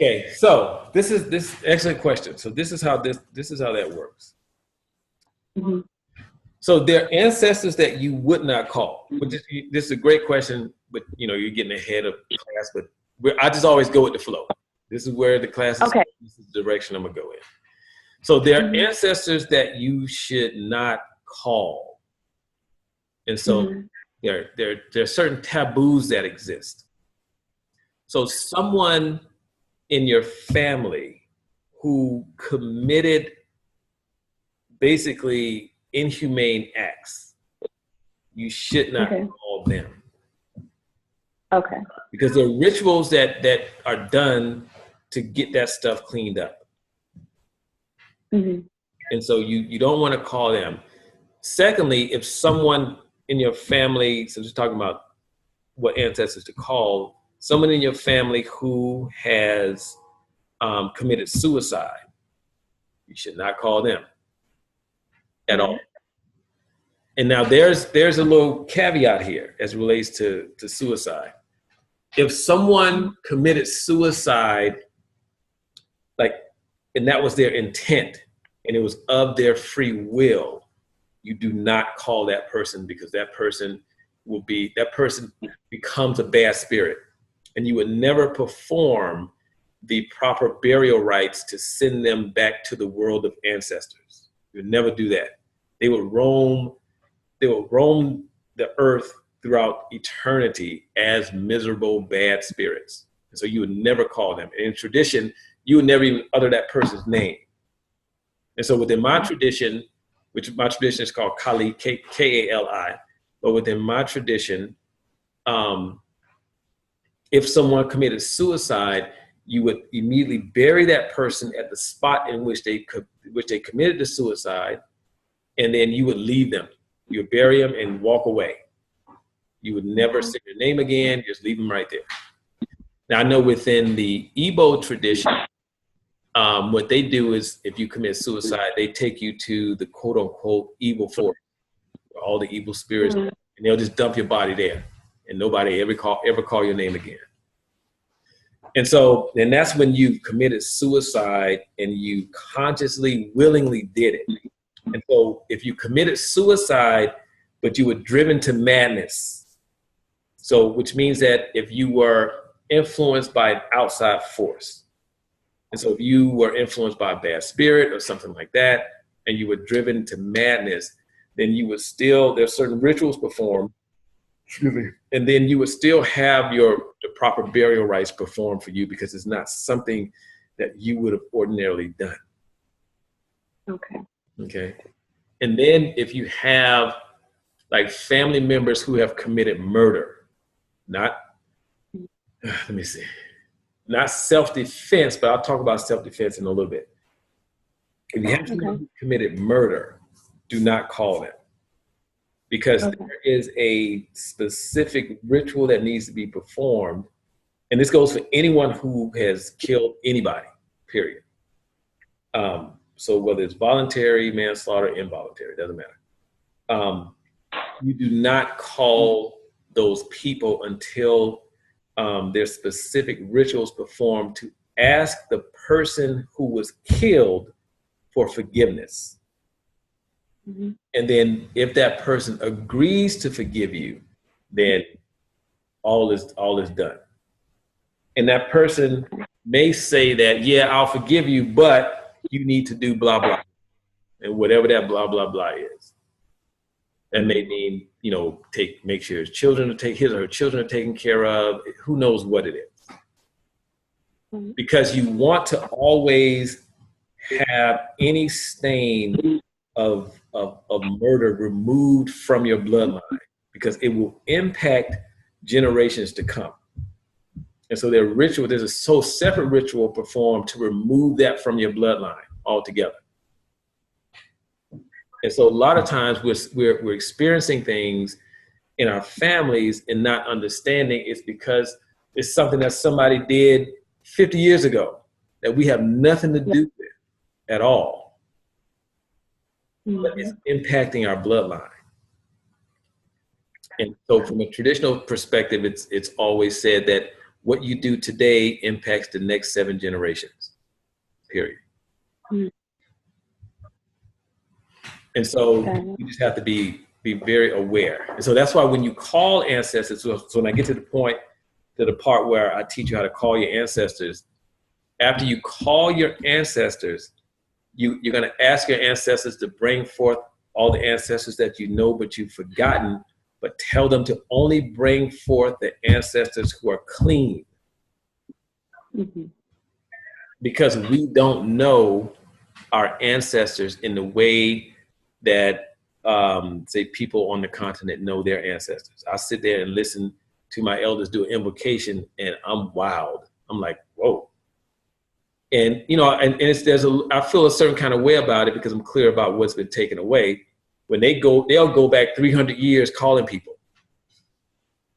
Okay, so this excellent question. So this is how that works. Mhm. So there are ancestors that you would not call. This is a great question, but you're getting ahead of class. But I just always go with the flow. This is where the class is. Okay. This is the direction I'm gonna go in. So there are Mhm. ancestors that you should not call, and so Mhm. there are certain taboos that exist. So someone in your family who committed basically inhumane acts, you should not Okay. call them. Okay. Because there are rituals that are done to get that stuff cleaned up. Mhm. And so you don't want to call them. Secondly, if someone in your family, so just talking about what ancestors to call, someone in your family who has committed suicide, you should not call them at all. And now there's a little caveat here as it relates to suicide. If someone committed suicide, like, and that was their intent, and it was of their free will, you do not call that person, because that person becomes a bad spirit, and you would never perform the proper burial rites to send them back to the world of ancestors. You would never do that. They would roam the earth throughout eternity as miserable, bad spirits. And so you would never call them. And in tradition, you would never even utter that person's name. And so within my tradition, which my tradition is called Kali, Kali, but within my tradition, if someone committed suicide, you would immediately bury that person at the spot in which they committed the suicide, and then you would leave them. You would bury them and walk away. You would never say their name again, just leave them right there. Now, I know within the Igbo tradition, what they do is if you commit suicide, they take you to the quote unquote evil forest, where all the evil spirits, and they'll just dump your body there, and nobody ever call your name again. And so, then that's when you've committed suicide and you consciously, willingly did it. And so, if you committed suicide, but you were driven to madness, so which means that if you were influenced by an outside force, and so if you were influenced by a bad spirit or something like that, and you were driven to madness, then you would still, there's certain rituals performed, and then you would still have the proper burial rites performed for you, because it's not something that you would have ordinarily done. Okay. And then if you have like family members who have committed murder, not self-defense, but I'll talk about self-defense in a little bit. If you have someone who committed murder, do not call them, because there is a specific ritual that needs to be performed. And this goes for anyone who has killed anybody, period. So whether it's voluntary manslaughter, involuntary, doesn't matter. You do not call those people until there's specific rituals performed to ask the person who was killed for forgiveness. Mm-hmm. And then if that person agrees to forgive you, then all is done. And that person may say that, yeah, I'll forgive you, but you need to do blah, blah, and whatever that blah, blah, blah is. That may mean, make sure his or her children are taken care of. Who knows what it is? Mm-hmm. Because you want to always have any stain of murder removed from your bloodline, because it will impact generations to come. And so there's a separate ritual performed to remove that from your bloodline altogether. And so a lot of times we're experiencing things in our families and not understanding it's because it's something that somebody did 50 years ago that we have nothing to do with at all. Mm-hmm. But it's impacting our bloodline. And so from a traditional perspective, it's always said that what you do today impacts the next 7 generations, period. Mm. And so Okay. you just have to be very aware. And so that's why when you call ancestors, so when I get to the part where I teach you how to call your ancestors, after you call your ancestors, you're going to ask your ancestors to bring forth all the ancestors that you know but you've forgotten, but tell them to only bring forth the ancestors who are clean. Mm-hmm. Because we don't know our ancestors in the way that, say, people on the continent know their ancestors. I sit there and listen to my elders do an invocation, and I'm wild. I'm like, whoa. And, you know, and I feel a certain kind of way about it because I'm clear about what's been taken away. When they'll go back 300 years calling people.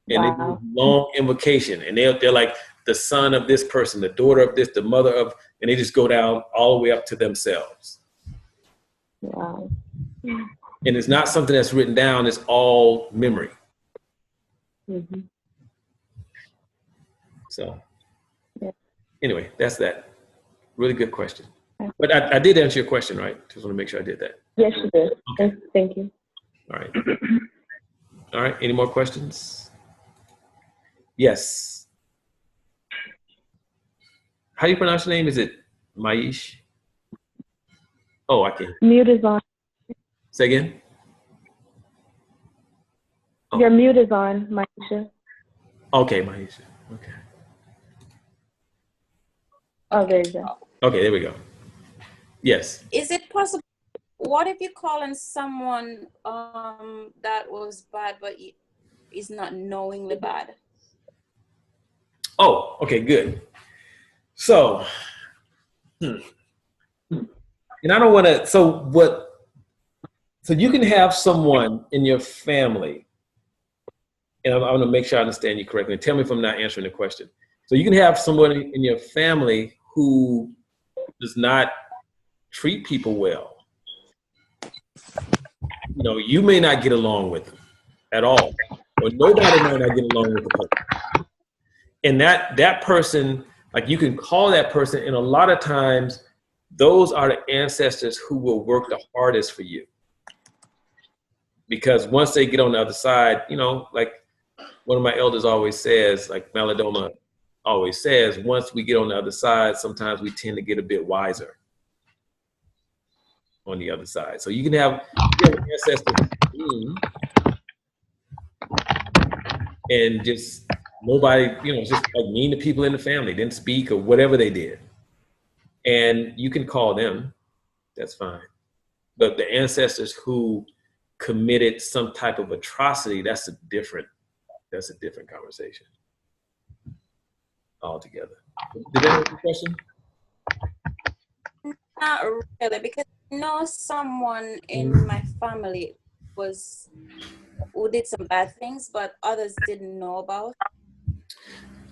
And Wow. they do long invocation, and they're like the son of this person, the daughter of this, the mother of, and they just go down all the way up to themselves. Wow. And it's not something that's written down, it's all memory. Mm-hmm. So Yeah. anyway, that's that. Really good question. But I did answer your question, right? Just want to make sure I did that. Yes, you did. Okay. Thank you. All right. All right. Any more questions? Yes. How do you pronounce your name? Is it Maish? Oh, I can't. Mute is on. Say again? Oh. Your mute is on, Maisha. Okay, Maish. Okay. Oh, there you go. Okay, there we go. Yes. Is it possible? What if you're calling someone that was bad, but is not knowingly bad? Oh, okay, good. So, and I don't want to. So you can have someone in your family, and I'm going to make sure I understand you correctly. Tell me if I'm not answering the question. So you can have someone in your family who does not treat people well. You know, you may not get along with them at all, or nobody might not get along with the person. And that person, like, you can call that person, and a lot of times those are the ancestors who will work the hardest for you. Because once they get on the other side, you know, like one of my elders always says, like Malidoma always says, once we get on the other side, sometimes we tend to get a bit wiser on the other side. So you can have ancestors and just nobody, you know, just like mean to people in the family, didn't speak or whatever they did. And you can call them, that's fine. But the ancestors who committed some type of atrocity, that's a different conversation altogether. Did that answer your question? Not really, because I know someone in my family who did some bad things, but others didn't know about.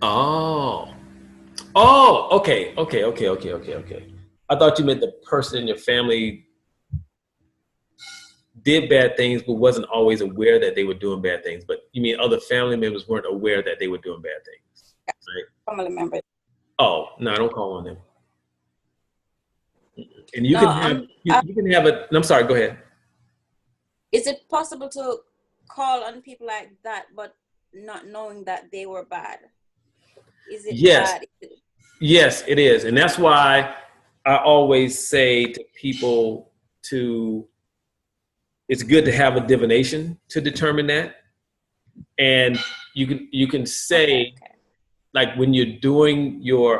Oh, okay. I thought you meant the person in your family did bad things, but wasn't always aware that they were doing bad things. But you mean other family members weren't aware that they were doing bad things, right? Family members. Oh, no, I don't call on them. And you can have I'm sorry, go ahead. Is it possible to call on people like that, but not knowing that they were bad? Is it bad? Yes, it is. And that's why I always say to people it's good to have a divination to determine that. And you can say, like, when you're doing your,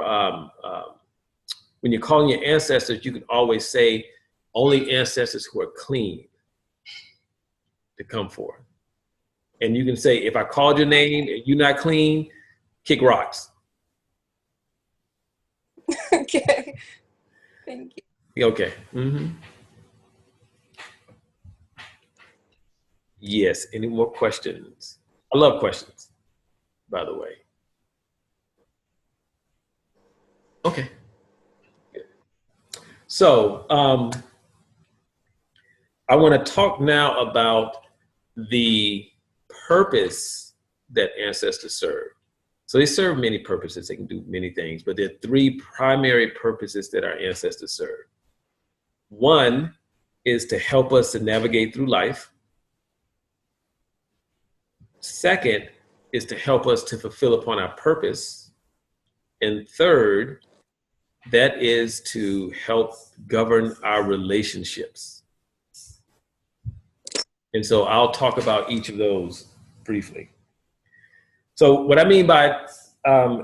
when you're calling your ancestors, you can always say only ancestors who are clean to come forth. And you can say, if I called your name and you're not clean, kick rocks. Okay. Thank you. Okay. Mm-hmm. Yes. Any more questions? I love questions, by the way. Okay. Good. So I want to talk now about the purpose that ancestors serve. So they serve many purposes. They can do many things, but there are three primary purposes that our ancestors serve. One is to help us to navigate through life. Second is to help us to fulfill upon our purpose. And third, that is to help govern our relationships. And so I'll talk about each of those briefly. So what I mean by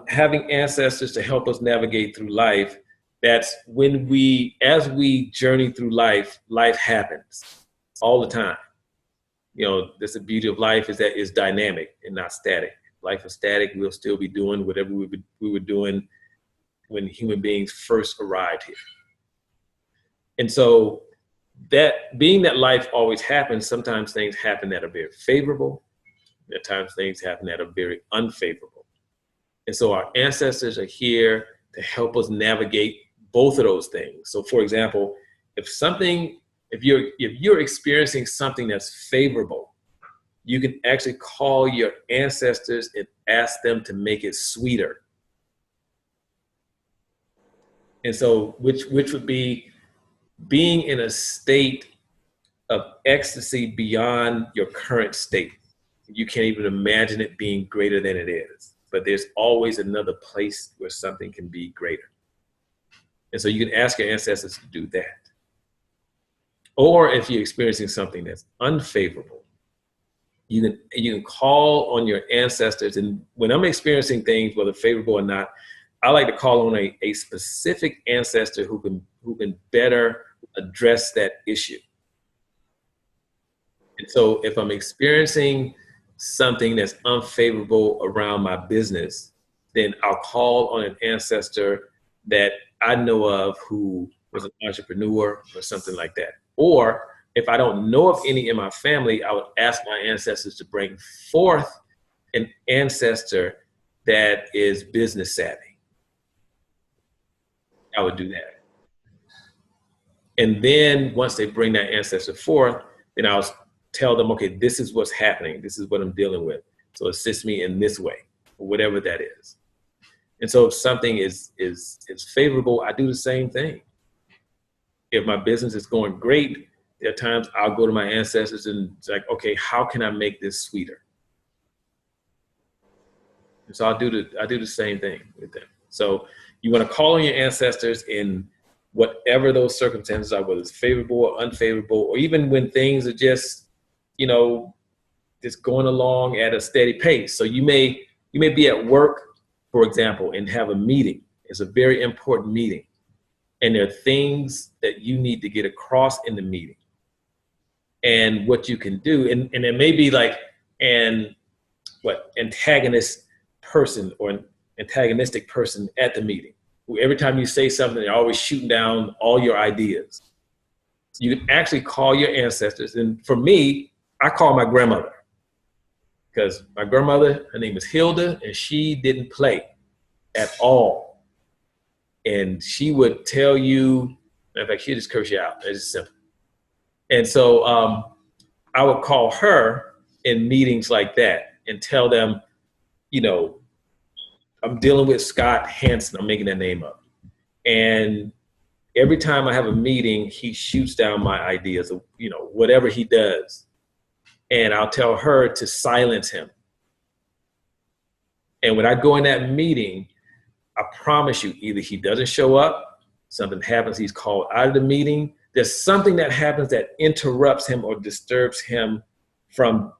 having ancestors to help us navigate through life, that's when as we journey through life, life happens all the time. You know, that's the beauty of life, is that it's dynamic and not static. If life is static, we'll still be doing whatever we were doing when human beings first arrived here. And so that being that life always happens, sometimes things happen that are very favorable. At times things happen that are very unfavorable. And so our ancestors are here to help us navigate both of those things. So for example, if you're experiencing something that's favorable, you can actually call your ancestors and ask them to make it sweeter. And so which would be being in a state of ecstasy beyond your current state. You can't even imagine it being greater than it is, but there's always another place where something can be greater. And so you can ask your ancestors to do that. Or if you're experiencing something that's unfavorable, you can call on your ancestors. And when I'm experiencing things, whether favorable or not, I like to call on a specific ancestor who can better address that issue. And so if I'm experiencing something that's unfavorable around my business, then I'll call on an ancestor that I know of who was an entrepreneur or something like that. Or if I don't know of any in my family, I would ask my ancestors to bring forth an ancestor that is business savvy. I would do that. And then once they bring that ancestor forth, then I'll tell them, okay, this is what's happening. This is what I'm dealing with. So assist me in this way, or whatever that is. And so if something is favorable, I do the same thing. If my business is going great, there are times I'll go to my ancestors and it's like, okay, how can I make this sweeter? And so I do the same thing with them. So you want to call on your ancestors in whatever those circumstances are, whether it's favorable or unfavorable, or even when things are just, just going along at a steady pace. So you may be at work, for example, and have a meeting. It's a very important meeting. And there are things that you need to get across in the meeting. And what you can do, and there may be like antagonist person or an antagonistic person at the meeting, who every time you say something, they're always shooting down all your ideas. So you can actually call your ancestors. And for me, I call my grandmother, because my grandmother, her name is Hilda, and she didn't play at all. And she would tell you, in fact, she'd just curse you out. It's just simple. And so I would call her in meetings like that and tell them, I'm dealing with Scott Hansen. I'm making that name up. And every time I have a meeting, he shoots down my ideas of, whatever he does. And I'll tell her to silence him. And when I go in that meeting, I promise you, either he doesn't show up, something happens, he's called out of the meeting. There's something that happens that interrupts him or disturbs him from,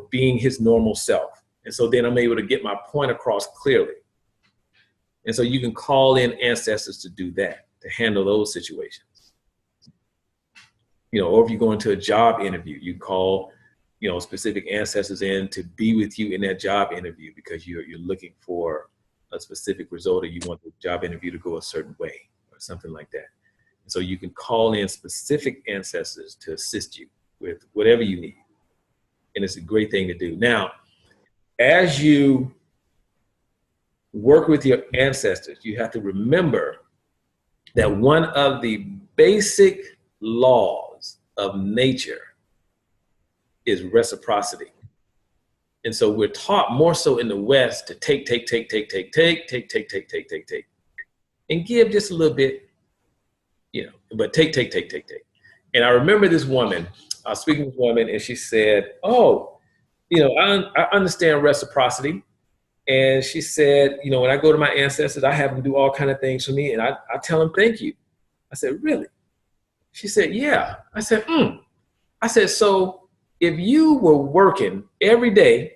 being his normal self. And so then I'm able to get my point across clearly. And so you can call in ancestors to do that, to handle those situations. Or if you go into a job interview, you call, specific ancestors in to be with you in that job interview because you're looking for a specific result, or you want the job interview to go a certain way or something like that. And so you can call in specific ancestors to assist you with whatever you need. And it's a great thing to do. Now, as you work with your ancestors, you have to remember that one of the basic laws of nature is reciprocity. And so we're taught more so in the West to take, and give just a little bit, you know, but take. And I remember this woman, I was speaking to this woman, and she said, oh, you know, I understand reciprocity. And she said, you know, when I go to my ancestors, I have them do all kind of things for me, and I tell them thank you. I said, really? She said, yeah. I said, I said, so if you were working every day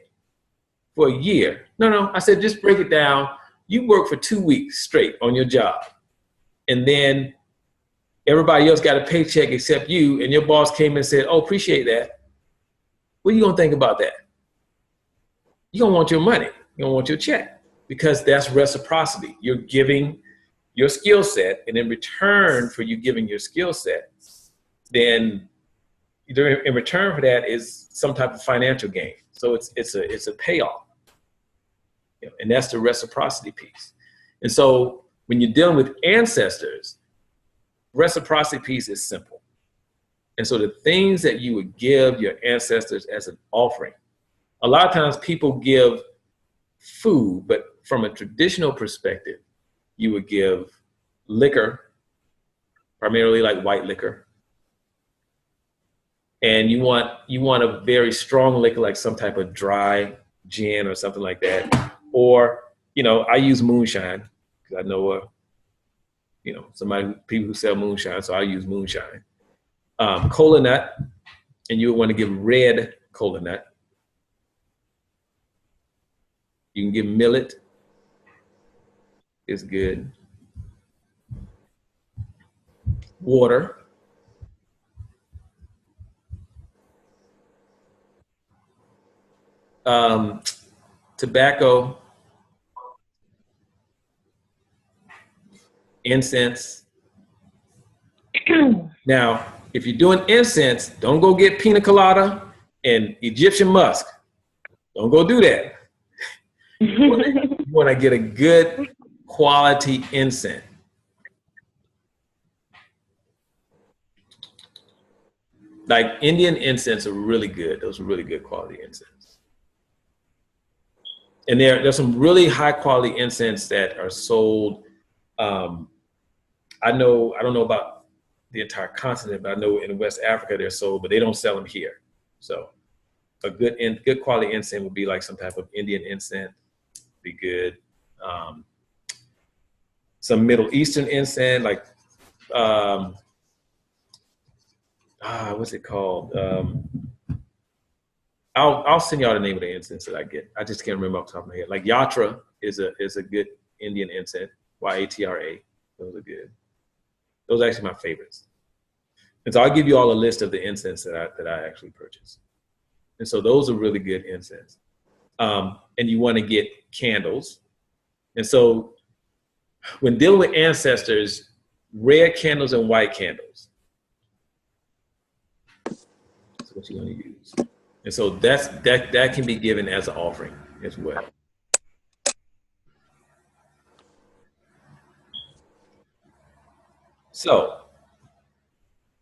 for a year, no, I said, just break it down. You work for 2 weeks straight on your job, and then everybody else got a paycheck except you, and your boss came and said, oh, appreciate that. What are you gonna think about that? You're gonna want your money. You don't want your check, because that's reciprocity. You're giving your skill set, and in return for you giving your skill set, then in return for that is some type of financial gain. So it's a payoff, you know, and that's the reciprocity piece. And so when you're dealing with ancestors, reciprocity piece is simple. And so the things that you would give your ancestors as an offering, a lot of times people give food, but from a traditional perspective, you would give liquor, primarily like white liquor. And you want a very strong liquor, like some type of dry gin or something like that. Or, you know, I use moonshine because I know, you know, people who sell moonshine, so I use moonshine. Cola nut, and you would want to give red cola nut. You can give millet. It's good. Water. Tobacco. Incense. Now, if you're doing incense, don't go get pina colada and Egyptian musk. Don't go do that. You want to get a good quality incense. Like Indian incense are really good. Those are really good quality incense. And there's some really high quality incense that are sold. I don't know about the entire continent, but I know in West Africa they're sold, but they don't sell them here. So a good quality incense would be like some type of Indian incense. Be good. Some Middle Eastern incense, like what's it called? I'll send y'all the name of the incense that I get. I just can't remember off the top of my head. Like Yatra is a good Indian incense. Yatra. Those are good. Those are actually my favorites. And so I'll give you all a list of the incense that I actually purchase. And so those are really good incense. And you want to get candles. And so when dealing with ancestors, red candles and white candles. That's what you're going to use. And so that can be given as an offering as well. So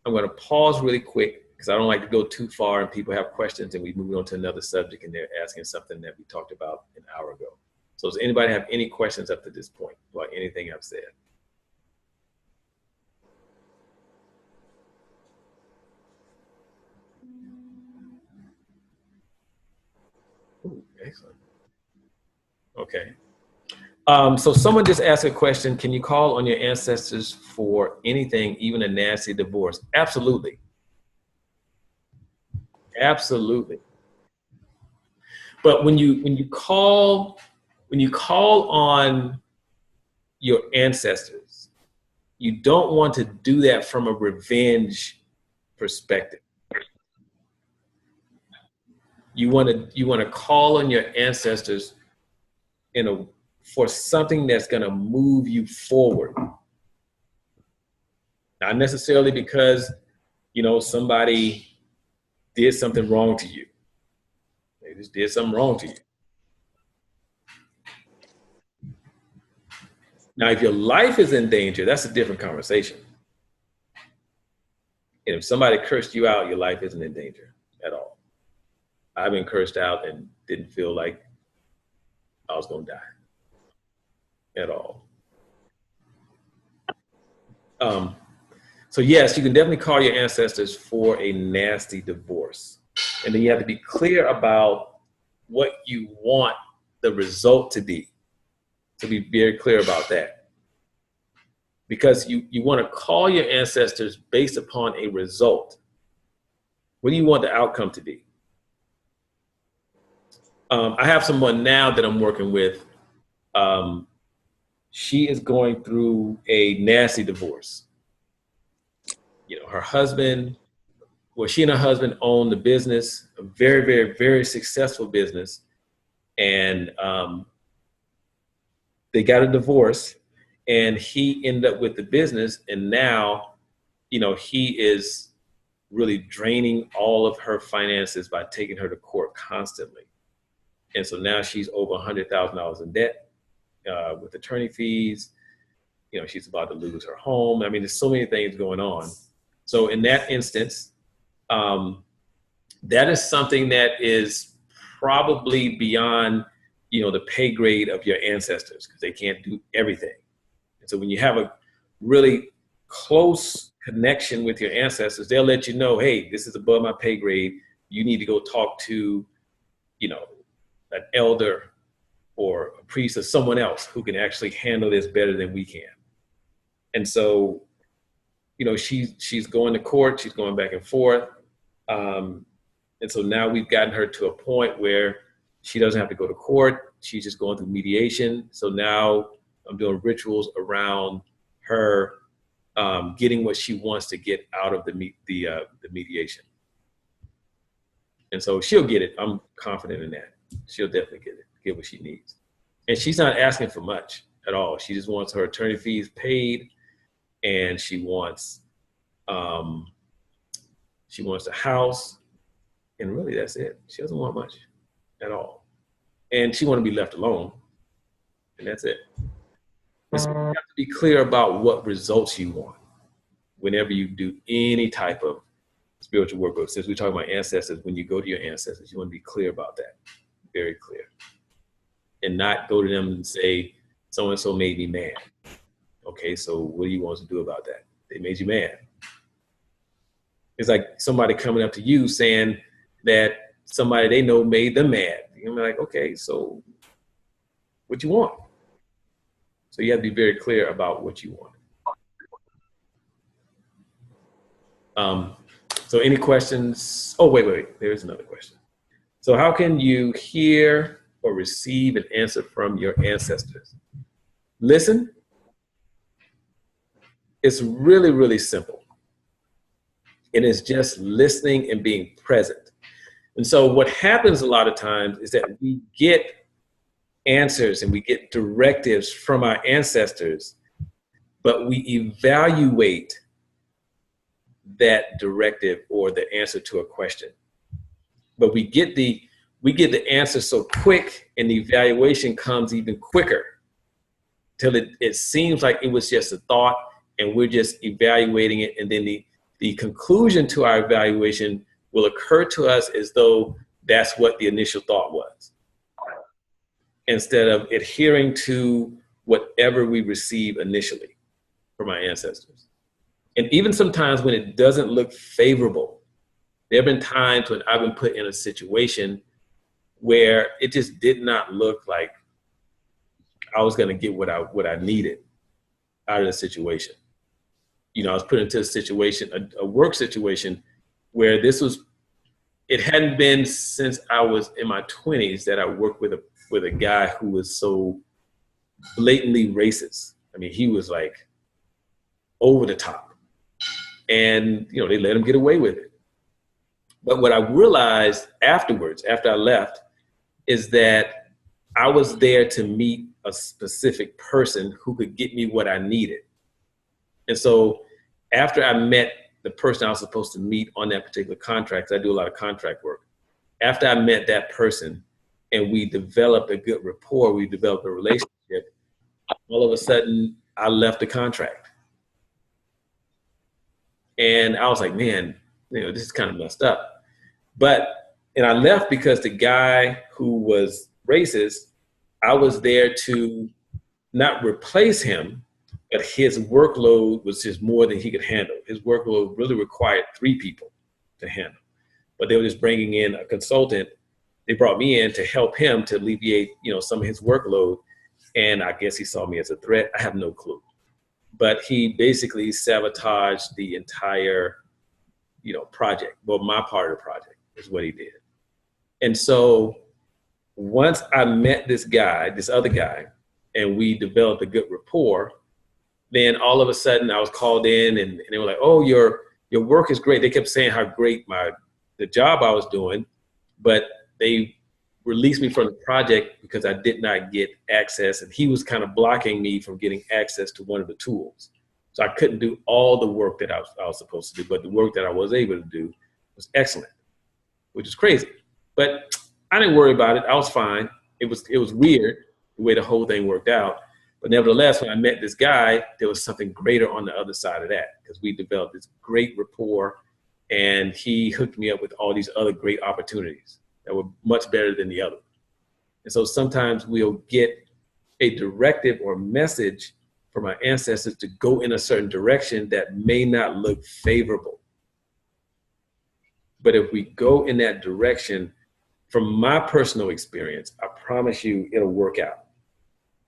I'm going to pause really quick because I don't like to go too far and people have questions and we move on to another subject and they're asking something that we talked about an hour ago. So does anybody have any questions up to this point about anything I've said? Ooh, excellent. Okay. So someone just asked a question. Can you call on your ancestors for anything, even a nasty divorce? Absolutely. Absolutely. But when you call on your ancestors, you don't want to do that from a revenge perspective. You want to call on your ancestors for something that's going to move you forward. Not necessarily because, somebody did something wrong to you. They just did something wrong to you. Now, if your life is in danger, that's a different conversation. And if somebody cursed you out, your life isn't in danger at all. I've been cursed out and didn't feel like I was going to die at all. So yes, you can definitely call your ancestors for a nasty divorce. And then you have to be clear about what you want the result to be. To be very clear about that. Because you want to call your ancestors based upon a result. What do you want the outcome to be? I have someone now that I'm working with. She is going through a nasty divorce. You know, her husband, well, she and her husband owned the business, a very, very, very successful business. And they got a divorce and he ended up with the business. And now, you know, he is really draining all of her finances by taking her to court constantly. And so now she's over $100,000 in debt with attorney fees. You know, she's about to lose her home. I mean, there's so many things going on. So in that instance, that is something that is probably beyond, you know, the pay grade of your ancestors because they can't do everything. And so when you have a really close connection with your ancestors, they'll let you know, hey, this is above my pay grade. You need to go talk to, you know, an elder or a priest or someone else who can actually handle this better than we can. And so, you know, she's going to court, she's going back and forth. And so now we've gotten her to a point where she doesn't have to go to court. She's just going through mediation. So now I'm doing rituals around her getting what she wants to get out of the mediation. And so she'll get it. I'm confident in that. She'll definitely get what she needs. And she's not asking for much at all. She just wants her attorney fees paid, and she wants the house, and really that's it. She doesn't want much at all. And she wants to be left alone, and that's it. And so you have to be clear about what results you want whenever you do any type of spiritual work. But since we're talking about ancestors, when you go to your ancestors, you want to be clear about that, very clear. And not go to them and say, so-and-so made me mad. Okay, so what do you want to do about that? They made you mad. It's like somebody coming up to you saying that somebody they know made them mad. You're like, okay, so what you want? So you have to be very clear about what you want. So any questions? Oh, wait, there's another question. So how can you hear or receive an answer from your ancestors? Listen. It's really, really simple. And it's just listening and being present. And so what happens a lot of times is that we get answers and we get directives from our ancestors, but we evaluate that directive or the answer to a question. But we get the answer so quick, and the evaluation comes even quicker till it seems like it was just a thought, and we're just evaluating it, and then the conclusion to our evaluation will occur to us as though that's what the initial thought was, instead of adhering to whatever we receive initially from our ancestors. And even sometimes when it doesn't look favorable, there have been times when I've been put in a situation where it just did not look like I was going to get what I needed out of the situation. You know, I was put into a situation, a work situation, where it hadn't been since I was in my 20s that I worked with a guy who was so blatantly racist. I mean, he was like over the top. And, you know, they let him get away with it. But what I realized afterwards, after I left, is that I was there to meet a specific person who could get me what I needed. And so after I met the person I was supposed to meet on that particular contract, 'cause I do a lot of contract work. After I met that person and we developed a good rapport, we developed a relationship, all of a sudden I left the contract. And I was like, man, you know, this is kind of messed up. But And I left because the guy who was racist, I was there to not replace him, but his workload was just more than he could handle. His workload really required 3 people to handle. But they were just bringing in a consultant. They brought me in to help him to alleviate, some of his workload. And I guess he saw me as a threat. I have no clue. But he basically sabotaged the entire, project. Well, my part of the project is what he did. And so once I met this other guy, and we developed a good rapport, then all of a sudden I was called in and they were like, oh, your work is great. They kept saying how great the job I was doing, but they released me from the project because I did not get access, and he was kind of blocking me from getting access to one of the tools. So I couldn't do all the work that I was supposed to do, but the work that I was able to do was excellent, which is crazy. But I didn't worry about it. I was fine. It was weird the way the whole thing worked out. But nevertheless, when I met this guy, there was something greater on the other side of that, because we developed this great rapport, and he hooked me up with all these other great opportunities that were much better than the other. And so sometimes we'll get a directive or message from our ancestors to go in a certain direction that may not look favorable. But if we go in that direction, from my personal experience, I promise you it'll work out.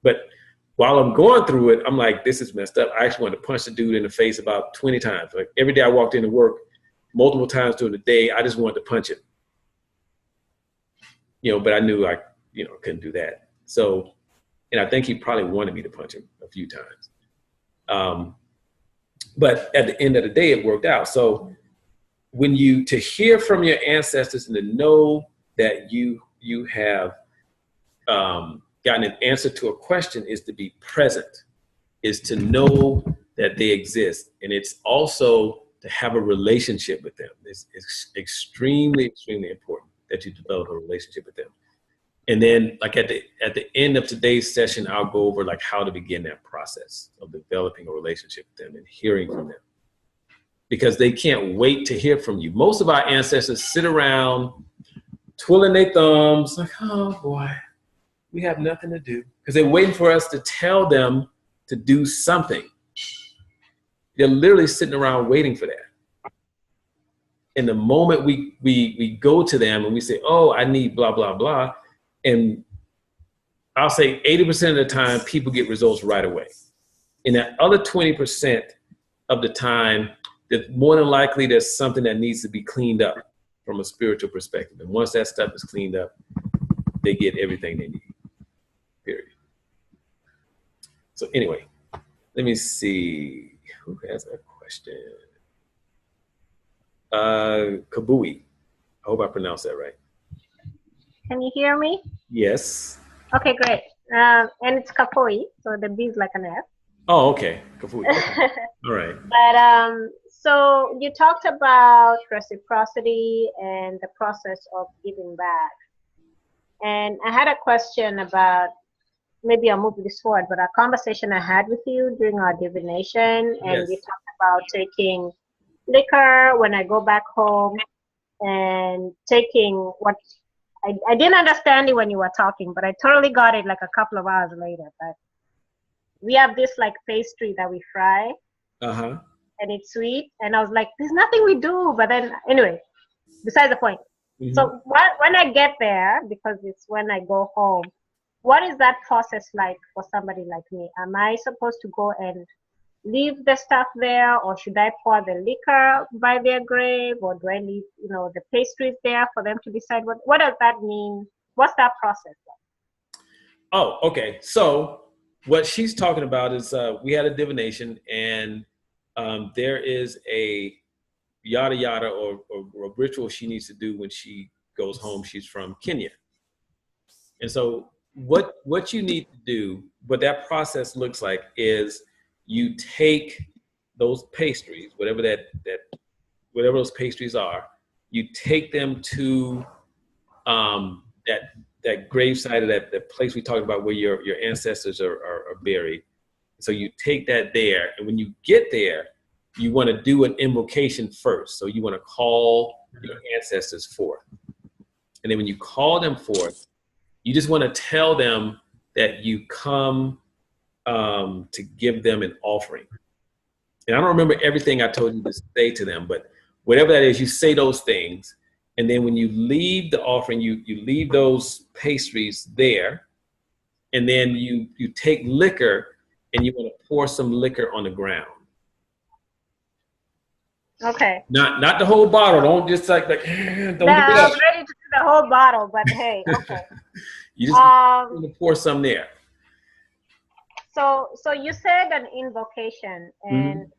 But while I'm going through it, I'm like, this is messed up. I actually wanted to punch the dude in the face about 20 times. Like every day I walked into work, multiple times during the day, I just wanted to punch him. But I knew I, couldn't do that. So, and I think he probably wanted me to punch him a few times. But at the end of the day, it worked out. So to hear from your ancestors and to know that you have gotten an answer to a question is to be present, is to know that they exist. And it's also to have a relationship with them. It's extremely, extremely important that you develop a relationship with them. And then like at the end of today's session, I'll go over like how to begin that process of developing a relationship with them and hearing from them, because they can't wait to hear from you. Most of our ancestors sit around twiddling their thumbs like, oh boy, we have nothing to do, because they're waiting for us to tell them to do something. They're literally sitting around waiting for that. And the moment we go to them and we say, oh, I need blah, blah, blah, and I'll say 80% of the time people get results right away. And that other 20% of the time, that more than likely there's something that needs to be cleaned up from a spiritual perspective. And once that stuff is cleaned up, they get everything they need, period. So anyway, let me see. Who has a question? Kabui. I hope I pronounced that right. Can you hear me? Yes. Okay, great. And it's Kapoi, so the B is like an F. Oh, okay. Kabui. Okay. All right. But so you talked about reciprocity and the process of giving back. And I had a question about, maybe I'll move this forward, but a conversation I had with you during our divination, and Yes. you talked about taking liquor when I go back home and taking what I didn't understand it when you were talking, but I totally got it like a couple of hours later. But we have this like pastry that we fry, Uh-huh. and it's sweet, and I was like, there's nothing we do. But then anyway, besides the point. Mm-hmm. So when I get there, because it's when I go home, what is that process like for somebody like me? Am I supposed to go and leave the stuff there, or should I pour the liquor by their grave, or do I leave, the pastries there for them to decide? What does that mean? What's that process like? Oh, okay. So what she's talking about is we had a divination, and there is a yada yada or a ritual she needs to do when she goes home. She's from Kenya. And so what you need to do, what that process looks like, is you take those pastries, whatever those pastries are, you take them to that gravesite, or that place we talked about where your ancestors are buried. So you take that there, and when you get there, you want to do an invocation first. So you want to call your ancestors forth. And then when you call them forth, you just want to tell them that you come to give them an offering. And I don't remember everything I told you to say to them, but whatever that is, you say those things. And then when you leave the offering, you leave those pastries there. And then you take liquor and you want to pour some liquor on the ground. Okay. Not the whole bottle. Don't just don't No, do I'm that. ready to do the whole bottle, but hey, okay. You just want to pour some there. So you said an invocation, and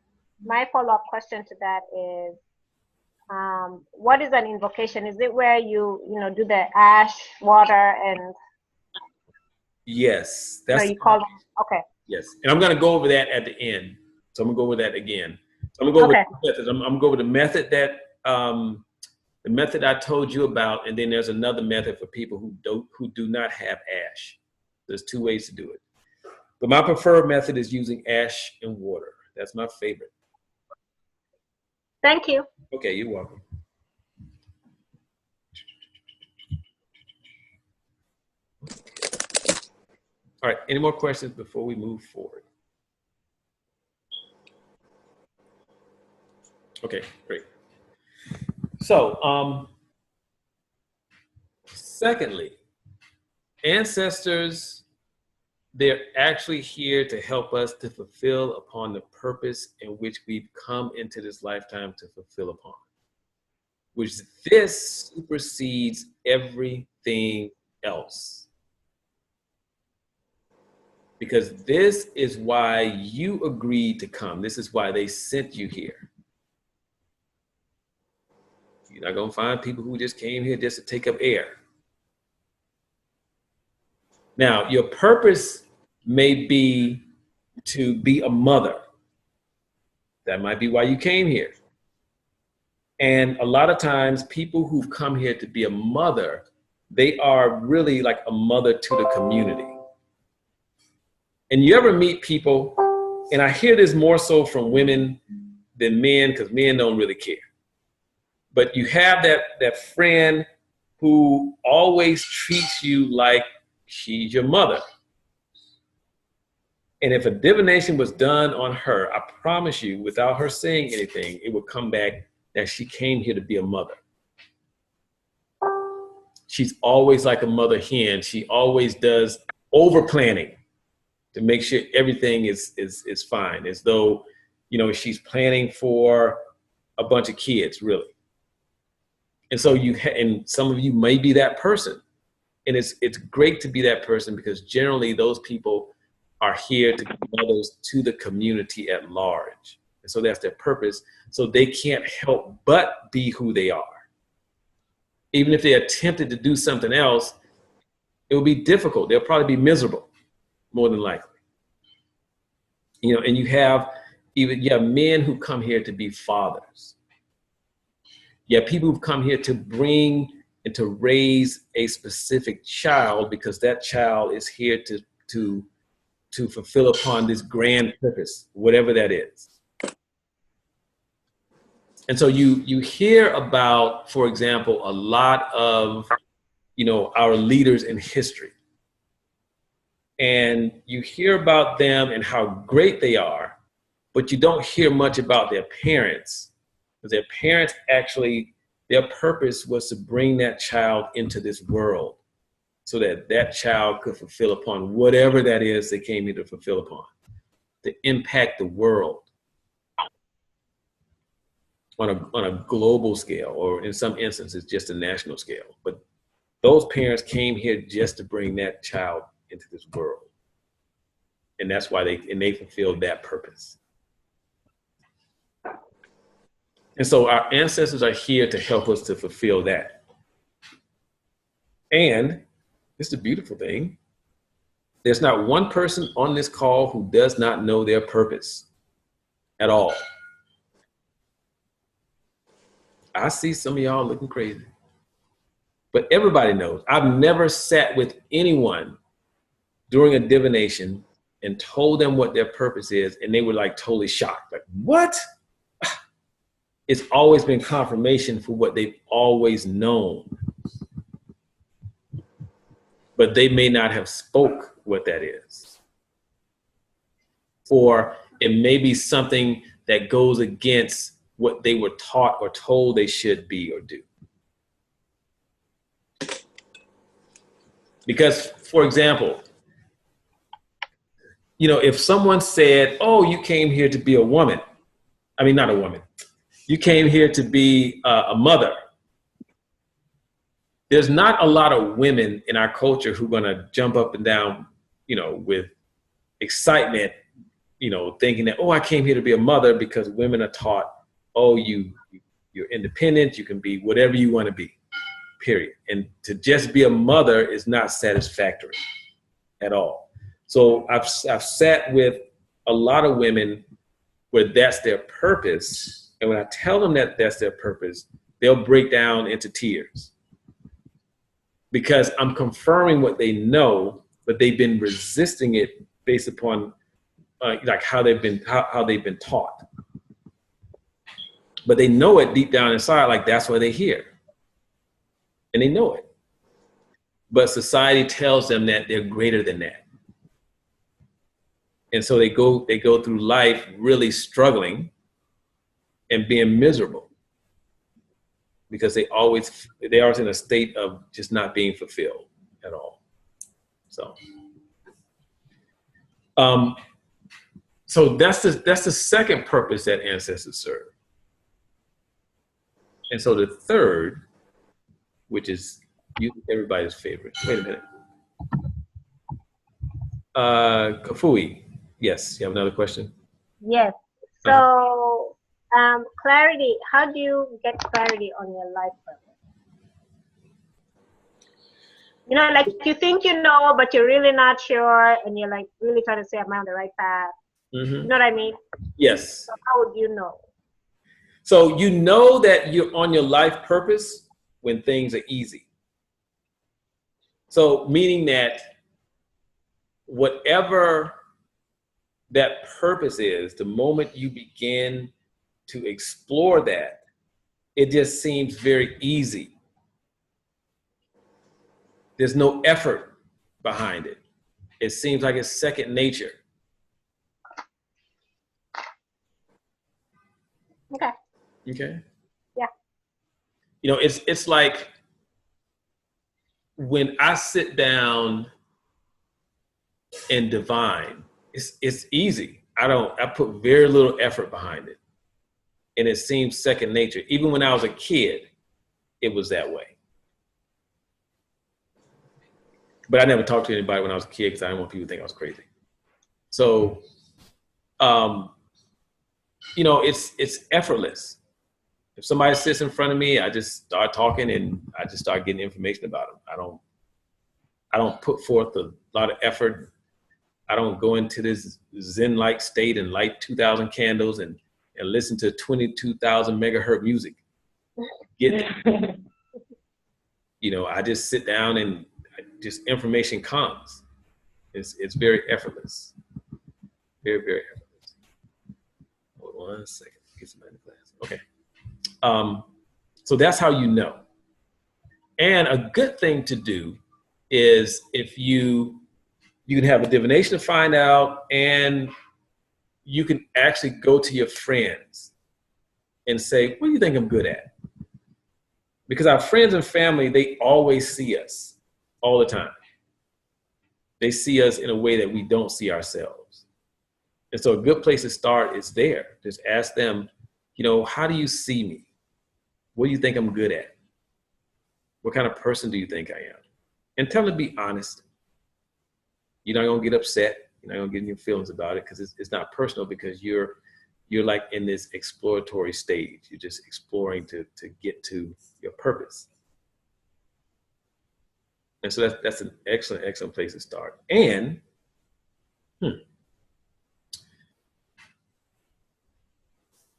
my follow-up question to that is, what is an invocation? Is it where you do the ash, water, and Yes, you call them? Okay. Yes, and I'm going to go over that at the end. So I'm going to go over that again. So I'm going to go over the methods. I'm going to go over the method that the method I told you about, and then there's another method for people who do not have ash. There's 2 ways to do it. But my preferred method is using ash and water. That's my favorite. Thank you. Okay, you're welcome. All right, any more questions before we move forward? Okay, great. So, secondly, ancestors, they're actually here to help us to fulfill upon the purpose in which we've come into this lifetime to fulfill upon, which this supersedes everything else. Because this is why you agreed to come. This is why they sent you here. You're not going to find people who just came here just to take up air. Now, your purpose may be to be a mother. That might be why you came here. And a lot of times people who've come here to be a mother, they are really like a mother to the community. And you ever meet people, and I hear this more so from women than men, because men don't really care. But you have that friend who always treats you like she's your mother. And if a divination was done on her, I promise you, without her saying anything, it would come back that she came here to be a mother. She's always like a mother hen. She always does over planning to make sure everything is fine, as though, she's planning for a bunch of kids, really. And so and some of you may be that person. And it's great to be that person, because generally those people are here to be mothers to the community at large. And so that's their purpose. So they can't help but be who they are. Even if they attempted to do something else, it will be difficult. They'll probably be miserable, more than likely. And you have men who come here to be fathers. You have people who've come here to bring and to raise a specific child, because that child is here to fulfill upon this grand purpose, whatever that is. And so you hear about, for example, a lot of, our leaders in history. And you hear about them and how great they are, but you don't hear much about their parents. Because their parents actually, their purpose was to bring that child into this world so that that child could fulfill upon whatever that is they came here to fulfill upon, to impact the world on a global scale, or in some instances, just a national scale. But those parents came here just to bring that child into this world. And that's why they fulfilled that purpose. And so our ancestors are here to help us to fulfill that. And it's the beautiful thing. There's not one person on this call who does not know their purpose at all. I see some of y'all looking crazy, but everybody knows. I've never sat with anyone during a divination and told them what their purpose is, and they were like totally shocked. Like, what? It's always been confirmation for what they've always known. but they may not have spoke what that is. Or it may be something that goes against what they were taught or told they should be or do. Because, for example, you know, if someone said, oh, you came here to be a woman, I mean, not a woman, you came here to be a mother. There's not a lot of women in our culture who are going to jump up and down, you know, with excitement, you know, thinking that, oh, I came here to be a mother, because women are taught, oh, you're independent, you can be whatever you want to be, period. And to just be a mother is not satisfactory at all. So I've sat with a lot of women where that's their purpose. And when I tell them that that's their purpose, they'll break down into tears, because I'm confirming what they know, but they've been resisting it based upon like how they've been taught. But they know it deep down inside, like that's what they hear, and they know it. But society tells them that they're greater than that, and so they go through life really struggling and being miserable, because they always in a state of just not being fulfilled at all. So that's the second purpose that ancestors serve. And so the third, which is everybody's favorite. Wait a minute. Kafui, yes, you have another question? Yes. So, clarity, how do you get clarity on your life purpose? You know, like you think you know, but you're really not sure, and you're like really trying to say, am I on the right path? Mm-hmm. You know what I mean? Yes. So how would you know? So you know that you're on your life purpose when things are easy. So meaning that whatever that purpose is, the moment you begin to explore that, it just seems very easy. There's no effort behind it. It seems like it's second nature. Okay. Okay. Yeah. You know, it's like when I sit down and divine, it's easy. I put very little effort behind it. And it seems second nature. Even when I was a kid, it was that way. But I never talked to anybody when I was a kid because I didn't want people to think I was crazy. So, you know, it's effortless. If somebody sits in front of me, I just start talking and I just start getting information about them. I don't put forth a lot of effort. I don't go into this Zen-like state and light 2,000 candles and listen to 22,000 megahertz music. You know, I just sit down and just information comes. It's very effortless. Very, very effortless. Hold on 1 second. Get somebody in the class. Okay. So that's how you know. And a good thing to do is if you can have a divination to find out, and you can actually go to your friends and say, what do you think I'm good at? Because our friends and family, they always see us all the time. They see us in a way that we don't see ourselves. And so a good place to start is there. Just ask them, you know, how do you see me? What do you think I'm good at? What kind of person do you think I am? And tell them to be honest. You're not gonna get upset. You're not gonna get in your feelings about it because it's not personal, because you're like in this exploratory stage. You're just exploring to get to your purpose. And so that's an excellent place to start. And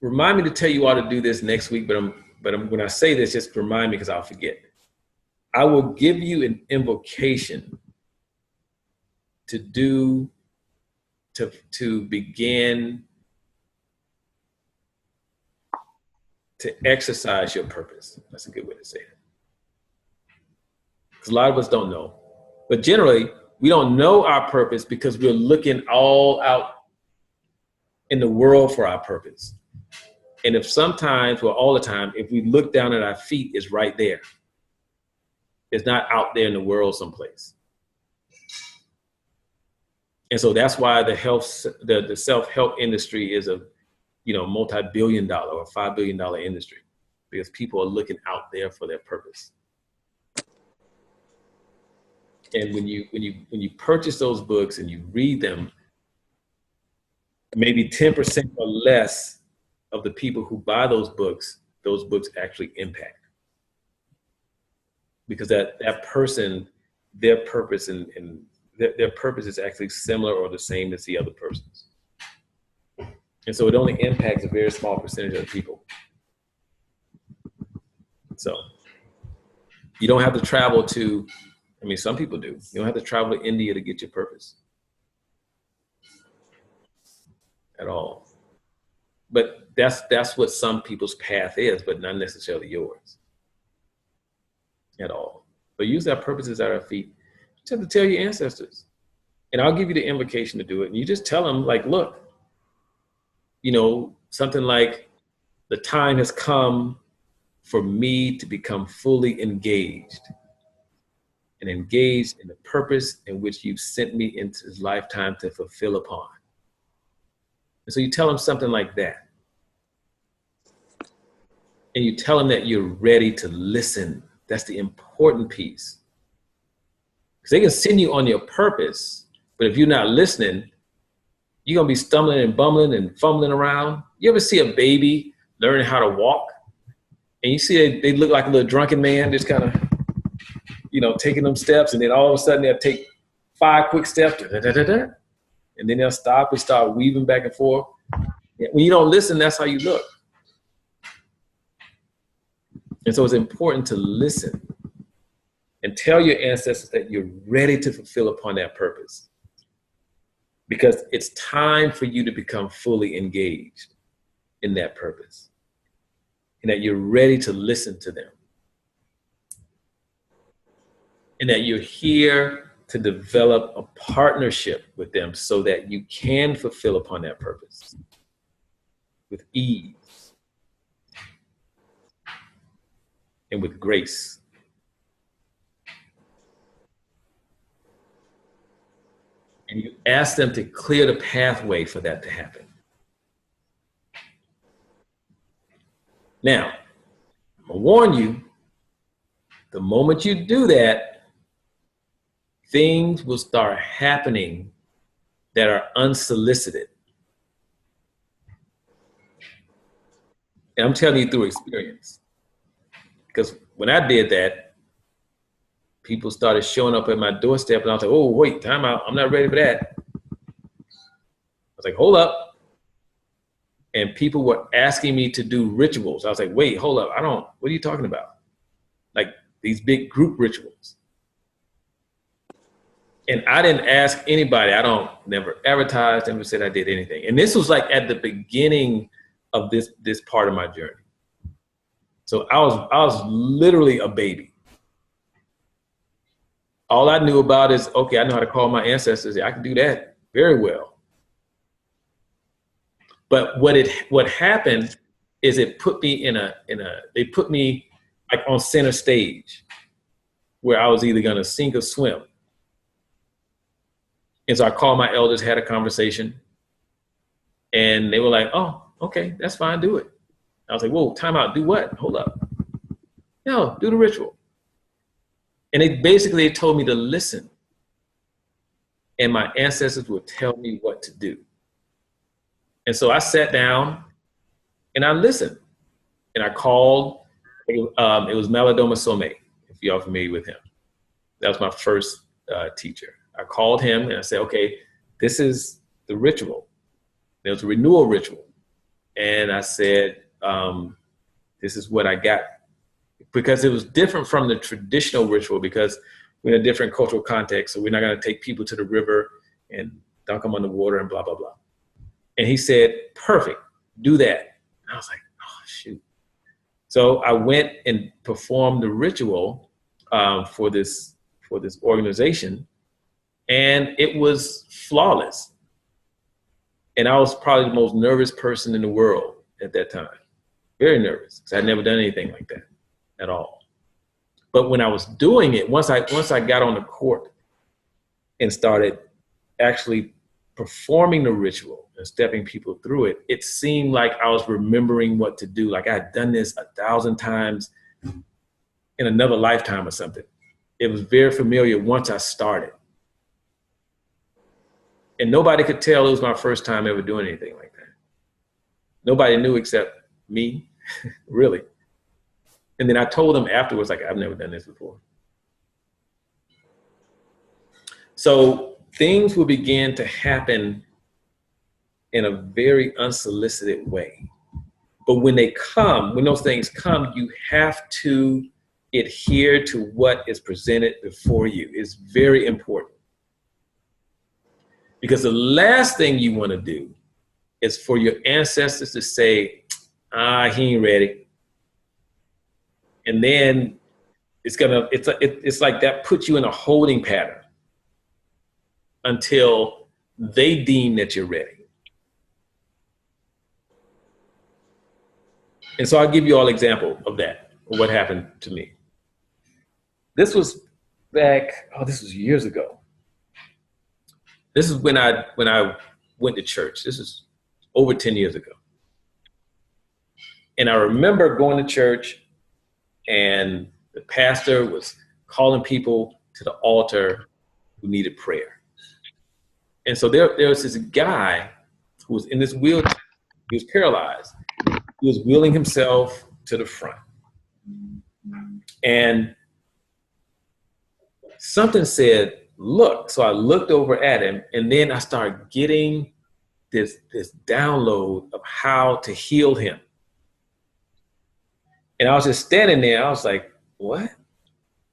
remind me to tell you all to do this next week, but when I say this, just remind me because I'll forget. I will give you an invocation to begin to exercise your purpose. That's a good way to say it. Because a lot of us don't know. But generally, we don't know our purpose because we're looking all out in the world for our purpose. And if sometimes, well, all the time, if we look down at our feet, it's right there. It's not out there in the world someplace. And so that's why the self-help industry is a, multi-billion-dollar or $5 billion industry, because people are looking out there for their purpose. And when you purchase those books and you read them, maybe 10% or less of the people who buy those books actually impact. Because that person, their purpose and their purpose is actually similar or the same as the other person's. And so it only impacts a very small percentage of the people. So you don't have to travel to, some people do. You don't have to travel to India to get your purpose at all. But that's what some people's path is, but not necessarily yours at all. But use our purposes at our feet. You just have to tell your ancestors. And I'll give you the invocation to do it. And you just tell them, like, look, something like, the time has come for me to become fully engaged and engaged in the purpose in which you've sent me into this lifetime to fulfill upon. And so you tell them something like that. And you tell them that you're ready to listen. That's the important piece. Because they can send you on your purpose, but if you're not listening, you're going to be stumbling and bumbling and fumbling around. You ever see a baby learning how to walk? And you see they look like a little drunken man, just kind of, taking them steps. And then all of a sudden they'll take 5 quick steps. And then they'll stop and start weaving back and forth. When you don't listen, that's how you look. And so it's important to listen and tell your ancestors that you're ready to fulfill upon that purpose, because it's time for you to become fully engaged in that purpose, and that you're ready to listen to them, and that you're here to develop a partnership with them so that you can fulfill upon that purpose with ease and with grace. And you ask them to clear the pathway for that to happen. Now, I'm gonna warn you, the moment you do that, things will start happening that are unsolicited. And I'm telling you through experience. Because when I did that, people started showing up at my doorstep, and I was like, oh, wait, time out. I'm not ready for that. I was like, hold up. And people were asking me to do rituals. I was like, wait, hold up. What are you talking about? Like these big group rituals. And I didn't ask anybody. Never advertised, never said I did anything. And this was like at the beginning of this part of my journey. So I was literally a baby. All I knew about is, okay, I know how to call my ancestors. I can do that very well. But what happened is it put me they put me like on center stage where I was either gonna sink or swim. And so I called my elders, had a conversation, and they were like, oh, okay, that's fine, do it. I was like, whoa, time out, do what? Hold up. No, do the ritual. And they basically told me to listen. And my ancestors would tell me what to do. And so I sat down and I listened. And I called, it was Malidoma Some, if you're familiar with him. That was my first teacher. I called him and I said, okay, this is the ritual. There was a renewal ritual. And I said, this is what I got. Because it was different from the traditional ritual, because we're in a different cultural context. So we're not going to take people to the river and dunk them on the water and blah, blah, blah. And he said, perfect, do that. And I was like, oh, shoot. So I went and performed the ritual for this for this organization, and it was flawless. And I was probably the most nervous person in the world at that time. Very nervous, because I'd never done anything like that at all. But when I was doing it, once I got on the court and started actually performing the ritual and stepping people through it, it seemed like I was remembering what to do. Like I had done this 1,000 times in another lifetime or something. It was very familiar once I started. And nobody could tell it was my first time ever doing anything like that. Nobody knew except me, really. And then I told them afterwards, like, I've never done this before. So things will begin to happen in a very unsolicited way. But when they come, when those things come, you have to adhere to what is presented before you. It's very important. Because the last thing you want to do is for your ancestors to say, he ain't ready. And then it's like that puts you in a holding pattern until they deem that you're ready. And so I'll give you all an example of that, of what happened to me. This was back, this was years ago. This is when I went to church. This is over 10 years ago. And I remember going to church, and the pastor was calling people to the altar who needed prayer. And so there was this guy who was in this wheelchair. He was paralyzed. He was wheeling himself to the front. And something said, look. So I looked over at him, and then I started getting this download of how to heal him. And I was just standing there. I was like, what?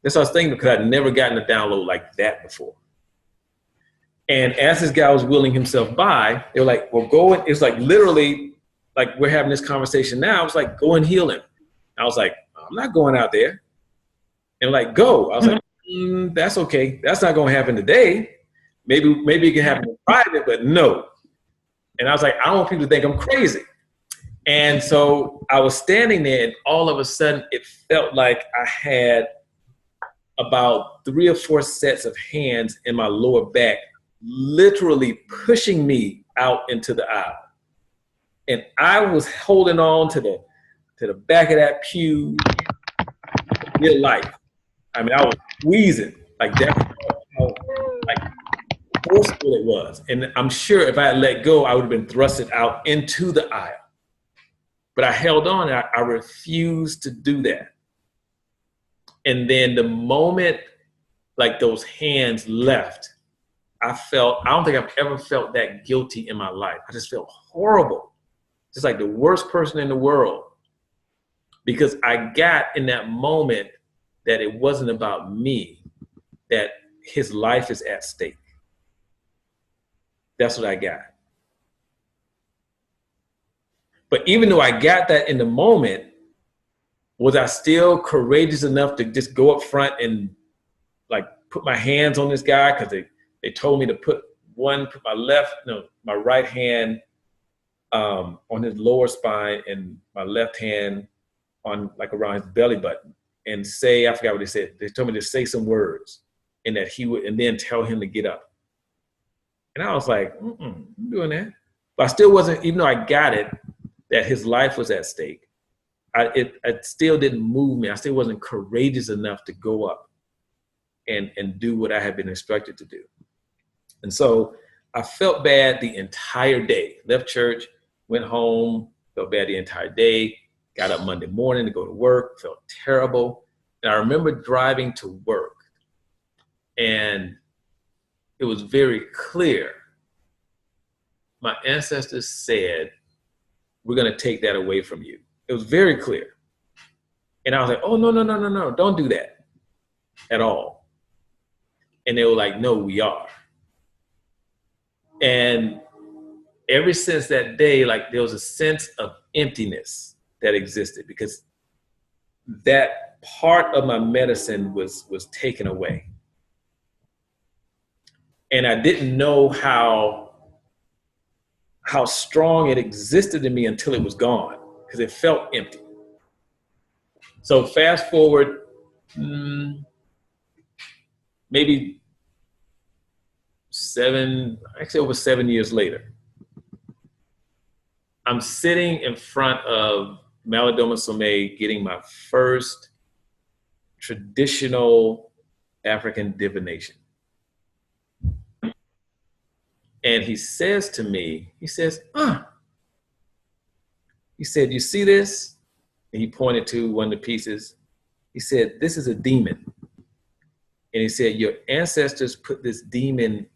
That's what I was thinking, because I'd never gotten a download like that before. And as this guy was wheeling himself by, they were like, well, go. It's like literally like we're having this conversation now. I was like, go and heal him. I was like, I'm not going out there. And like, go. I was like, that's okay. That's not going to happen today. Maybe it can happen in private, but no. And I was like, I don't want people to think I'm crazy. And so I was standing there, and all of a sudden it felt like I had about 3 or 4 sets of hands in my lower back, literally pushing me out into the aisle. And I was holding on to the back of that pew real life. I mean, I was squeezing like that, like forceful it was. And I'm sure if I had let go, I would have been thrusted out into the aisle. But I held on, and I refused to do that. And then the moment like those hands left, I don't think I've ever felt that guilty in my life. I just felt horrible. Just like the worst person in the world. Because I got in that moment that it wasn't about me, that his life is at stake. That's what I got. But even though I got that in the moment, was I still courageous enough to just go up front and like put my hands on this guy? Because they told me to put my right hand on his lower spine and my left hand on like around his belly button, and say, I forgot what they said. They told me to say some words, and that he would, and then tell him to get up. And I was like, I'm doing that. But I still wasn't, even though I got it, that his life was at stake, it still didn't move me. I still wasn't courageous enough to go up and do what I had been instructed to do. And so I felt bad the entire day. Left church, went home, felt bad the entire day, got up Monday morning to go to work, felt terrible. And I remember driving to work, and it was very clear. My ancestors said, we're going to take that away from you. It was very clear. And I was like, oh, no, don't do that at all. And they were like, no, we are. And ever since that day, like there was a sense of emptiness that existed, because that part of my medicine was taken away. And I didn't know how strong it existed in me until it was gone, because it felt empty. So fast forward, maybe over 7 years later, I'm sitting in front of Malidoma Somé getting my first traditional African divination. And he says to me, he says, he said, you see this? And he pointed to one of the pieces. He said, this is a demon. And he said, your ancestors put this demon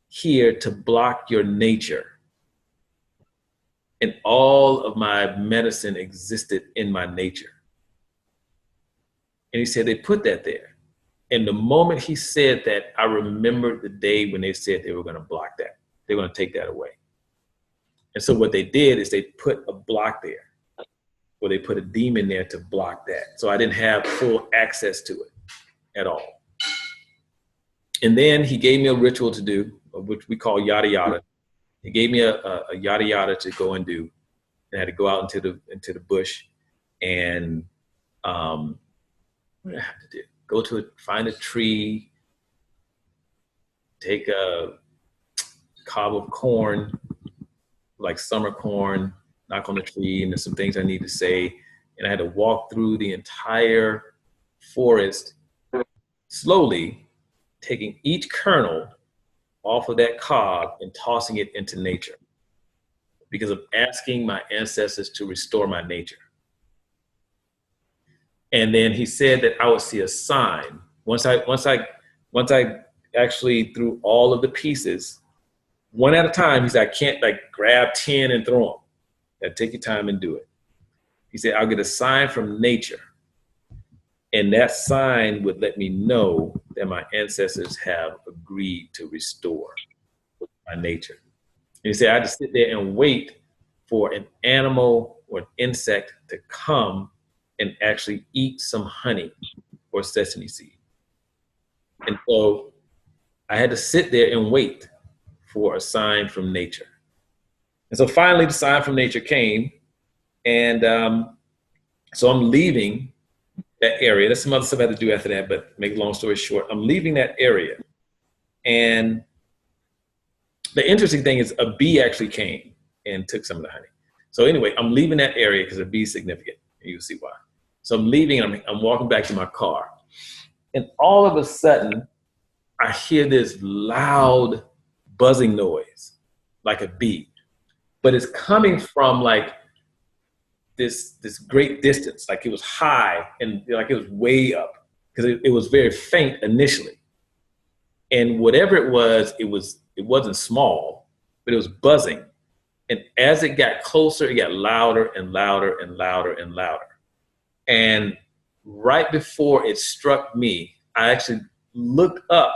here to block your nature. And all of my medicine existed in my nature. And he said, they put that there. And the moment he said that, I remembered the day when they said they were going to block that. They were going to take that away. And so what they did is they put a block there, or they put a demon there to block that. So I didn't have full access to it at all. And then he gave me a ritual to do, which we call yada yada. He gave me a yada yada to go and do. And I had to go out into the bush and what did I have to do? Find a tree, take a cob of corn, like summer corn, knock on the tree, and there's some things I need to say. And I had to walk through the entire forest slowly, taking each kernel off of that cob and tossing it into nature, because of asking my ancestors to restore my nature. And then he said that I would see a sign once I actually threw all of the pieces one at a time. He said, I can't like grab 10 and throw them. You take your time and do it. He said, I'll get a sign from nature. And that sign would let me know that my ancestors have agreed to restore my nature. And he said, I had to sit there and wait for an animal or an insect to come and actually eat some honey or sesame seed. And so I had to sit there and wait for a sign from nature. And so finally the sign from nature came. And so I'm leaving that area. There's some other stuff I had to do after that, but make a long story short, I'm leaving that area. And the interesting thing is a bee actually came and took some of the honey. So anyway, I'm leaving that area because a bee is significant. And you'll see why. So I'm leaving, I'm walking back to my car. And all of a sudden, I hear this loud buzzing noise, like a bee. But it's coming from like this great distance, like it was high and like it was way up, because it was very faint initially. And whatever it wasn't small, but it was buzzing. And as it got closer, it got louder and louder and louder and louder. And right before it struck me, I actually looked up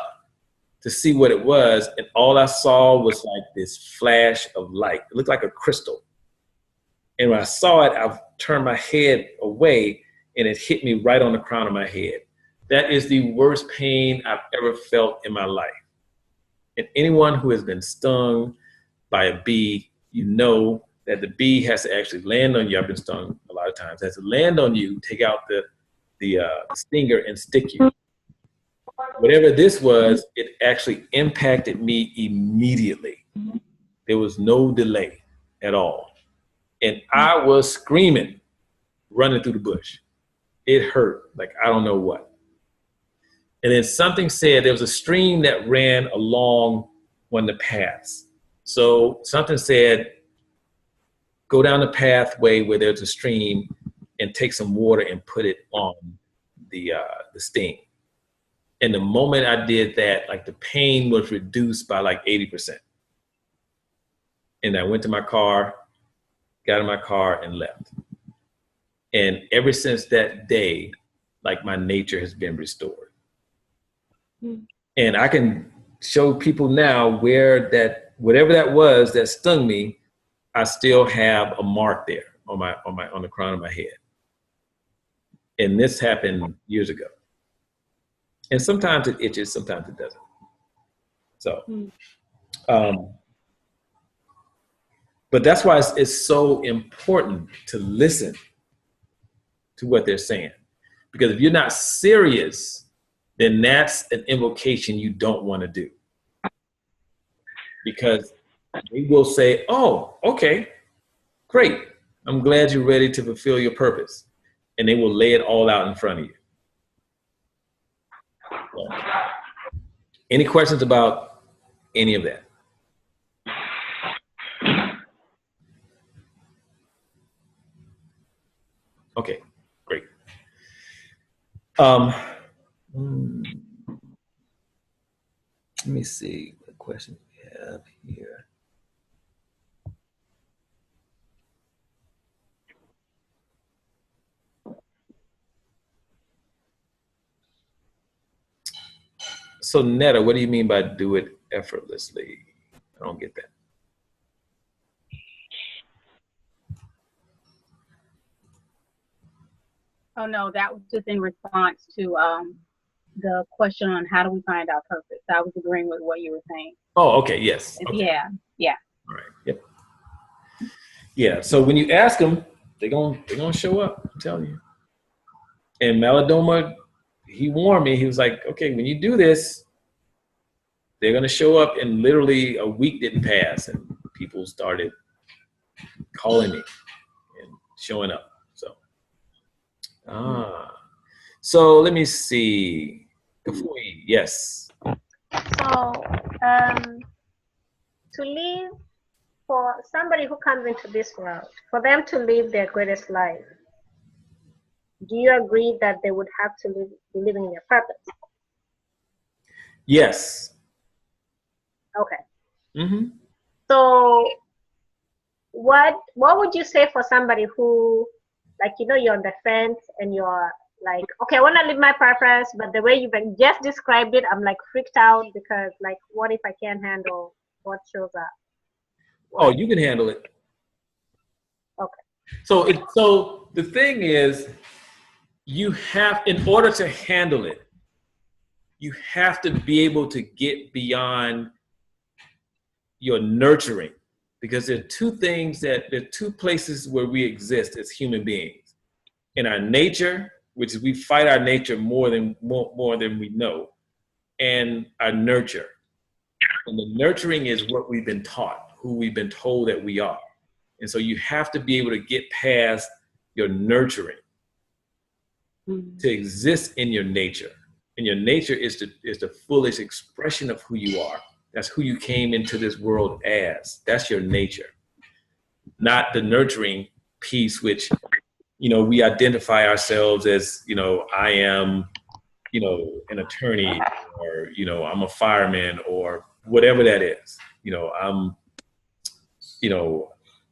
to see what it was, and all I saw was like this flash of light. It looked like a crystal. And when I saw it, I turned my head away, and it hit me right on the crown of my head. That is the worst pain I've ever felt in my life. And anyone who has been stung by a bee, you know that the bee has to actually land on you. I've been stung a lot of times. It has to land on you, take out the stinger and stick you. Whatever this was, it actually impacted me immediately. There was no delay at all. And I was screaming, running through the bush. It hurt, like I don't know what. And then something said, there was a stream that ran along one of the paths. So something said, go down the pathway where there's a stream and take some water and put it on the sting. And the moment I did that, like the pain was reduced by like 80%. And I went to my car, got in my car and left. And ever since that day, like my nature has been restored. And I can show people now where that, whatever that was that stung me, I still have a mark there on the crown of my head. And this happened years ago. And sometimes it itches, sometimes it doesn't. So, but that's why it's so important to listen to what they're saying. Because if you're not serious, then that's an invocation you don't want to do. Because they will say, oh, okay, great. I'm glad you're ready to fulfill your purpose. And they will lay it all out in front of you. So, any questions about any of that? Okay, great. Let me see what questions we have here. So Netta, what do you mean by do it effortlessly? I don't get that. Oh no, that was just in response to the question on how do we find our purpose. I was agreeing with what you were saying. Oh, okay, yes. Okay. Yeah. All right. Yep. Yeah. So when you ask them, they're gonna show up. I'm telling you. And Malidoma, he warned me. He was like, okay, when you do this, they're gonna show up. And literally a week didn't pass, and people started calling me and showing up. So let me see. Kafui, yes. So, to live, for somebody who comes into this world, for them to live their greatest life, do you agree that they would have to be living in their purpose? Yes. Okay. Mm-hmm. So, what would you say for somebody who, like, you know, you're on the fence and you're like, okay, I want to live my purpose, but the way you just described it, I'm like freaked out because, like, what if I can't handle what shows up? Oh, you can handle it. Okay. So the thing is, you have, in order to handle it, you have to be able to get beyond your nurturing, because there are two places where we exist as human beings. In our nature, which is we fight our nature more than we know, and our nurture. And the nurturing is what we've been taught, who we've been told that we are. And so you have to be able to get past your nurturing to exist in your nature. And your nature is the fullest expression of who you are. That's who you came into this world as. That's your nature, not the nurturing piece, which, you know, we identify ourselves as, you know, I am, you know, an attorney, or, you know, I'm a fireman, or whatever that is. You know,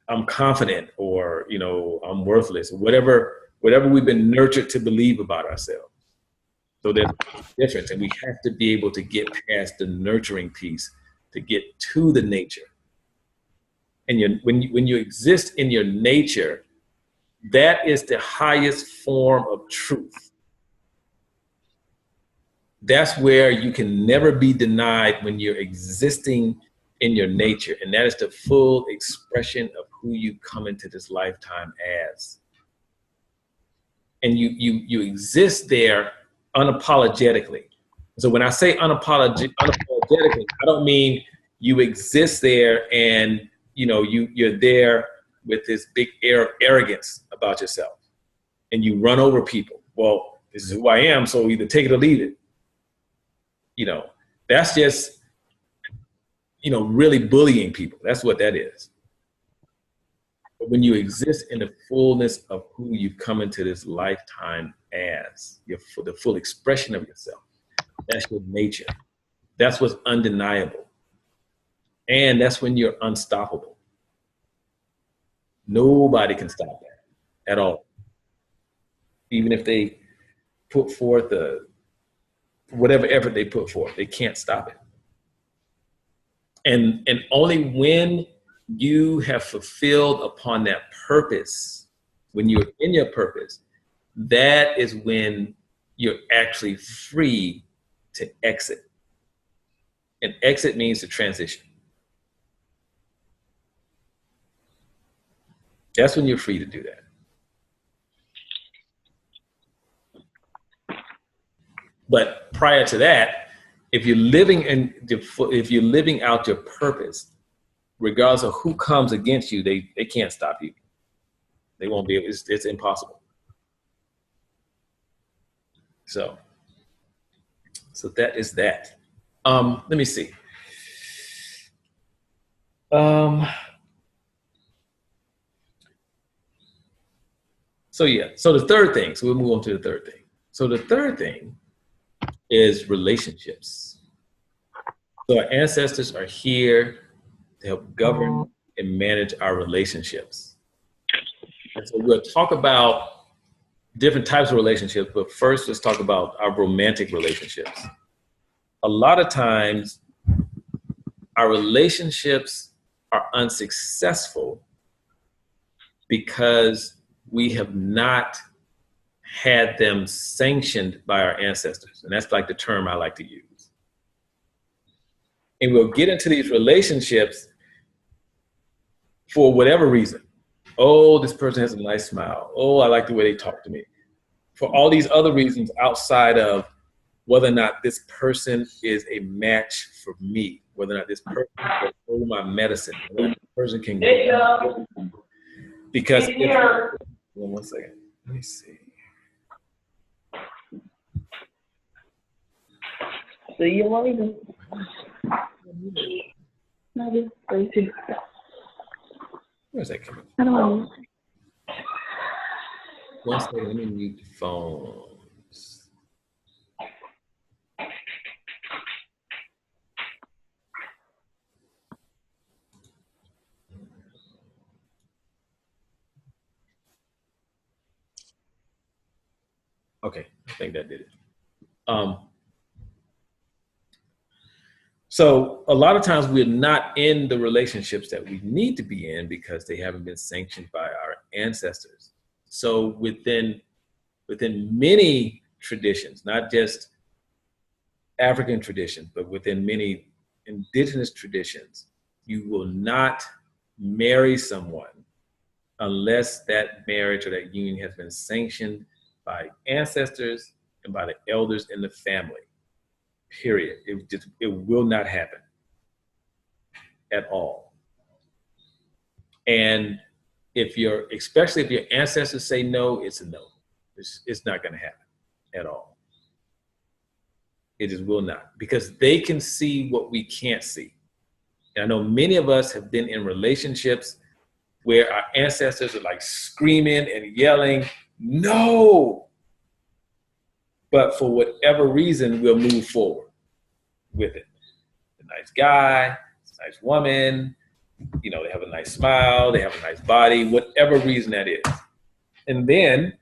I'm confident, or, you know, I'm worthless, whatever we've been nurtured to believe about ourselves. So there's a difference, and we have to be able to get past the nurturing piece to get to the nature. And when you exist in your nature, that is the highest form of truth. That's where you can never be denied, when you're existing in your nature. And that is the full expression of who you come into this lifetime as. And you exist there unapologetically. So when I say unapologetically, I don't mean you exist there and, you know, you're there with this big air of arrogance about yourself, and you run over people. Well, this is who I am, so either take it or leave it. You know, that's just, you know, really bullying people. That's what that is. But when you exist in the fullness of who you've come into this lifetime as, the full expression of yourself, that's your nature. That's what's undeniable. And that's when you're unstoppable. Nobody can stop that at all. Even if they put forth whatever effort they put forth, they can't stop it. And only when you have fulfilled upon that purpose, when you're in your purpose, that is when you're actually free to exit. and exit means to transition. That's when you're free to do that. But prior to that, if you're living out your purpose, regardless of who comes against you, they can't stop you. They won't be able. It's impossible. So that is that. Let me see. So the third thing. So we'll move on to the third thing. So the third thing is relationships. So our ancestors are here to help govern and manage our relationships. And so we'll talk about different types of relationships, but first let's talk about our romantic relationships. A lot of times our relationships are unsuccessful because we have not had them sanctioned by our ancestors. And that's like the term I like to use. And we'll get into these relationships for whatever reason. Oh, this person has a nice smile. Oh, I like the way they talk to me. For all these other reasons outside of whether or not this person is a match for me, whether or not this person can hold my medicine, whether or not this person can go. Because one second. Let me see. See you later. Maybe. Where's that coming I don't know. from? One second, let me mute the phones. Okay, I think that did it. So a lot of times we're not in the relationships that we need to be in because they haven't been sanctioned by our ancestors. So within many traditions, not just African traditions, but within many indigenous traditions, you will not marry someone unless that marriage or that union has been sanctioned by ancestors and by the elders in the family. Period. It will not happen at all. And especially if your ancestors say no, it's a no. It's not going to happen at all. It just will not, because they can see what we can't see. And I know many of us have been in relationships where our ancestors are like screaming and yelling, no. But for whatever reason, we'll move forward with it. A nice guy, a nice woman, they have a nice smile, they have a nice body, whatever reason that is. And then,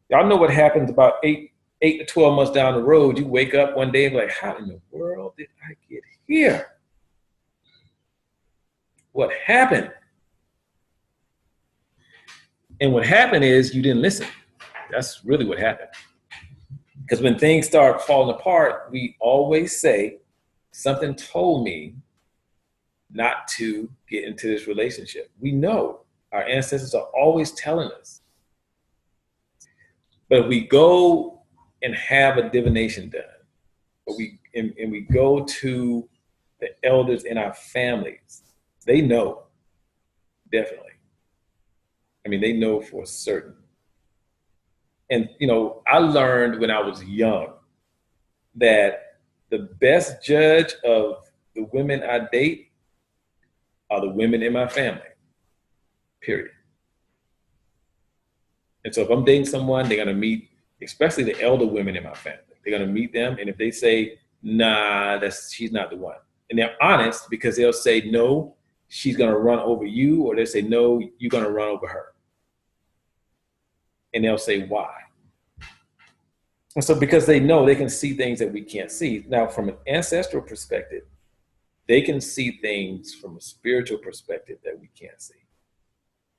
y'all know what happens about 8 to 12 months down the road. You wake up one day and be like, how in the world did I get here? What happened? And what happened is you didn't listen. That's really what happened. Because when things start falling apart, we always say, something told me not to get into this relationship. We know our ancestors are always telling us. But we go and have a divination done, but we go to the elders in our families. They know, definitely. I mean, they know for certain. And, I learned when I was young that the best judge of the women I date are the women in my family, period. And so if I'm dating someone, they're going to meet, especially the elder women in my family. They're going to meet them. And if they say, nah, she's not the one. And they're honest, because they'll say, no, she's going to run over you. Or they'll say, no, you're going to run over her. And they'll say, why? And so because they know, they can see things that we can't see. Now, from an ancestral perspective, they can see things from a spiritual perspective that we can't see.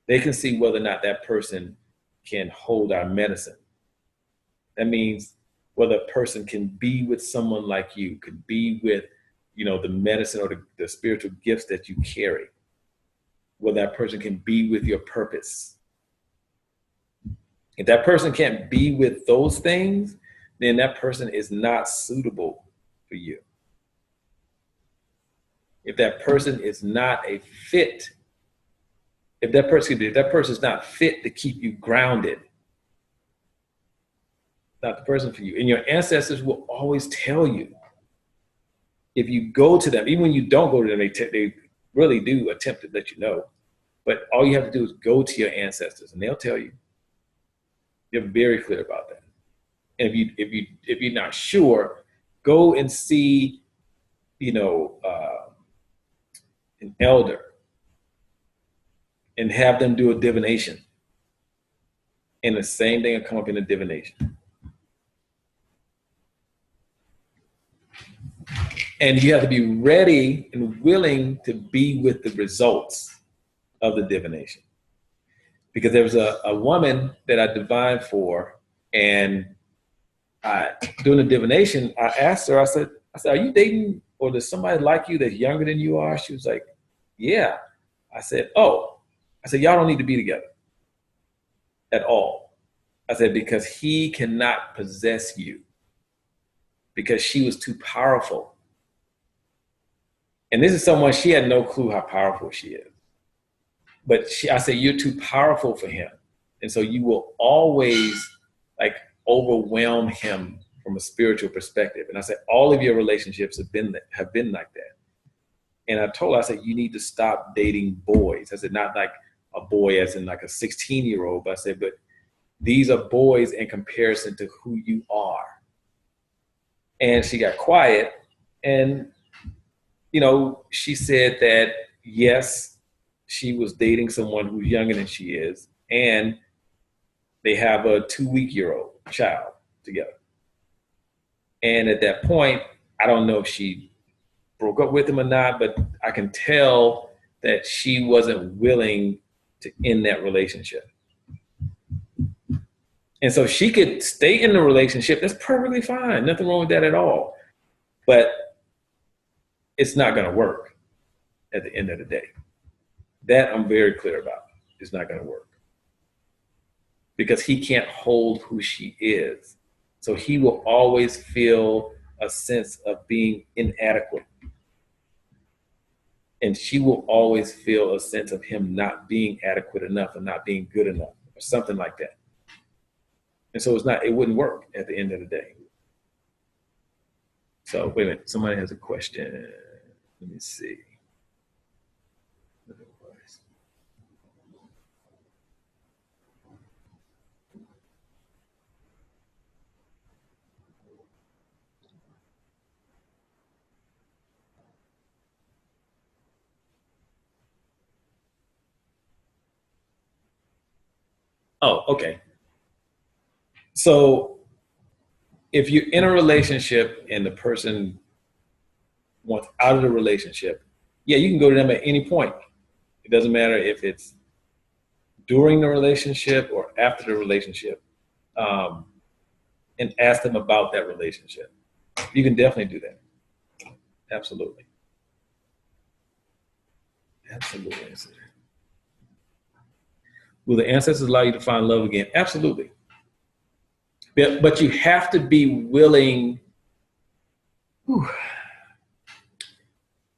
They can see whether or not that person can hold our medicine. That means whether a person can be with someone like you, could be with the medicine or the spiritual gifts that you carry, where that person can be with your purpose. If that person can't be with those things, then that person is not suitable for you. If that person is not a fit, if that person is not fit to keep you grounded, not the person for you. And your ancestors will always tell you. If you go to them, even when you don't go to them, they really do attempt to let you know. But all you have to do is go to your ancestors, and they'll tell you. They're very clear about that. And if you're not sure, go and see, an elder, and have them do a divination. And the same thing will come up in a divination. And you have to be ready and willing to be with the results of the divination. Because there was a woman that I divined for, and doing the divination, I asked her, I said, are you dating, or does somebody like you that's younger than you are? She was like, yeah. I said, y'all don't need to be together at all. I said, because he cannot possess you, because she was too powerful. And this is someone, she had no clue how powerful she is. But I said, you're too powerful for him. And so you will always overwhelm him from a spiritual perspective. And I said, all of your relationships have been like that. And I told her, I said, you need to stop dating boys. I said, not like a boy as in like a 16-year-old, but I said, but these are boys in comparison to who you are. And she got quiet, and she said that yes, she was dating someone who's younger than she is, and they have a 2-week-old child together. And at that point, I don't know if she broke up with him or not, but I can tell that she wasn't willing to end that relationship. And so she could stay in the relationship. That's perfectly fine. Nothing wrong with that at all. But it's not going to work at the end of the day. That I'm very clear about. It's not going to work. Because he can't hold who she is. So he will always feel a sense of being inadequate. And she will always feel a sense of him not being adequate enough or not being good enough or something like that. And so it wouldn't work at the end of the day. So wait a minute, somebody has a question. Let me see. Oh, okay. So if you're in a relationship and the person wants out of the relationship, yeah, you can go to them at any point. It doesn't matter if it's during the relationship or after the relationship, and ask them about that relationship. You can definitely do that. Absolutely. Absolutely. Will the ancestors allow you to find love again? Absolutely. But you have to be willing.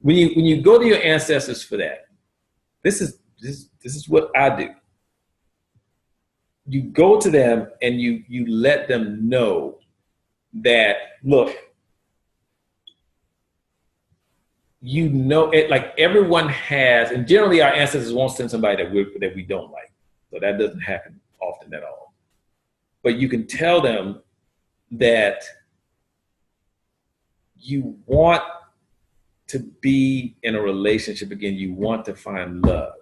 When you go to your ancestors for that, this is what I do. You go to them and you let them know that, look, like everyone has, and generally our ancestors won't send somebody that we don't like. So that doesn't happen often at all. But you can tell them that you want to be in a relationship again. You want to find love.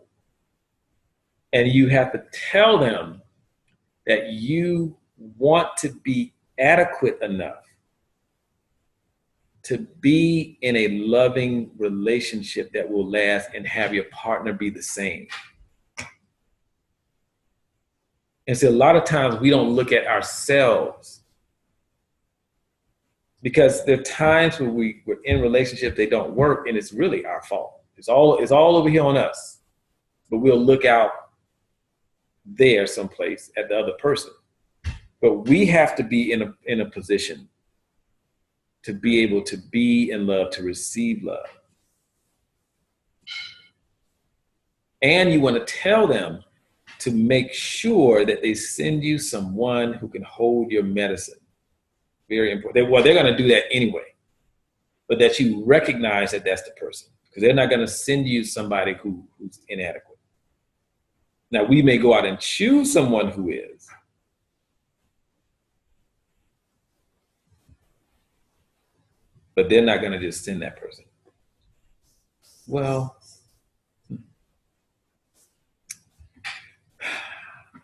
And you have to tell them that you want to be adequate enough to be in a loving relationship that will last and have your partner be the same. And so a lot of times we don't look at ourselves because there are times when we're in relationships, they don't work, and it's really our fault. It's all over here on us. But we'll look out there someplace at the other person. But we have to be in a position to be able to be in love, to receive love. And you want to tell them to make sure that they send you someone who can hold your medicine. Very important. Well, they're going to do that anyway, but that you recognize that that's the person, because they're not going to send you somebody who's inadequate. Now, we may go out and choose someone who is, but they're not going to just send that person. Well,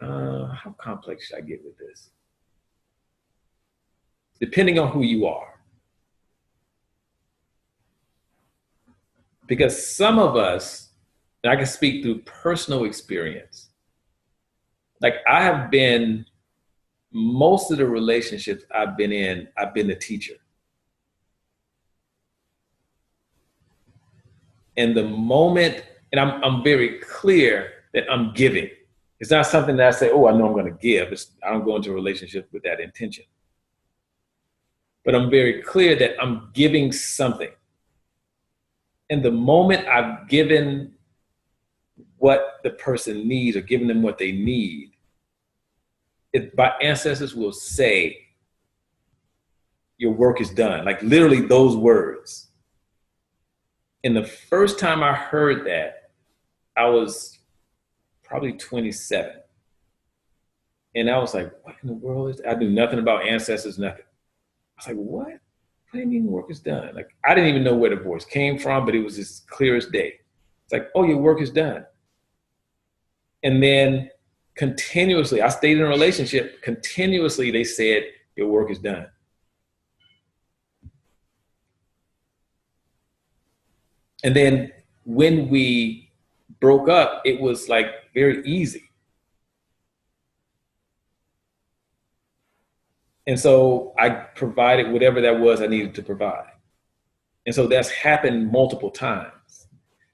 how complex should I get with this? Depending on who you are. Because some of us, and I can speak through personal experience, like I have been, most of the relationships I've been in, I've been the teacher. And the moment, and I'm very clear that I'm giving. It's not something that I say, oh, I know I'm going to give. I don't go into a relationship with that intention. But I'm very clear that I'm giving something. And the moment I've given what the person needs or given them what they need, my ancestors will say, your work is done. Like literally those words. And the first time I heard that, I was probably 27. And I was like, what in the world is that? I knew nothing about ancestors, nothing. I was like, what? What do you mean work is done? Like, I didn't even know where the voice came from, but it was as clear as day. It's like, oh, your work is done. And then continuously, I stayed in a relationship, continuously they said, your work is done. And then when we broke up, it was like very easy. And so I provided whatever that was I needed to provide. And so that's happened multiple times.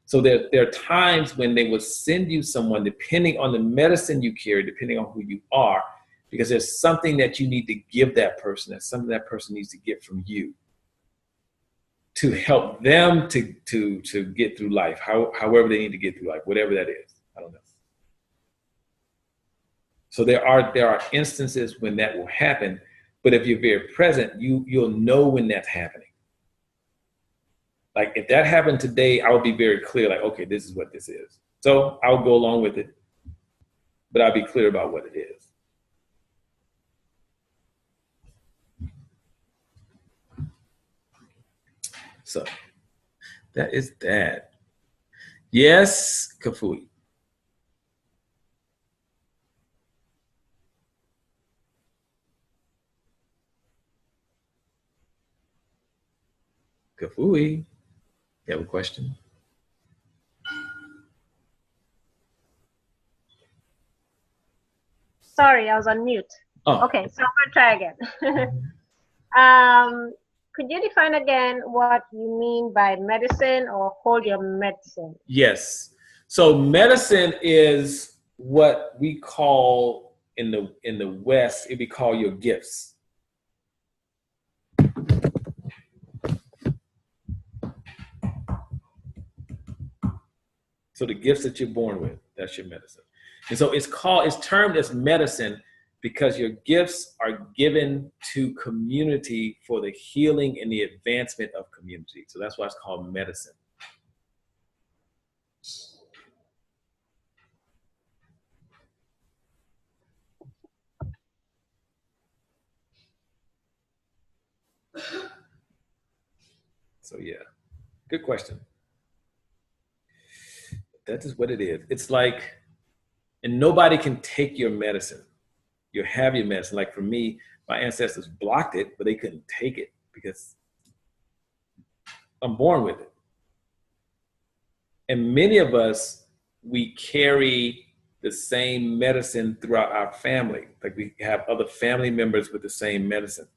So there are times when they will send you someone, depending on the medicine you carry, depending on who you are, because there's something that you need to give that person, that's something that person needs to get from you to help them to get through life, however they need to get through life, whatever that is. I don't know. So there are instances when that will happen, but if you're very present, you'll know when that's happening. Like if that happened today, I would be very clear, like, okay, this is what this is. So I'll go along with it, but I'll be clear about what it is. So that is that. Yes, Kafui. Kafui, you have a question? Sorry, I was on mute. Oh. Okay, so I'm gonna try again. Could you define again what you mean by medicine or hold your medicine? Yes. So medicine is what we call in the West, it'd be called your gifts. So the gifts that you're born with, that's your medicine. And so it's termed as medicine because your gifts are given to community for the healing and the advancement of community. So that's why it's called medicine. So yeah, good question. That is what it is. It's like, and nobody can take your medicine. You have your medicine. Like for me, my ancestors blocked it, but they couldn't take it because I'm born with it. And many of us, we carry the same medicine throughout our family. Like we have other family members with the same medicine.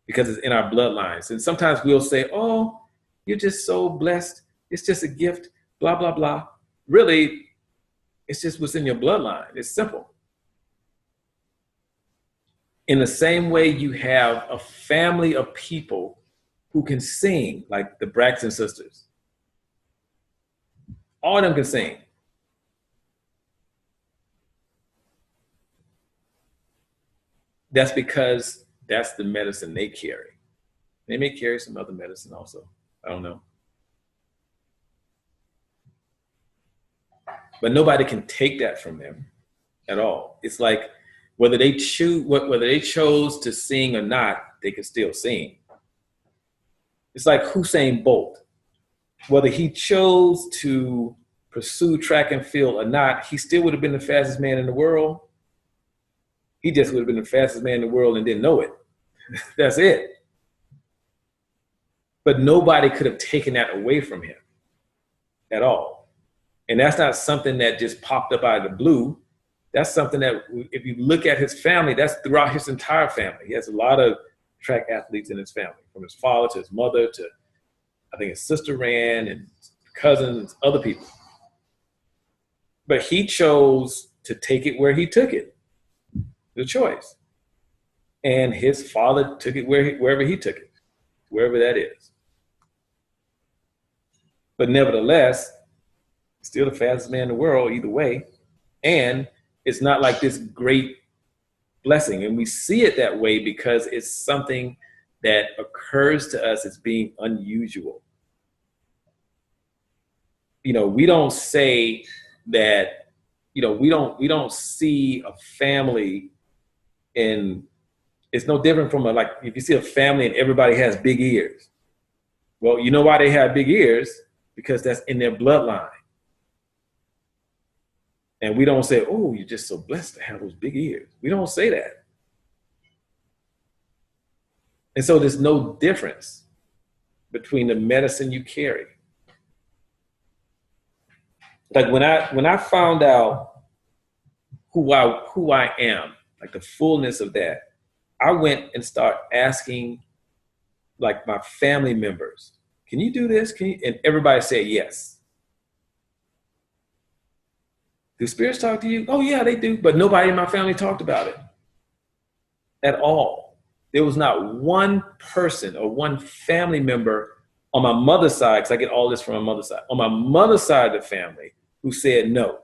because it's in our bloodlines. And sometimes we'll say, oh, you're just so blessed. It's just a gift, blah, blah, blah. Really, it's just what's in your bloodline. It's simple. In the same way you have a family of people who can sing, like the Braxton sisters. All of them can sing. That's because that's the medicine they carry. They may carry some other medicine also. I don't know. But nobody can take that from them at all. It's like whether they chose to sing or not, they can still sing. It's like Usain Bolt. Whether he chose to pursue track and field or not, he still would have been the fastest man in the world. He just would have been the fastest man in the world and didn't know it. That's it. But nobody could have taken that away from him at all. And that's not something that just popped up out of the blue. That's something that, if you look at his family, that's throughout his entire family. He has a lot of track athletes in his family, from his father to his mother to, I think his sister ran, and cousins, other people. But he chose to take it where he took it, the choice. And his father took it wherever he took it, wherever that is. But nevertheless, still the fastest man in the world either way. And it's not like this great blessing. And we see it that way because it's something that occurs to us as being unusual. You know, we don't say that, you know, we don't see a family in, it's no different from like, if you see a family and everybody has big ears. Well, you know why they have big ears? Because that's in their bloodline. And we don't say, oh, you're just so blessed to have those big ears. We don't say that. And so there's no difference between the medicine you carry. Like when I found out who I am, like the fullness of that, I went and started asking like my family members, can you do this? Can you? And everybody said yes. Do spirits talk to you? Oh yeah, they do. But nobody in my family talked about it at all. There was not one person or one family member on my mother's side, because I get all this from my mother's side, on my mother's side of the family who said no.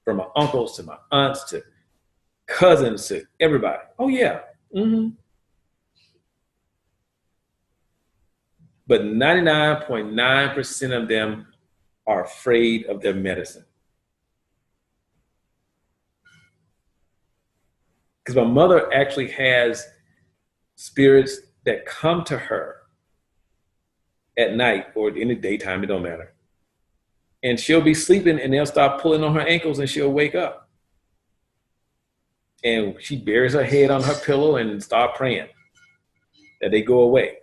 From my uncles to my aunts to cousins to everybody. Oh yeah. Mm-hmm. But 99.9% of them are afraid of their medicine. Because my mother actually has spirits that come to her at night or in the daytime, it don't matter. And she'll be sleeping and they'll start pulling on her ankles and she'll wake up. And she buries her head on her pillow and start praying that they go away.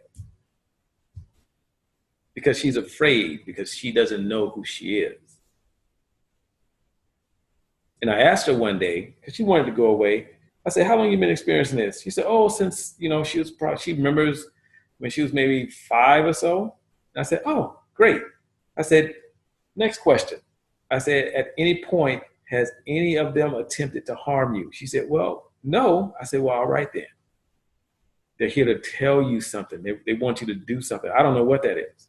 Because she's afraid, because she doesn't know who she is. And I asked her one day, because she wanted to go away, I said, how long have you been experiencing this? She said, oh, since, you know, she remembers when she was maybe 5 or so. And I said, oh, great. I said, next question. I said, at any point, has any of them attempted to harm you? She said, well, no. I said, well, all right then. They're here to tell you something. They want you to do something. I don't know what that is.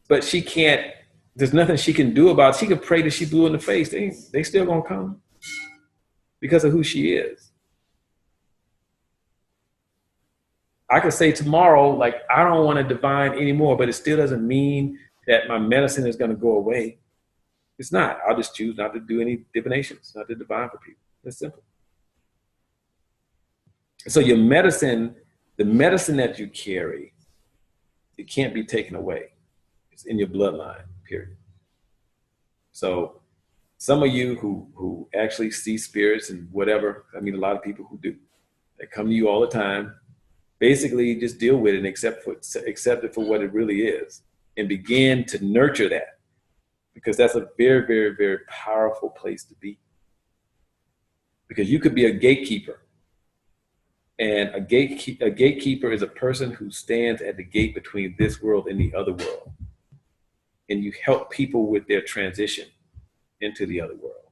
But she can't, there's nothing she can do about it. She could pray till she blew in the face. They still gonna come because of who she is. I could say tomorrow, like, I don't want to divine anymore, but it still doesn't mean that my medicine is gonna go away. It's not. I'll just choose not to do any divinations, not to divine for people. It's simple. So your medicine, the medicine that you carry, it can't be taken away. It's in your bloodline, period. So some of you who actually see spirits and whatever, I mean, a lot of people who do, they come to you all the time, basically just deal with it and accept it for what it really is and begin to nurture that, because that's a very, very, very powerful place to be. because you could be a gatekeeper. And a gatekeeper is a person who stands at the gate between this world and the other world. And you help people with their transition into the other world.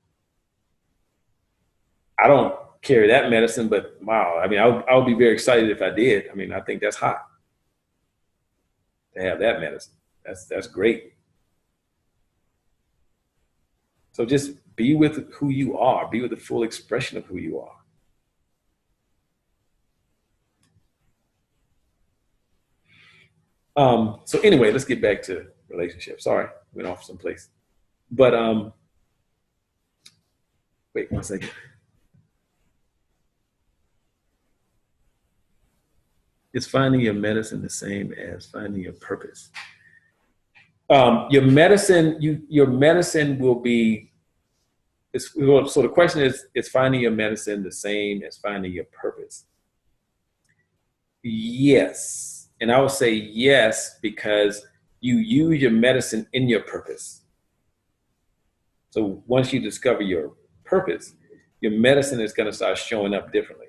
I don't carry that medicine, but wow, I mean, I would be very excited if I did. I mean, I think that's hot to have that medicine. That's great. So just be with who you are. Be with the full expression of who you are. So anyway, let's get back to relationships. Sorry, went off someplace. But wait 1 second. Is finding your medicine the same as finding your purpose? Your medicine will be. So the question is finding your medicine the same as finding your purpose? Yes. And I would say yes, because you use your medicine in your purpose. So once you discover your purpose, your medicine is going to start showing up differently.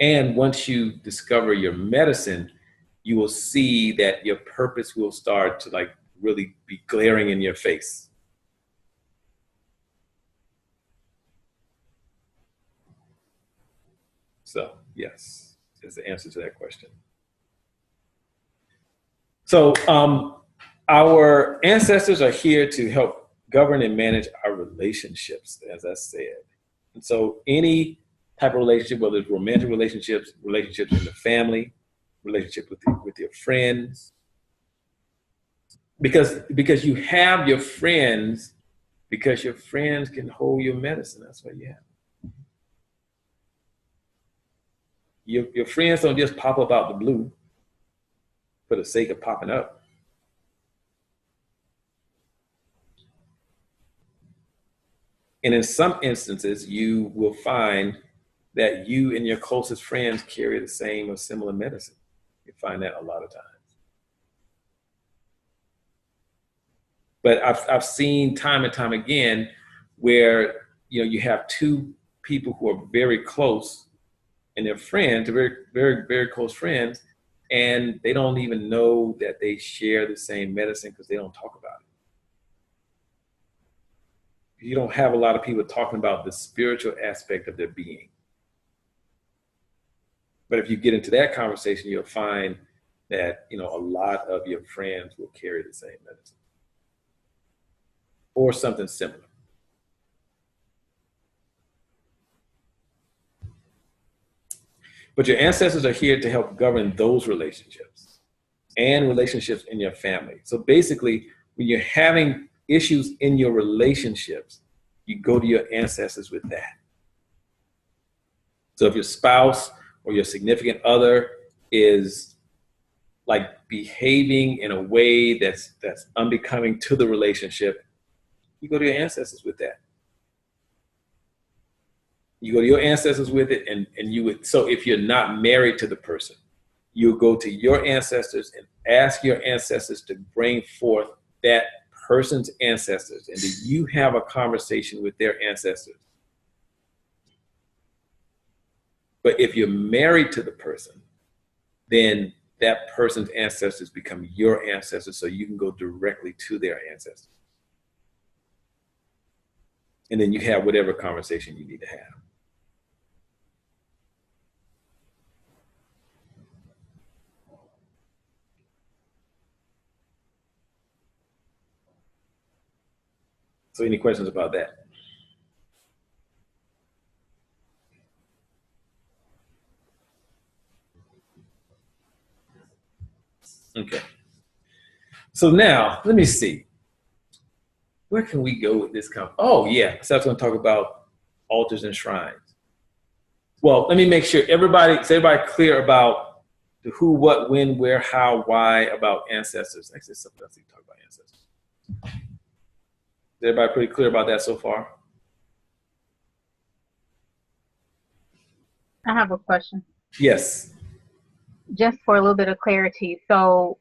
And once you discover your medicine, you will see that your purpose will start to like really be glaring in your face. So yes, is the answer to that question. So our ancestors are here to help govern and manage our relationships, as I said. And so any type of relationship, whether it's romantic relationships, relationships in the family, relationship with your friends, because you have your friends, because your friends can hold your medicine. That's what you have. Your friends don't just pop up out the blue for the sake of popping up. And in some instances, you will find that you and your closest friends carry the same or similar medicine. You find that a lot of times. But I've seen time and time again where you have two people who are very close, and they're friends, they're very, very, very close friends, and they don't even know that they share the same medicine because they don't talk about it. You don't have a lot of people talking about the spiritual aspect of their being. But if you get into that conversation, you'll find that a lot of your friends will carry the same medicine or something similar. But your ancestors are here to help govern those relationships and relationships in your family. So basically, when you're having issues in your relationships, you go to your ancestors with that. So if your spouse or your significant other is like behaving in a way that's unbecoming to the relationship, you go to your ancestors with that. You go to your ancestors with it, and you would. So if you're not married to the person, you go to your ancestors and ask your ancestors to bring forth that person's ancestors, and then you have a conversation with their ancestors. But if you're married to the person, then that person's ancestors become your ancestors, so you can go directly to their ancestors. And then you have whatever conversation you need to have. So any questions about that? Okay. So now, let me see. Where can we go with this? Oh, yeah. So I was going to talk about altars and shrines. Well, let me make sure everybody clear about the who, what, when, where, how, why about ancestors. Actually, something else we can talk about ancestors. Is everybody pretty clear about that so far? I have a question. Yes. Just for a little bit of clarity. So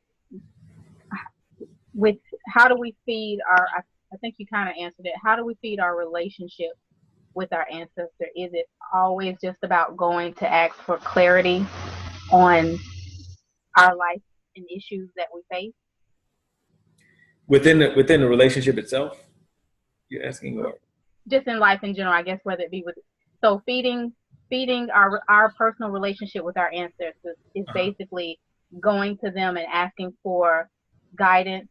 with how do we feed our I think you kind of answered it. How do we feed our relationship with our ancestor? Is it always just about going to ask for clarity on our life and issues that we face? Within the relationship itself, you're asking, or Just in life in general, I guess, whether it be with, so feeding our personal relationship with our ancestors is basically going to them and asking for guidance,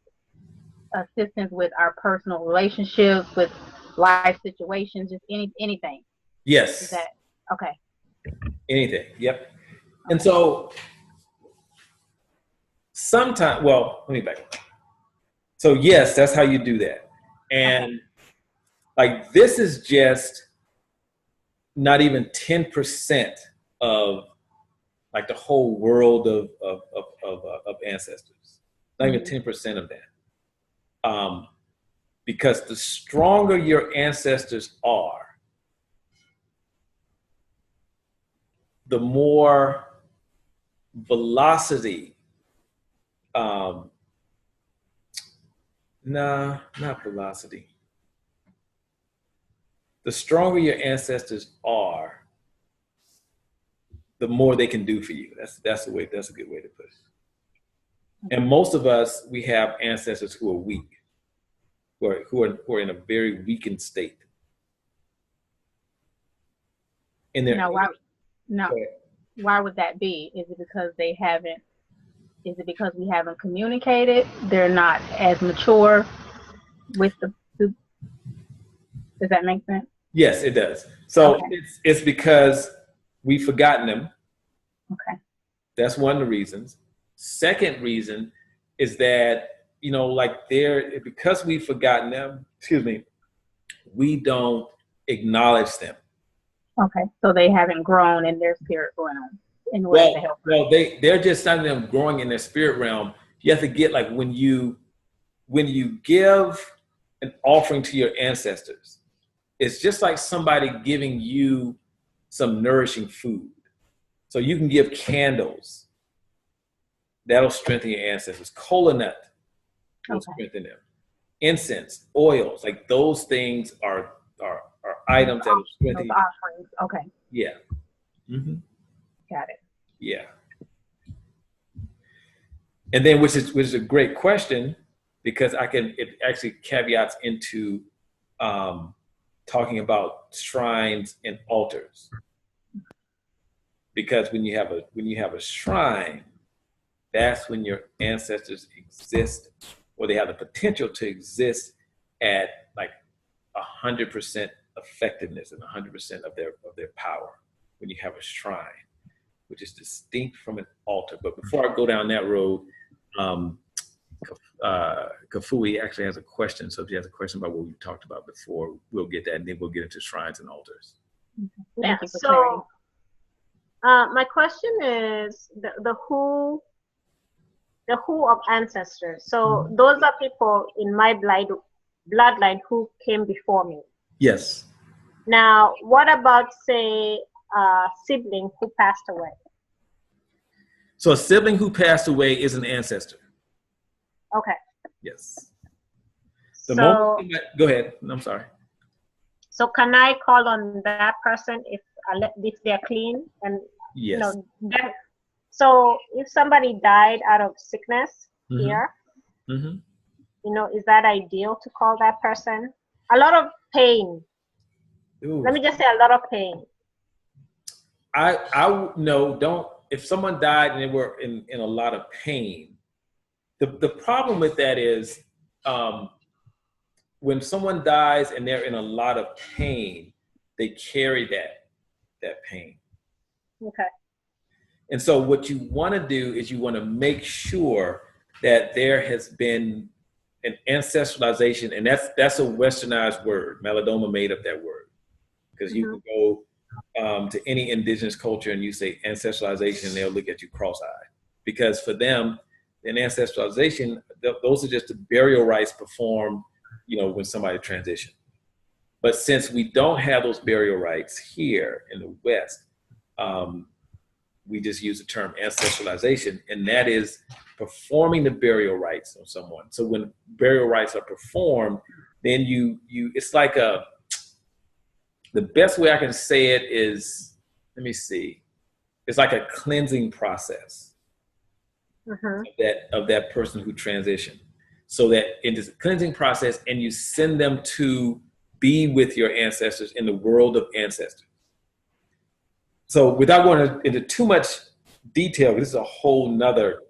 assistance with our personal relationships, with life situations, just anything. yes, Is that okay? anything. Yep. And so sometimes, well, let me back up. So yes, that's how you do that. And like this is just not even 10% of like the whole world of ancestors. Not even 10% of that. Because the stronger your ancestors are, the more velocity, not velocity. The stronger your ancestors are, the more they can do for you. That's a good way to put it. And most of us, we have ancestors who are weak, who are in a very weakened state. And they're Why would that be? Is it because they haven't? Is it because we haven't communicated? They're not as mature with the. Does that make sense? Yes, it does. So it's because we've forgotten them. Okay. That's one of the reasons. Second reason is that, like because we've forgotten them, we don't acknowledge them. Okay. So they haven't grown in their spirit realm in order to help. Well, they're just not them growing in their spirit realm. You have to get like when you give an offering to your ancestors, it's just like somebody giving you some nourishing food. So you can give candles. That'll strengthen your ancestors. Kola nut will strengthen them. Incense, oils, like those things are items that will strengthen those offerings. Okay. Yeah. Mm-hmm. Got it. Yeah. And then which is a great question, because it actually caveats into talking about shrines and altars. Because when you have a shrine, that's when your ancestors exist, or they have the potential to exist at like 100% effectiveness and 100% of their power. When you have a shrine, which is distinct from an altar. But before I go down that road, Kafui actually has a question. So if you have a question about what we talked about before, we'll get that, and then we'll get into shrines and altars. Yeah. So my question is the who of ancestors. So those are people in my bloodline who came before me. Yes. Now, what about, say, a sibling who passed away? So a sibling who passed away is an ancestor. Okay. Yes. Go ahead. I'm sorry. So can I call on that person if they're clean? And yes. So if somebody died out of sickness here, is that ideal to call that person? A lot of pain. Ooh. Let me just say a lot of pain. Don't. If someone died and they were in a lot of pain, the problem with that is when someone dies and they're in a lot of pain, they carry that pain. Okay. And so what you want to do is you want to make sure that there has been an ancestralization, and that's a westernized word. Malidoma made up that word, because you can go to any indigenous culture and you say ancestralization, and they'll look at you cross-eyed, because for them, in ancestralization, those are just the burial rites performed, when somebody transitioned. But since we don't have those burial rites here in the West, we just use the term ancestralization, and that is performing the burial rites on someone. So when burial rites are performed, then it's like the best way I can say it is, let me see, it's like a cleansing process of that person who transitioned. So that in this cleansing process, and you send them to be with your ancestors in the world of ancestors. So without going into too much detail, this is a whole nother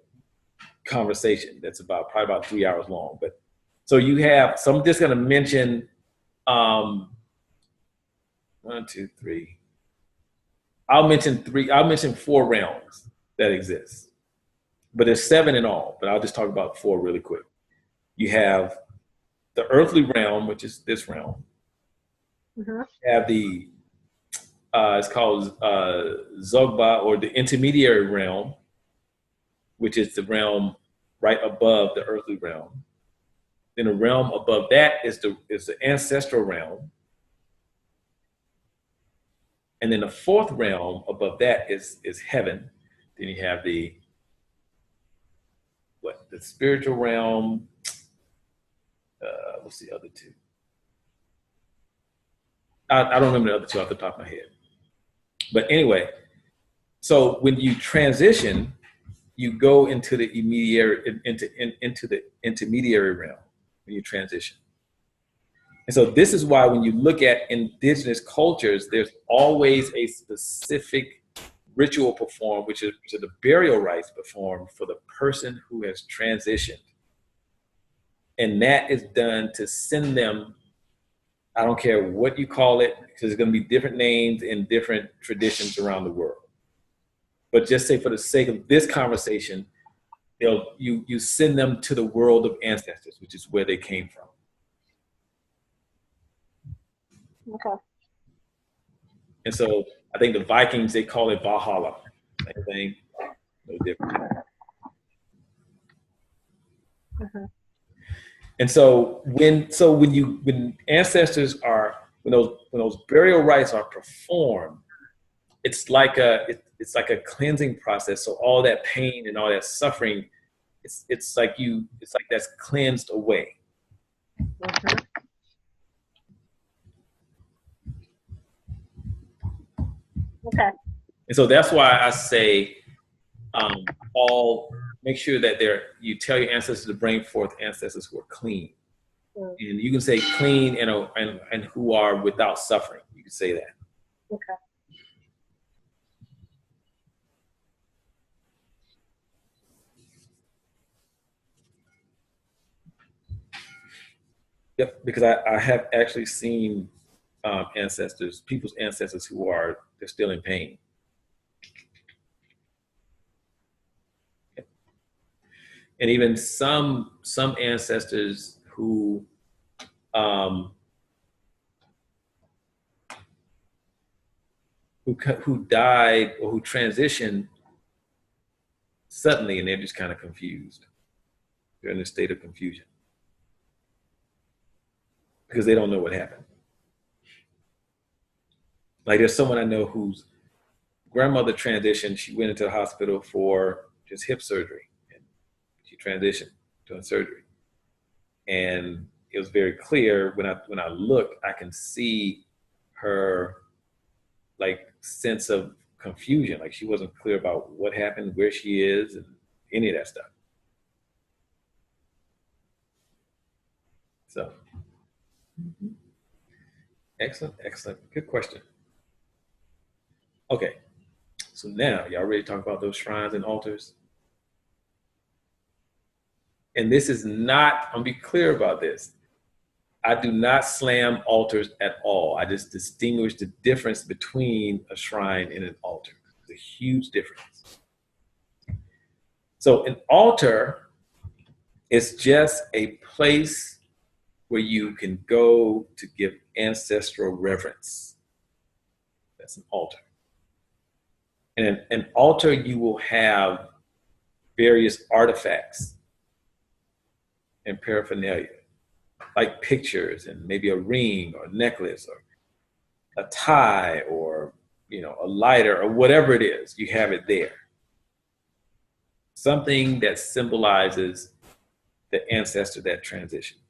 conversation that's probably about 3 hours long. But so you have, so I'm just going to mention 1, 2, 3. I'll mention 4 realms that exist, but there's 7 in all. But I'll just talk about 4 really quick. You have the earthly realm, which is this realm. You have the it's called Zogba, or the intermediary realm, which is the realm right above the earthly realm. Then the realm above that is the ancestral realm. And then the 4th realm above that is heaven. Then you have the spiritual realm. What's the other 2? I don't remember the other 2 off the top of my head. But anyway, so when you transition, you go into the into the intermediary realm when you transition. And so this is why when you look at indigenous cultures, there's always a specific ritual performed, which are the burial rites performed for the person who has transitioned. And that is done to send them, I don't care what you call it, because there's going to be different names in different traditions around the world. But just say for the sake of this conversation, you send them to the world of ancestors, which is where they came from. Okay. And so I think the Vikings, they call it Valhalla. Same thing, no different. And so when ancestors are, when those burial rites are performed, it's like a cleansing process. So all that pain and all that suffering, it's like that's cleansed away. Okay. And so that's why I say, make sure that you tell your ancestors to bring forth ancestors who are clean. And you can say clean and who are without suffering. You can say that. Okay. Yep, because I have actually seen people's ancestors they're still in pain. Yep. And even some ancestors who died or who transitioned suddenly, and they're just kind of confused. They're in a state of confusion because they don't know what happened. Like there's someone I know whose grandmother transitioned. She went into the hospital for just hip surgery, and she transitioned to surgery. And it was very clear when I looked, I can see her sense of confusion. Like she wasn't clear about what happened, where she is, and any of that stuff. So, excellent. Good question. Okay, so now y'all ready to talk about those shrines and altars? And this is not, I'm gonna be clear about this. I do not slam altars at all. I just distinguish the difference between a shrine and an altar. There's a huge difference. So an altar is just a place where you can go to give ancestral reverence. That's an altar. And an altar, you will have various artifacts and paraphernalia, like pictures and maybe a ring or a necklace or a tie or a lighter or whatever it is, you have it there. Something that symbolizes the ancestor that transitioned.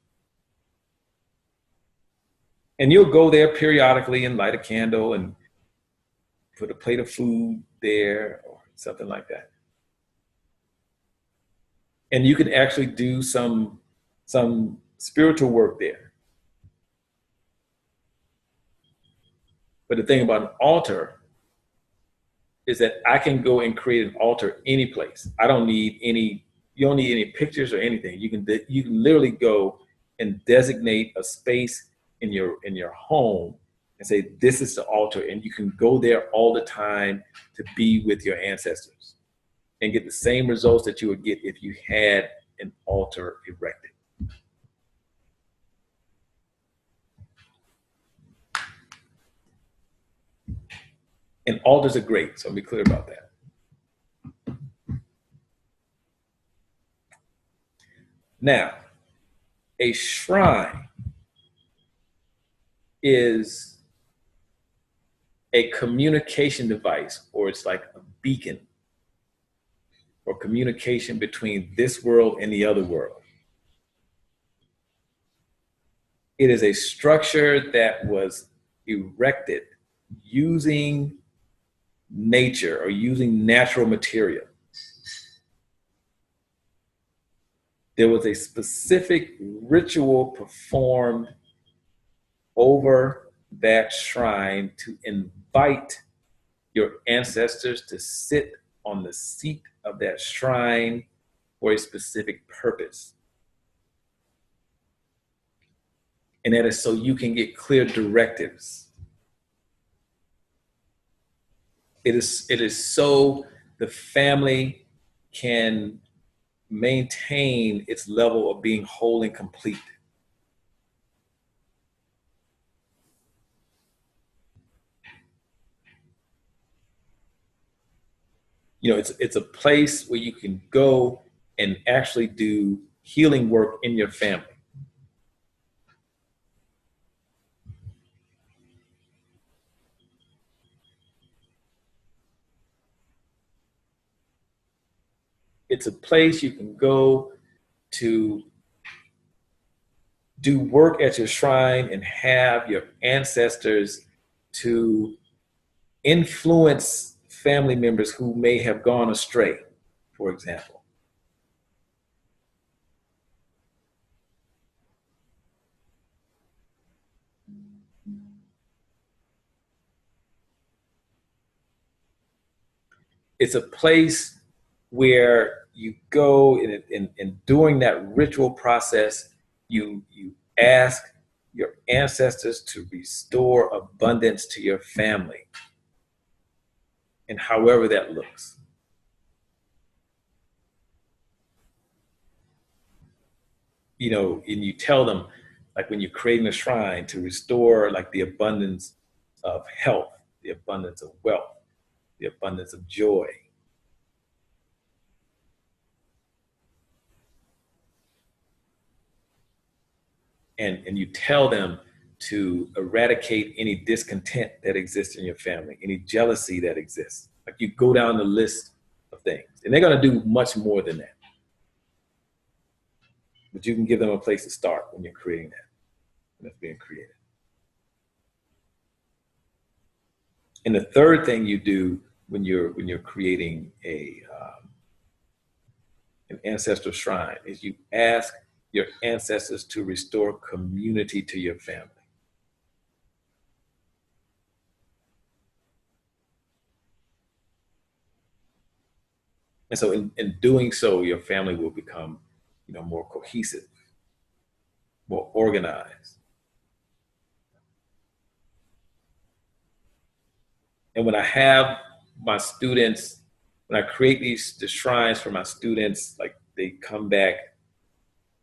And you'll go there periodically and light a candle and put a plate of food there or something like that. And you can actually do some spiritual work there. But the thing about an altar is that I can go and create an altar any place. I don't need any, you don't need any pictures or anything. You can literally go and designate a space in your home and say, this is the altar, and you can go there all the time to be with your ancestors and get the same results that you would get if you had an altar erected. And altars are great, so I'll be clear about that. Now, a shrine is a communication device, or it's like a beacon or communication between this world and the other world. It is a structure that was erected using nature or using natural material. There was a specific ritual performed over that shrine to invite your ancestors to sit on the seat of that shrine for a specific purpose. And that is so you can get clear directives. It is so the family can maintain its level of being whole and complete. You know, it's a place where you can go and actually do healing work in your family. It's a place you can go to do work at your shrine and have your ancestors to influence family members who may have gone astray, for example. It's a place where you go and during that ritual process, you ask your ancestors to restore abundance to your family, and however that looks. You know, and you tell them, like when you're creating a shrine, to restore like the abundance of health, the abundance of wealth, the abundance of joy. And you tell them to eradicate any discontent that exists in your family, any jealousy that exists. Like you go down the list of things, and they're going to do much more than that. But you can give them a place to start when you're creating that, when it's being created. And the third thing you do when you're creating an ancestral shrine is you ask your ancestors to restore community to your family. And so in doing so, your family will become, you know, more cohesive, more organized. And when I have my students, when I create the shrines for my students, like they come back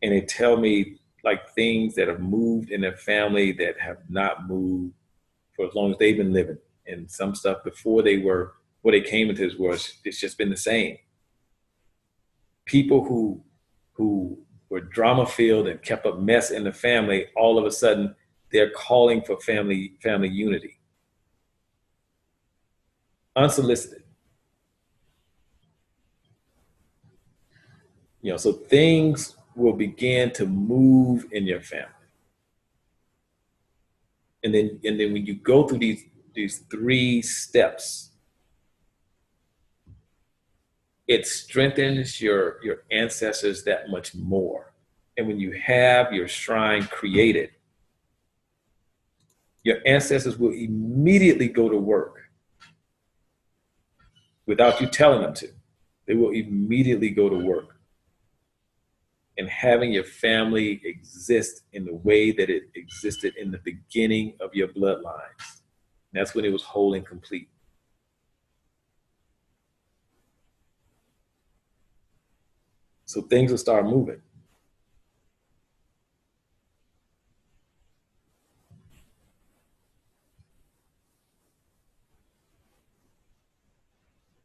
and they tell me like things that have moved in their family that have not moved for as long as they've been living. And some stuff before they came into this world, it's just been the same. People who were drama filled and kept a mess in the family, all of a sudden they're calling for family unity. Unsolicited. You know, so things will begin to move in your family. And then when you go through these 3 steps, it strengthens your ancestors that much more. And when you have your shrine created, your ancestors will immediately go to work without you telling them to. They will immediately go to work. And having your family exist in the way that it existed in the beginning of your bloodlines. That's when it was whole and complete. So things will start moving.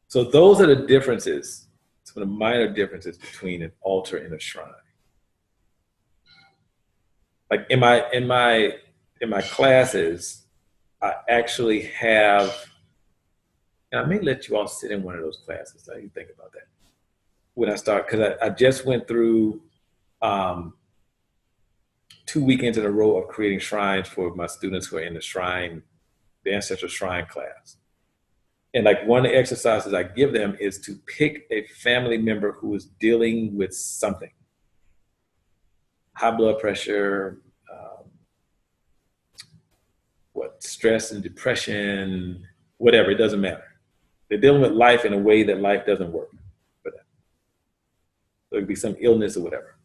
So those are the differences, some of the minor differences between an altar and a shrine. Like in my classes, I actually have, and I may let you all sit in one of those classes. How do you think about that? When I start, because I just went through 2 weekends in a row of creating shrines for my students who are in the ancestral shrine class. And like one of the exercises I give them is to pick a family member who is dealing with something. High blood pressure, stress and depression, whatever, it doesn't matter. They're dealing with life in a way that life doesn't work for them. So it could be some illness or whatever.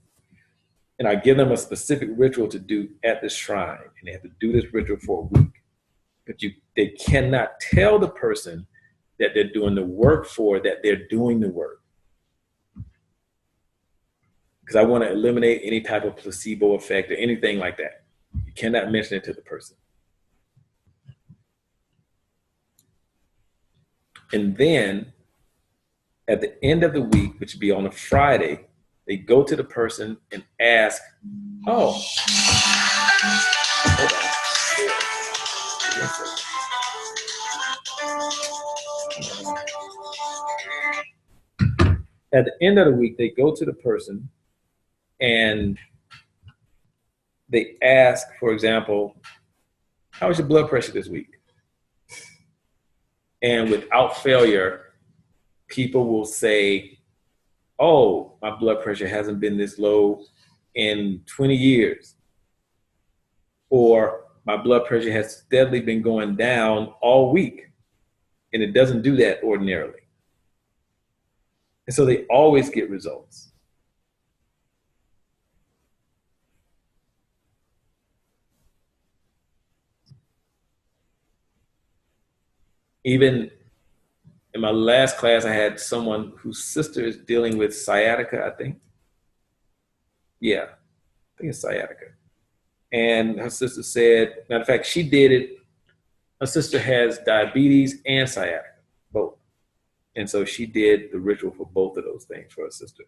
And I give them a specific ritual to do at the shrine, and they have to do this ritual for a week. But they cannot tell the person that they're doing the work for that they're doing the work. Because I want to eliminate any type of placebo effect or anything like that. You cannot mention it to the person. And then at the end of the week, which would be on a Friday, they go to the person and ask, oh, hold on. At the end of the week, they go to the person and they ask, for example, how was your blood pressure this week? And without failure, people will say, oh, my blood pressure hasn't been this low in 20 years. Or my blood pressure has steadily been going down all week. And it doesn't do that ordinarily. And so they always get results. Even in my last class, I had someone whose sister is dealing with sciatica, I think. Yeah, I think it's sciatica. And her sister said, matter of fact, she did it. Her sister has diabetes and sciatica, both. And so she did the ritual for both of those things for her sister.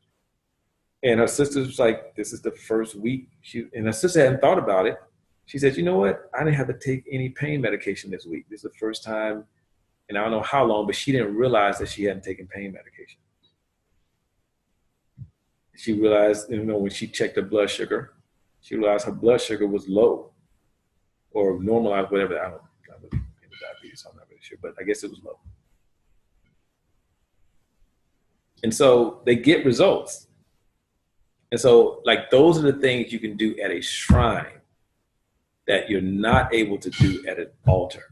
And her sister was like, this is the first week. And her sister hadn't thought about it. She said, you know what? I didn't have to take any pain medication this week. This is the first time. And I don't know how long, but she didn't realize that she hadn't taken pain medication. She realized, when she checked her blood sugar, she realized her blood sugar was low or normalized, whatever. I'm not really into diabetes, so I'm not really sure, but I guess it was low. And so they get results. And so, like, those are the things you can do at a shrine that you're not able to do at an altar.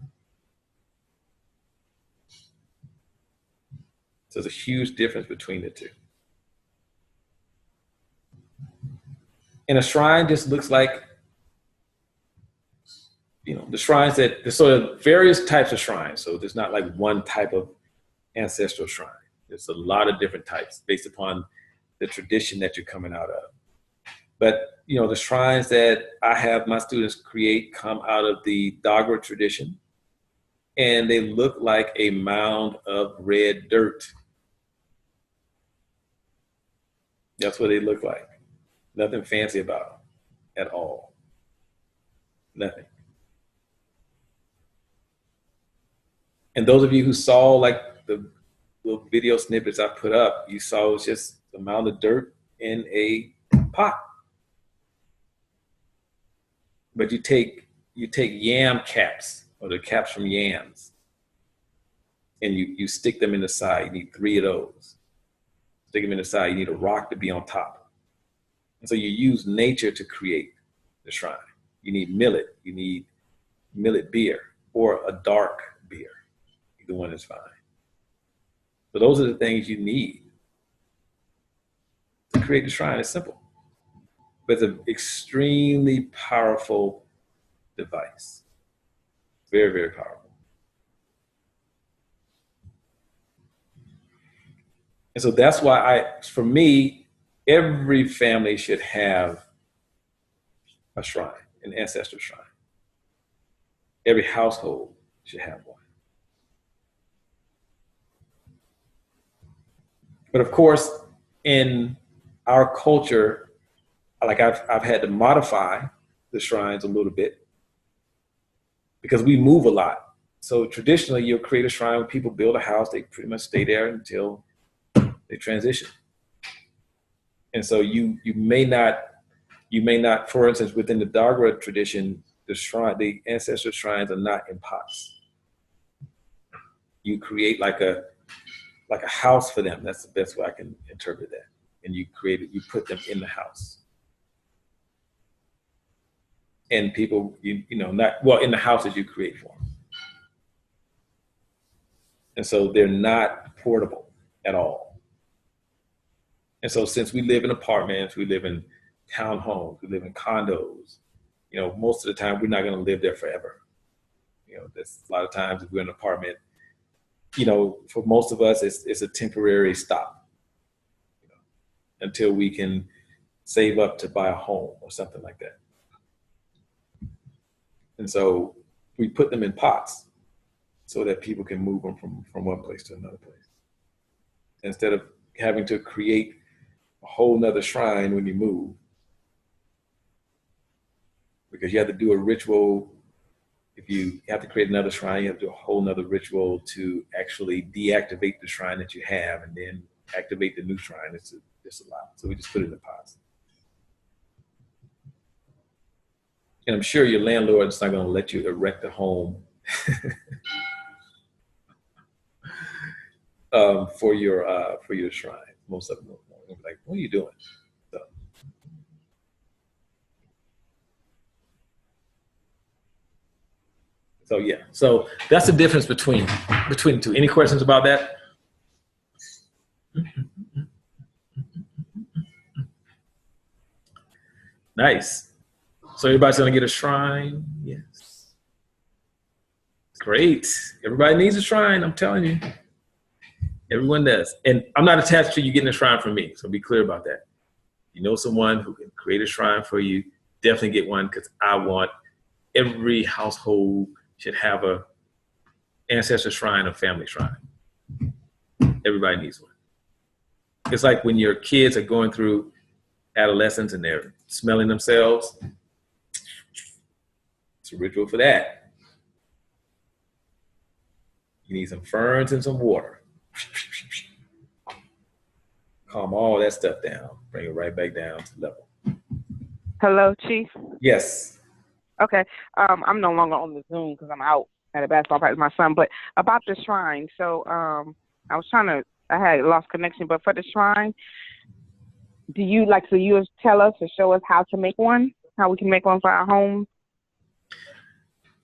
So there's a huge difference between the two. And a shrine just looks like, the shrines there's sort of various types of shrines. So there's not like one type of ancestral shrine. There's a lot of different types based upon the tradition that you're coming out of. But, the shrines that I have my students create come out of the Dogra tradition. And they look like a mound of red dirt. That's what they look like. Nothing fancy about them at all. Nothing. And those of you who saw like the little video snippets I put up, you saw it was just a mound of dirt in a pot. But you take you take yam caps or the caps from yams, and you stick them in the side. You need 3 of those. Stick them in the side. You need a rock to be on top. And so you use nature to create the shrine. You need millet. You need millet beer or a dark beer. Either one is fine. So those are the things you need to create the shrine. It's simple, but it's an extremely powerful device. Very, very powerful. And so that's why for me, every family should have a shrine, an ancestor shrine. Every household should have one. But of course, in our culture, like I've had to modify the shrines a little bit because we move a lot. So traditionally, you'll create a shrine when people build a house, they pretty much stay there until they transition. And so you may not, for instance, within the Dogra tradition, the ancestor shrines are not in pots. You create like a house for them. That's the best way I can interpret that. And you put them in the house. And people, in the houses you create for them. And so they're not portable at all. And so since we live in apartments, we live in townhomes, we live in condos, most of the time we're not going to live there forever. There's a lot of times if we're in an apartment, for most of us, it's a temporary stop, until we can save up to buy a home or something like that. And so we put them in pots so that people can move them from one place to another place. Instead of having to create a whole nother shrine when you move, because you have to do a ritual. If you have to create another shrine, you have to do a whole nother ritual to actually deactivate the shrine that you have and then activate the new shrine. It's a lot. So we just put it in the pots. And I'm sure your landlord's not going to let you erect a home for your shrine. Most of them will be like, "What are you doing?" So yeah. So that's the difference between the two. Any questions about that? Nice. So everybody's gonna get a shrine? Yes. Great. Everybody needs a shrine, I'm telling you. Everyone does. And I'm not attached to you getting a shrine from me, so be clear about that. You know someone who can create a shrine for you, definitely get one, because I want every household should have a ancestor shrine or family shrine. Everybody needs one. It's like when your kids are going through adolescence and they're smelling themselves. It's a ritual for that. You need some ferns and some water. Calm all that stuff down. Bring it right back down to level. Hello, Chief. Yes. Okay. I'm no longer on the Zoom because I'm out at a basketball practice with my son. But about the shrine, so I had lost connection. But for the shrine, do you tell us or show us how to make one? How we can make one for our home?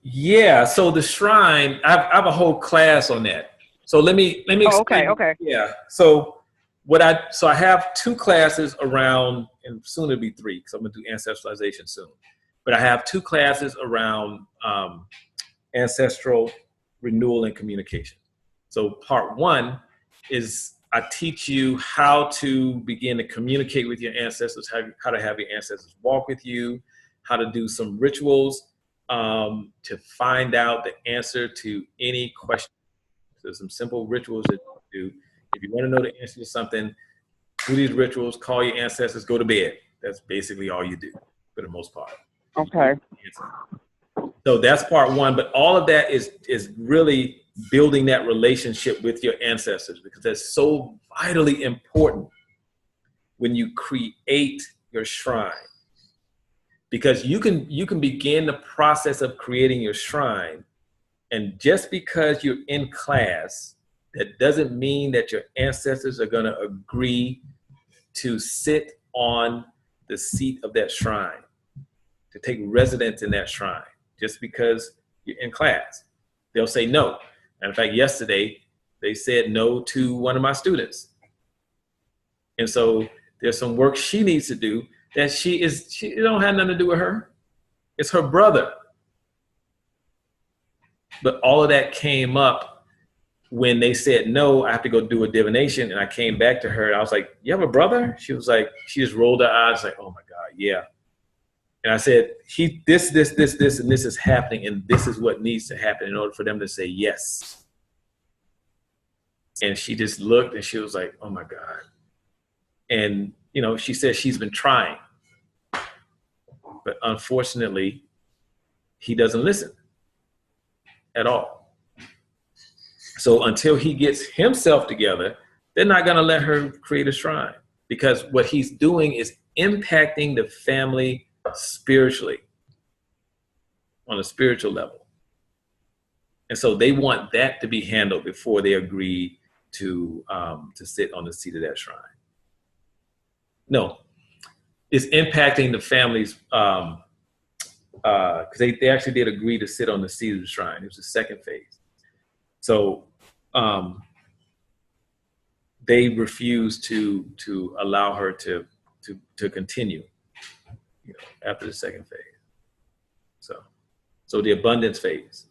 Yeah. So the shrine, I have a whole class on that. So let me explain. Okay. Yeah. So I have 2 classes around, and soon it'll be 3 because I'm gonna do ancestralization soon. But I have 2 classes around ancestral renewal and communication. So part 1 is I teach you how to begin to communicate with your ancestors, how to have your ancestors walk with you, how to do some rituals to find out the answer to any question. So some simple rituals that you do. If you want to know the answer to something, do these rituals, call your ancestors, go to bed. That's basically all you do for the most part. Okay. So that's part 1, but all of that is really building that relationship with your ancestors, because that's so vitally important when you create your shrine. because you can begin the process of creating your shrine, and just because you're in class, that doesn't mean that your ancestors are going to agree to sit on the seat of that shrine, to take residence in that shrine, just because you're in class. They'll say no. And in fact, yesterday they said no to one of my students. And so there's some work she needs to do that she don't have nothing to do with her. It's her brother. But all of that came up when they said, no, I have to go do a divination. And I came back to her and I was like, you have a brother? She was like, she just rolled her eyes like, oh my God, yeah. And I said, this, and this is happening. And this is what needs to happen in order for them to say yes. And she just looked and she was like, oh my God. And, you know, she said she's been trying. But unfortunately, he doesn't listen at all. So until he gets himself together, they're not going to let her create a shrine, because what he's doing is impacting the family spiritually, on a spiritual level. And so they want that to be handled before they agree to sit on the seat of that shrine. No, it's impacting the families, because they actually did agree to sit on the seat of the shrine. It was the second phase. So they refused to allow her to continue, you know, after the second phase. So the abundance phase.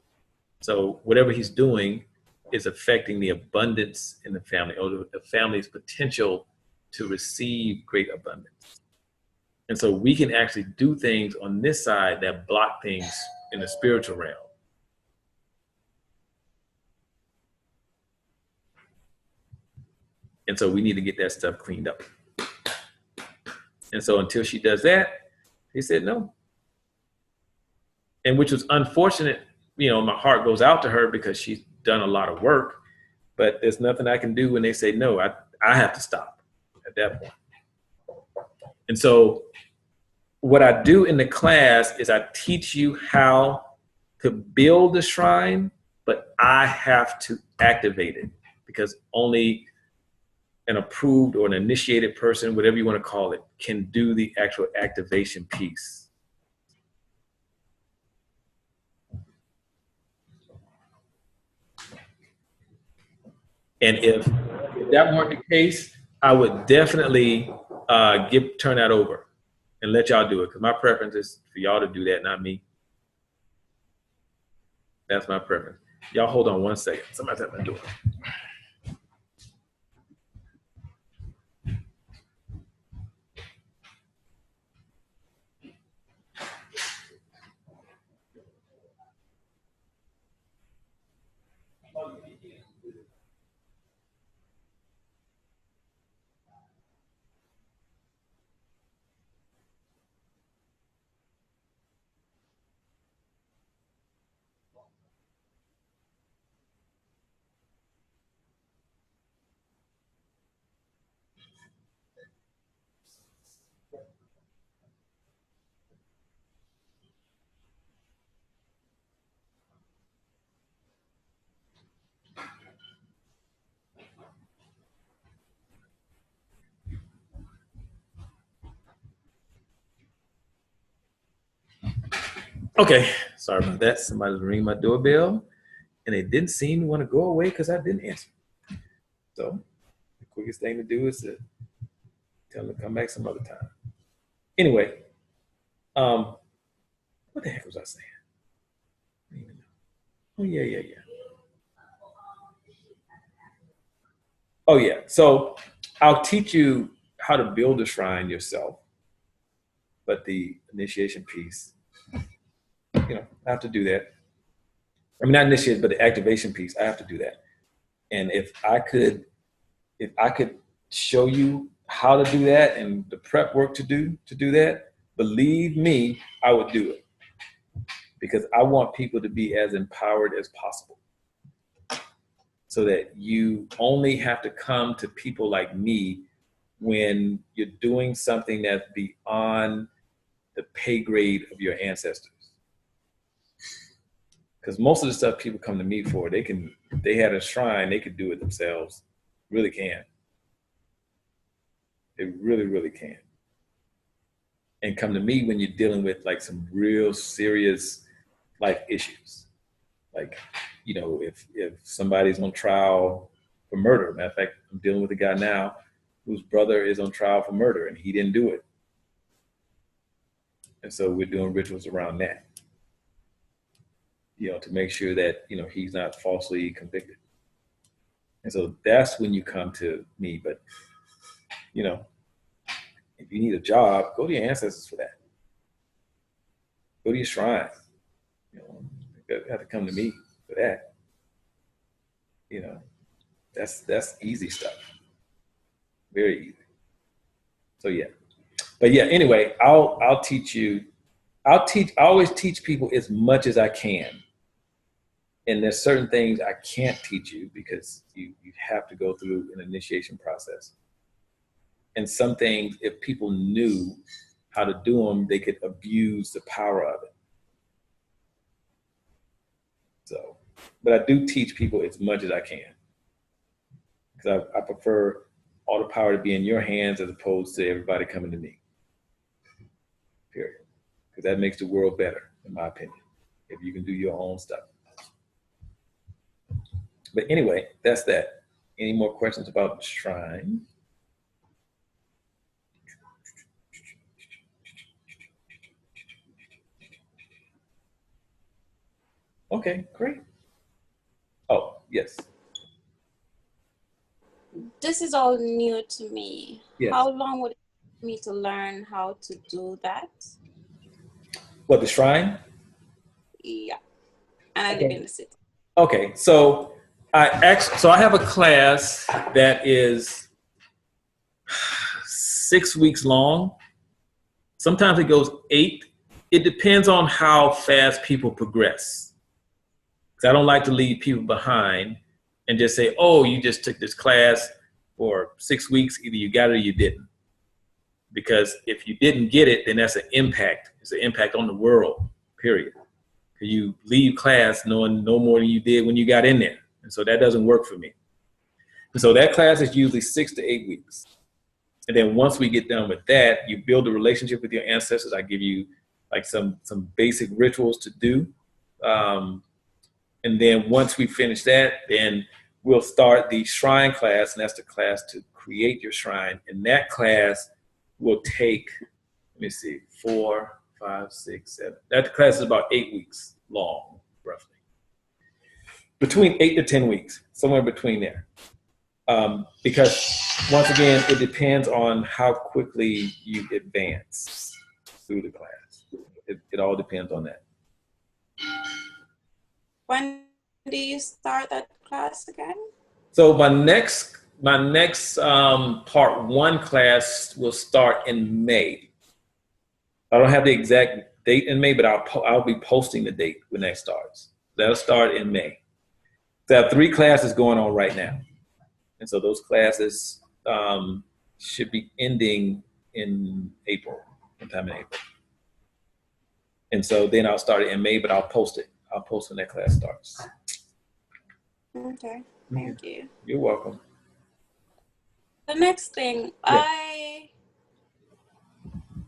So whatever he's doing is affecting the abundance in the family, or the family's potential to receive great abundance. And so we can actually do things on this side that block things in the spiritual realm. And so we need to get that stuff cleaned up. And so until she does that, he said no. And which was unfortunate. You know, my heart goes out to her because she's done a lot of work, but there's nothing I can do when they say no. I have to stop at that point. And so what I do in the class is I teach you how to build the shrine, but I have to activate it, because only an approved or an initiated person, whatever you want to call it, can do the actual activation piece. And if that weren't the case, I would definitely turn that over and let y'all do it, because my preference is for y'all to do that, not me. That's my preference. Y'all hold on one second. Somebody's at my door. Okay, sorry about that. Somebody's ringing my doorbell, and they didn't seem to want to go away because I didn't answer. So the quickest thing to do is to tell them to come back some other time. Anyway, what the heck was I saying? I don't even know. Oh, yeah. Oh, yeah. So I'll teach you how to build a shrine yourself, but the initiation piece, you know, I have to do that. I mean, not initiate, but the activation piece, I have to do that. And if I could show you how to do that and the prep work to do that, believe me, I would do it, because I want people to be as empowered as possible, so that you only have to come to people like me when you're doing something that's beyond the pay grade of your ancestors. Because most of the stuff people come to me for, if they had a shrine, they could do it themselves. Really can. They really, really can. And come to me when you're dealing with like some real serious life issues. Like, you know, if somebody's on trial for murder. Matter of fact, I'm dealing with a guy now whose brother is on trial for murder and he didn't do it. And so we're doing rituals around that, you know, to make sure that, you know, he's not falsely convicted. And so that's when you come to me. But, you know, if you need a job, go to your ancestors for that. Go to your shrine. You know, you have to come to me for that. You know, that's easy stuff. Very easy. So yeah. But yeah, anyway, I'll teach you. I always teach people as much as I can. And there's certain things I can't teach you because you have to go through an initiation process. And some things, if people knew how to do them, they could abuse the power of it. So, but I do teach people as much as I can. Because I prefer all the power to be in your hands as opposed to everybody coming to me. Period. Because that makes the world better, in my opinion, if you can do your own stuff. But anyway, that's that. Any more questions about the shrine? Okay, great. Oh, yes. This is all new to me. Yes. How long would it take me to learn how to do that? What, the shrine? Yeah. And I live in the city. Okay, so I have a class that is 6 weeks long. Sometimes it goes 8. It depends on how fast people progress. Because I don't like to leave people behind and just say, oh, you just took this class for 6 weeks, either you got it or you didn't. Because if you didn't get it, then that's an impact. It's an impact on the world, period. You leave class knowing no more than you did when you got in there. And so that doesn't work for me. And so that class is usually 6 to 8 weeks. And then once we get done with that, you build a relationship with your ancestors. I give you like some basic rituals to do. And then once we finish that, then we'll start the shrine class. And that's the class to create your shrine. And that class will take, let me see, 4, 5, 6, 7. That class is about 8 weeks long, roughly. Between 8 to 10 weeks, somewhere between there. Because once again, it depends on how quickly you advance through the class. It all depends on that. When do you start that class again? So my next part 1 class will start in May. I don't have the exact date in May, but I'll be posting the date when that starts. That'll start in May. So I have 3 classes going on right now. And so those classes should be ending in April, sometime in April. And so then I'll start it in May, but I'll post it. I'll post when that class starts. Okay, thank you. You're welcome. The next thing, Yeah.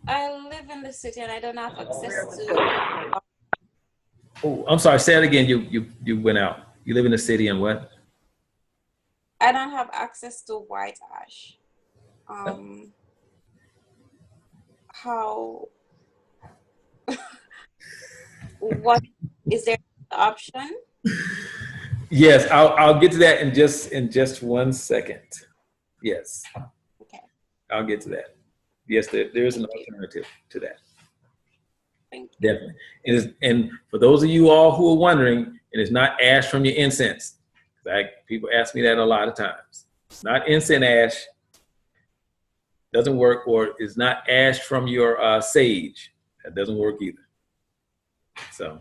I live in the city and I don't have access to. Oh, I'm sorry. Say it again. You went out. You live in the city and what? I don't have access to white ash. How? What is there an option? Yes, I'll get to that in just 1 second. Yes. Okay. I'll get to that. Yes, there is an alternative to that. Thank you. Definitely. And for those of you all who are wondering, it is not ash from your incense. Like people ask me that a lot of times. It's not incense ash. Doesn't work. Or it's not ash from your sage. That doesn't work either. So.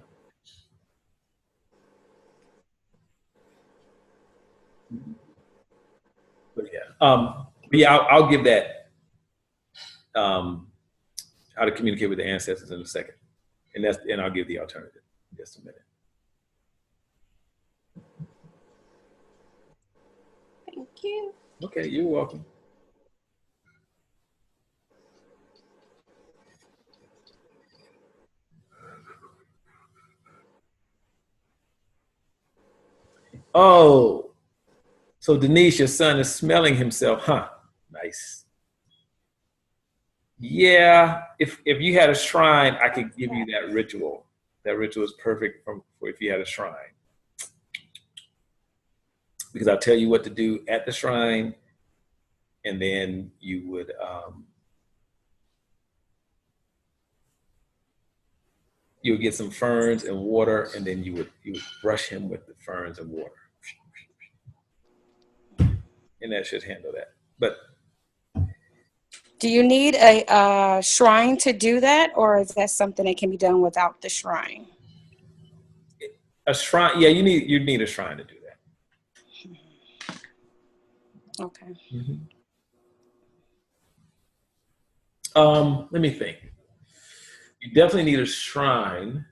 But yeah. I'll give that. how to communicate with the ancestors in a second. And I'll give the alternative in just a minute. Thank you. Okay, you're welcome. Oh, so Denise, your son is smelling himself, huh? Nice. Yeah, if you had a shrine, I could give you that ritual. That ritual is perfect for if you had a shrine. Because I'll tell you what to do at the shrine, and then you would get some ferns and water, and then you would brush him with the ferns and water. And that should handle that. But do you need a shrine to do that, or is that something that can be done without the shrine? a shrine, yeah, you need a shrine to do that. Okay. Mm-hmm. Let me think. You definitely need a shrine.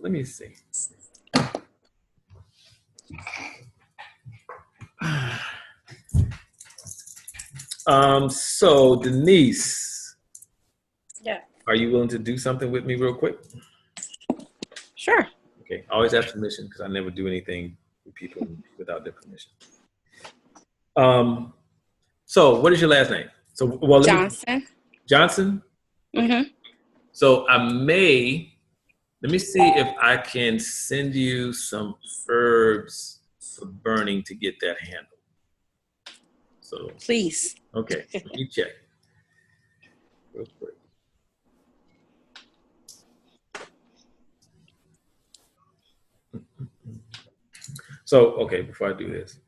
Let me see. So Denise. Yeah. Are you willing to do something with me real quick? Sure. Okay, always ask permission because I never do anything with people without their permission. So what is your last name? So Johnson. Johnson? Mm-hmm. So let me see if I can send you some herbs for burning to get that handled. So Please. okay, let me check real quick. So, okay, before I do this.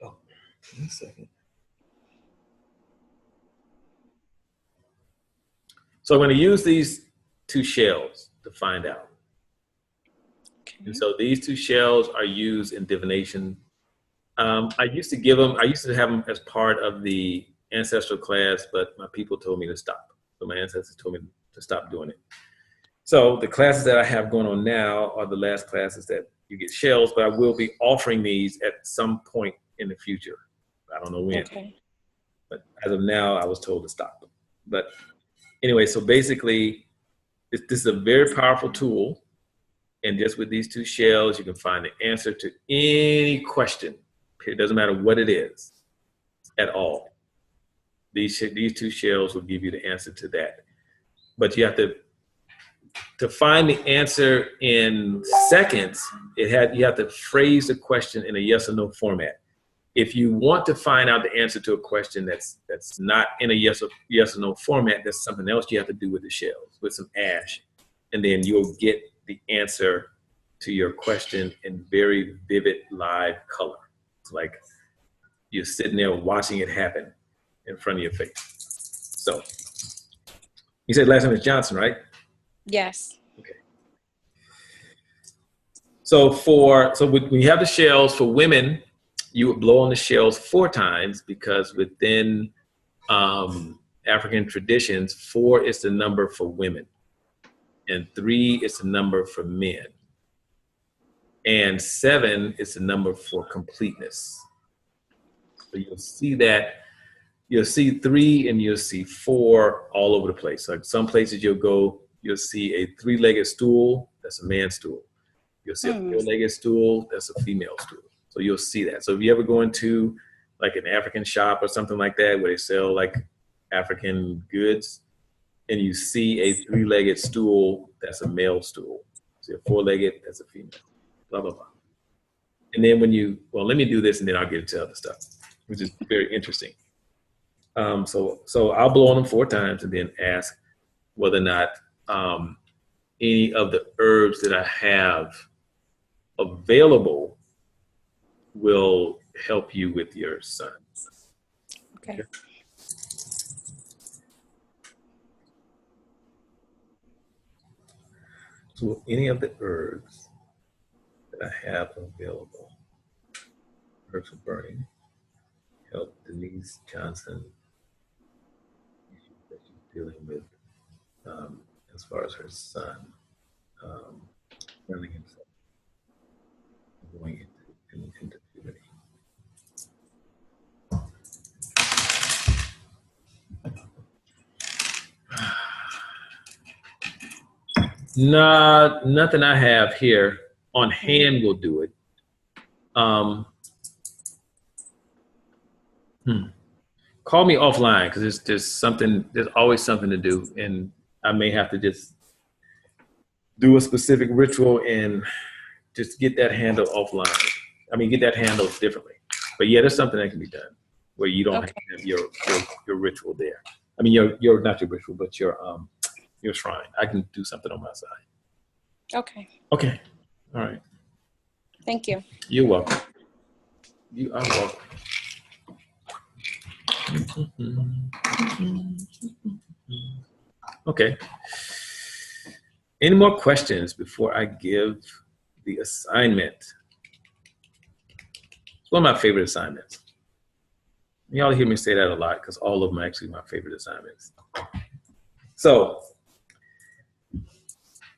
Oh, 1 second. So I'm going to use these two shells to find out. Okay. And so these two shells are used in divination. I used to have them as part of the ancestral class, but my people told me to stop. So my ancestors told me to stop doing it. So the classes that I have going on now are the last classes that you get shells, but I will be offering these at some point in the future. I don't know when. Okay. But as of now, I was told to stop them. But anyway, so basically, this is a very powerful tool. And just with these two shells, you can find the answer to any question. It doesn't matter what it is at all. These two shells will give you the answer to that. But you have to find the answer in seconds, you have to phrase the question in a yes or no format. If you want to find out the answer to a question that's not in a yes or no format, that's something else you have to do with the shells, with some ash. And then you'll get the answer to your question in very vivid live color. It's like you're sitting there watching it happen in front of your face. So you said last name is Johnson, right? Yes. Okay. So when you have the shells for women, you would blow on the shells 4 times because within African traditions, 4 is the number for women, and 3 is the number for men, and 7 is the number for completeness. So you'll see that. You'll see 3 and you'll see 4 all over the place. Like some places you'll see a 3-legged stool, that's a man's stool. You'll see a 4-legged stool, that's a female stool. So you'll see that. So if you ever go into like an African shop or something like that where they sell like African goods and you see a 3-legged stool, that's a male stool. See a 4-legged, that's a female, blah, blah, blah. And then let me do this and then I'll get into other stuff, which is very interesting. So I'll blow on them 4 times and then ask whether or not any of the herbs that I have available will help you with your son. Okay. So any of the herbs that I have available, herbs for burning, help Denise Johnson that she's dealing with as far as her son running himself, going into puberty. Nah, nothing I have here on hand will do it. Call me offline because there's always something to do, and I may have to just do a specific ritual and just get that handled offline. I mean, get that handled differently. But yeah, there's something that can be done where you don't have your ritual there. I mean, your not your ritual, but your shrine. I can do something on my side. Okay. Okay. All right. Thank you. You're welcome. You are welcome. Okay. Any more questions before I give the assignment? It's one of my favorite assignments. Y'all hear me say that a lot because all of them are actually my favorite assignments. So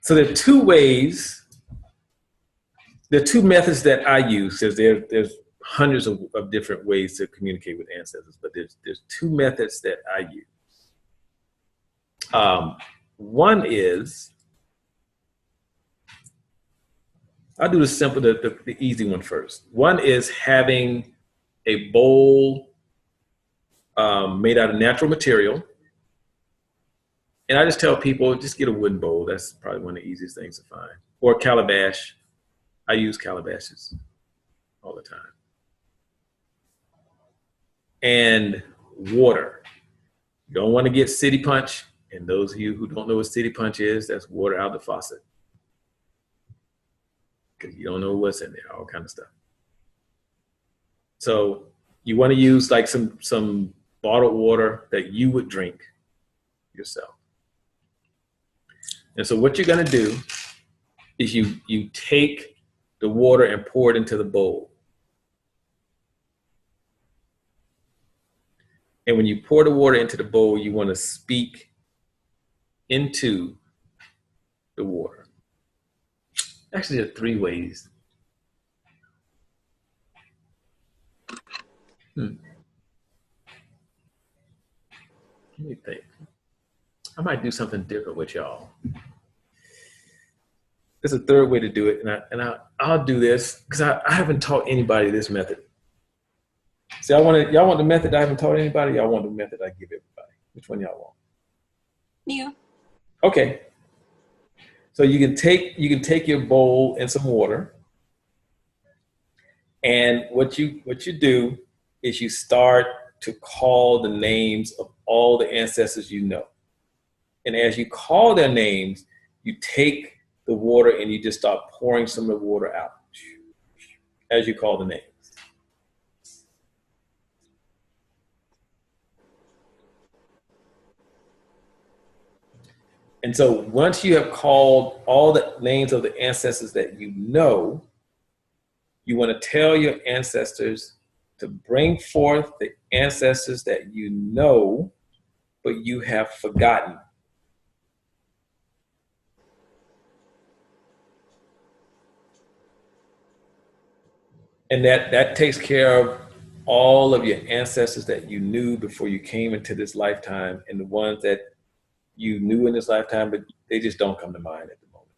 there are two ways, there are two methods that I use. There's hundreds of different ways to communicate with ancestors, but there's two methods that I use. One is, I'll do the simple, the easy one first. One is having a bowl made out of natural material. And I just tell people, just get a wooden bowl. That's probably one of the easiest things to find. Or a calabash. I use calabashes all the time. And water. You don't want to get City Punch. And those of you who don't know what City Punch is, that's water out of the faucet. Because you don't know what's in there, all kind of stuff. So you want to use like some bottled water that you would drink yourself. And so what you're going to do is you take the water and pour it into the bowl. And when you pour the water into the bowl, you want to speak into the water. Actually, there are three ways. Let me think. I might do something different with y'all. There's a third way to do it, and I'll do this because I haven't taught anybody this method. See, y'all want the method I haven't taught anybody? Y'all want the method I give everybody? Which one y'all want? You. Okay. So you can take your bowl and some water, and what you do is you start to call the names of all the ancestors you know. And as you call their names, you take the water and you just start pouring some of the water out as you call the names. And so once you have called all the names of the ancestors that you know, you want to tell your ancestors to bring forth the ancestors that you know, but you have forgotten. And that takes care of all of your ancestors that you knew before you came into this lifetime, and the ones that you knew in this lifetime, but they just don't come to mind at the moment.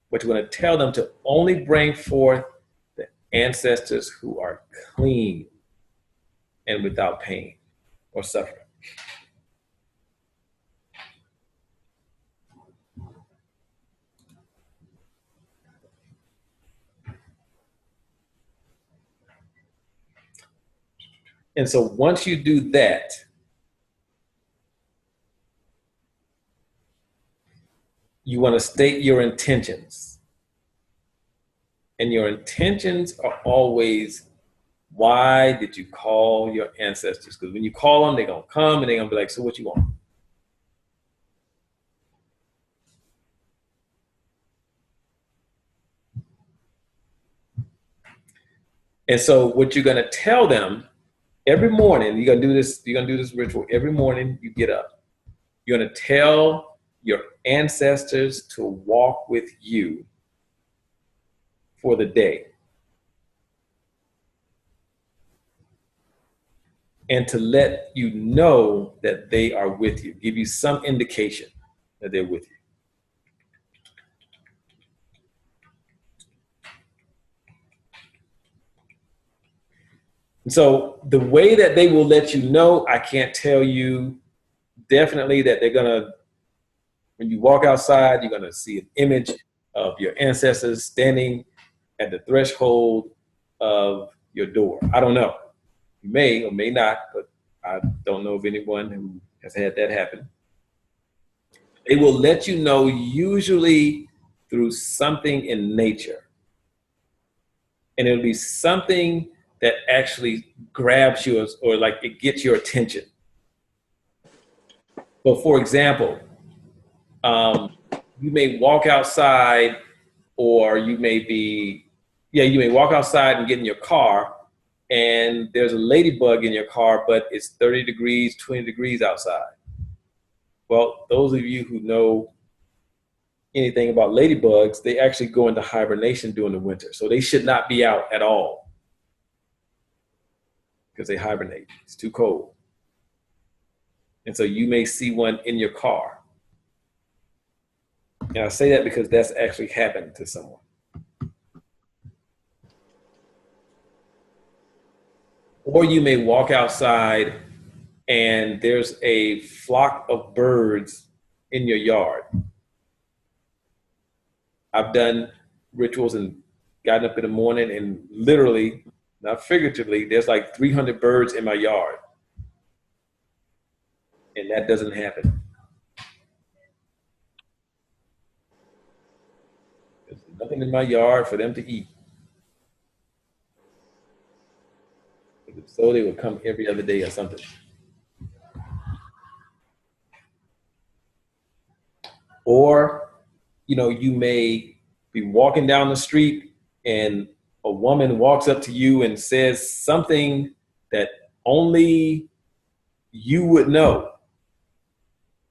But you want to tell them to only bring forth the ancestors who are clean and without pain or suffering. And so once you do that, you want to state your intentions. And your intentions are always Why did you call your ancestors? Because when you call them, they're going to come and they're going to be like, so what you want? And so what you're going to tell them every morning, you're going to do this ritual every morning you get up. You're going to tell your ancestors to walk with you for the day. And to let you know that they are with you, give you some indication that they're with you. And so the way that they will let you know, I can't tell you definitely that they're gonna, when you walk outside, you're gonna see an image of your ancestors standing at the threshold of your door. I don't know. You may or may not, but I don't know of anyone who has had that happen. They will let you know usually through something in nature. And it'll be something that actually grabs you or like it gets your attention. So for example, you may walk outside or you may walk outside and get in your car and there's a ladybug in your car, but it's 30 degrees, 20 degrees outside. Well, those of you who know anything about ladybugs, they actually go into hibernation during the winter. So they should not be out at all because they hibernate. It's too cold. And so you may see one in your car. And I say that because that's actually happened to someone. Or you may walk outside and there's a flock of birds in your yard. I've done rituals and gotten up in the morning and literally, not figuratively, there's like 300 birds in my yard. And that doesn't happen. There's nothing in my yard for them to eat. So they would come every other day or something. Or, you may be walking down the street and a woman walks up to you and says something that only you would know.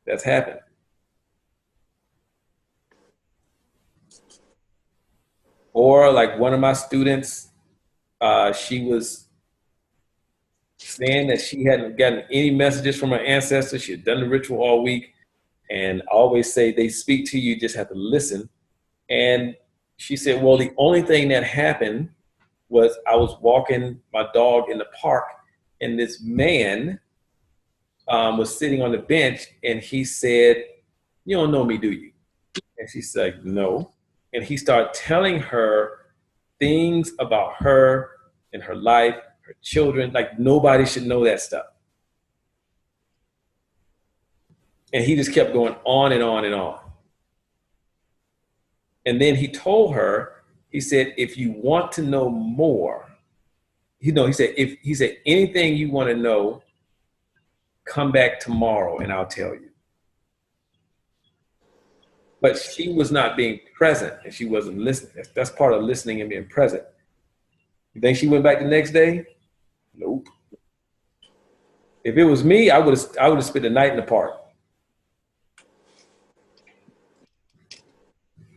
That's happened. Or like one of my students, she was saying that she hadn't gotten any messages from her ancestors. She had done the ritual all week. And I always say they speak to you, you just have to listen. And she said, well, the only thing that happened was I was walking my dog in the park and this man was sitting on the bench and he said, you don't know me, do you? And she said, no. And he started telling her things about her and her life, her children, like nobody should know that stuff. And he just kept going on and on and on. And then he told her, he said, if you want to know more, he said, anything you want to know, come back tomorrow and I'll tell you. But she was not being present and she wasn't listening. That's part of listening and being present. You think she went back the next day? Nope. If it was me, I would have spent the night in the park.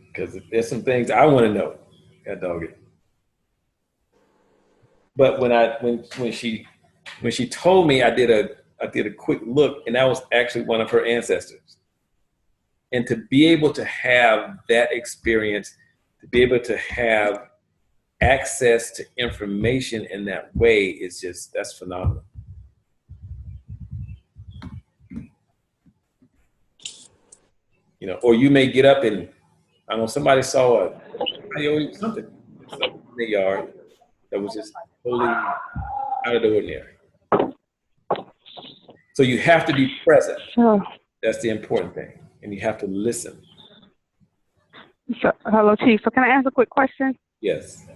Because there's some things I want to know. God dog it. But when she told me, I did a quick look, and that was actually one of her ancestors. And to be able to have that experience, to be able to have access to information in that way is that's phenomenal. Or you may get up and I don't know, somebody saw something in the yard that was just totally out of the ordinary. So you have to be present. Sure. That's the important thing. And you have to listen. So, hello, Chief. So can I ask a quick question? Yes.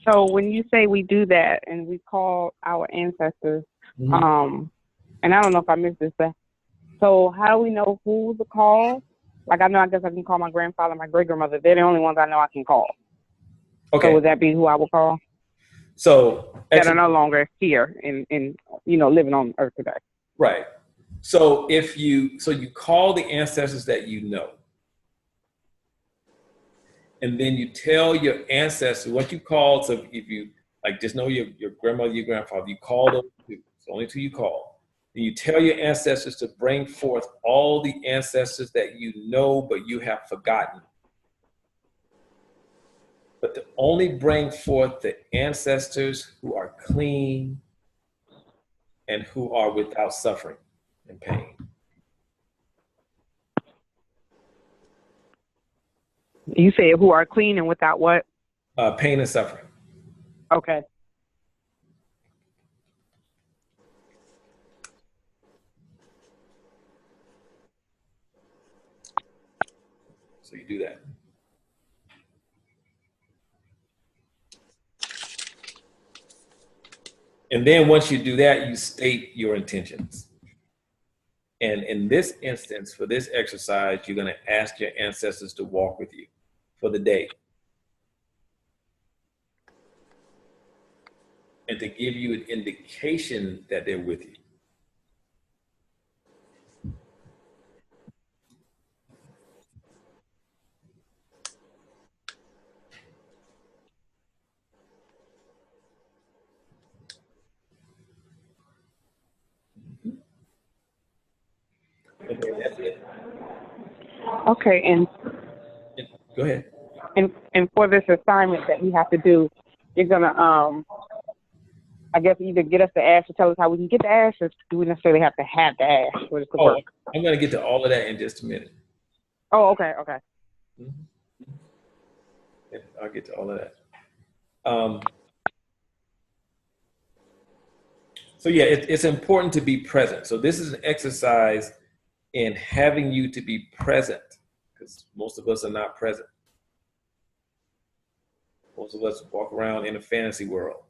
So when you say we do that and we call our ancestors, and I don't know if I missed this, but so how do we know who to call? Like I know, I guess I can call my grandfather, my great grandmother. They're the only ones I know I can call. Okay. So would that be who I will call? So That are no longer here in living on Earth today. Right. So you call the ancestors that you know. And then you tell your ancestors what you call. So if you like just know your grandmother, your grandfather, you call them two. It's only two you call. And you tell your ancestors to bring forth all the ancestors that you know, but you have forgotten. But to only bring forth the ancestors who are clean and who are without suffering and pain. You say who are clean and without what? Pain and suffering. Okay. So you do that. And then once you do that, you state your intentions. And in this instance, for this exercise, you're going to ask your ancestors to walk with you for the day. And to give you an indication that they're with you. Okay, that's it. Okay, and go ahead. And for this assignment that we have to do, you're gonna I guess either get us the ash or tell us how we can get the ash, or do we necessarily have to have the ash for this to work? I'm gonna get to all of that in just a minute. Oh, okay. Mm-hmm. Yeah, I'll get to all of that. So yeah, it's important to be present. So this is an exercise in having you to be present, because most of us are not present. Most of us walk around in a fantasy world,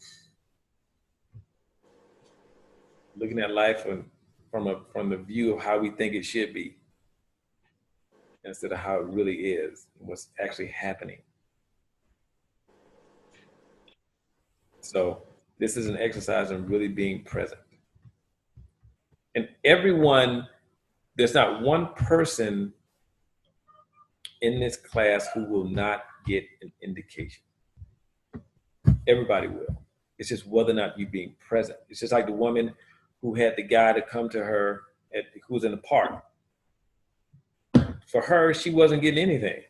looking at life from the view of how we think it should be, instead of how it really is, what's actually happening. So this is an exercise in really being present. And everyone, there's not one person in this class who will not get an indication. Everybody will. It's just whether or not you're being present. It's just like the woman who had the guy to come to her who was in the park. For her, she wasn't getting anything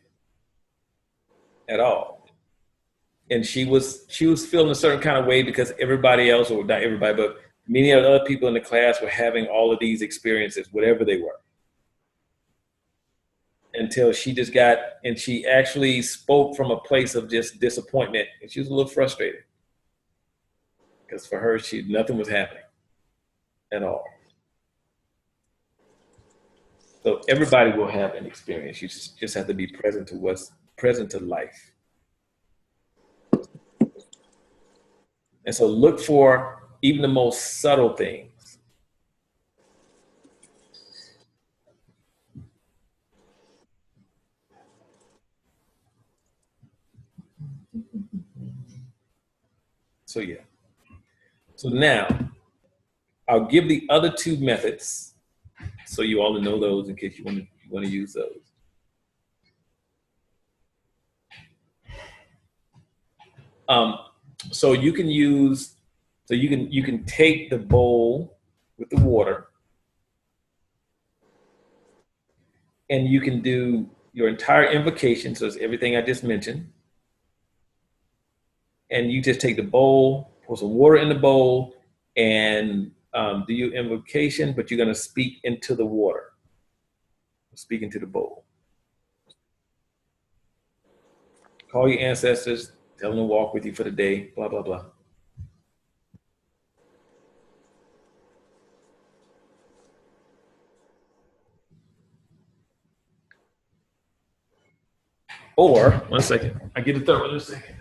at all. And she was feeling a certain kind of way because everybody else, or not everybody, but many of the other people in the class were having all of these experiences, whatever they were. Until she just and she actually spoke from a place of just disappointment, and she was a little frustrated. Because for her, nothing was happening at all. So everybody will have an experience. You just have to be present to what's present to life. And so look for even the most subtle things. So yeah. So now, I'll give the other two methods so you all know those in case you want to use those. So you can take the bowl with the water, and you can do your entire invocation, so it's everything I just mentioned. And you just take the bowl, pour some water in the bowl, and do your invocation, but you're going to speak into the water. Speak into the bowl. Call your ancestors, tell them to walk with you for the day, blah, blah, blah. Or, one second, I get the third one in a second.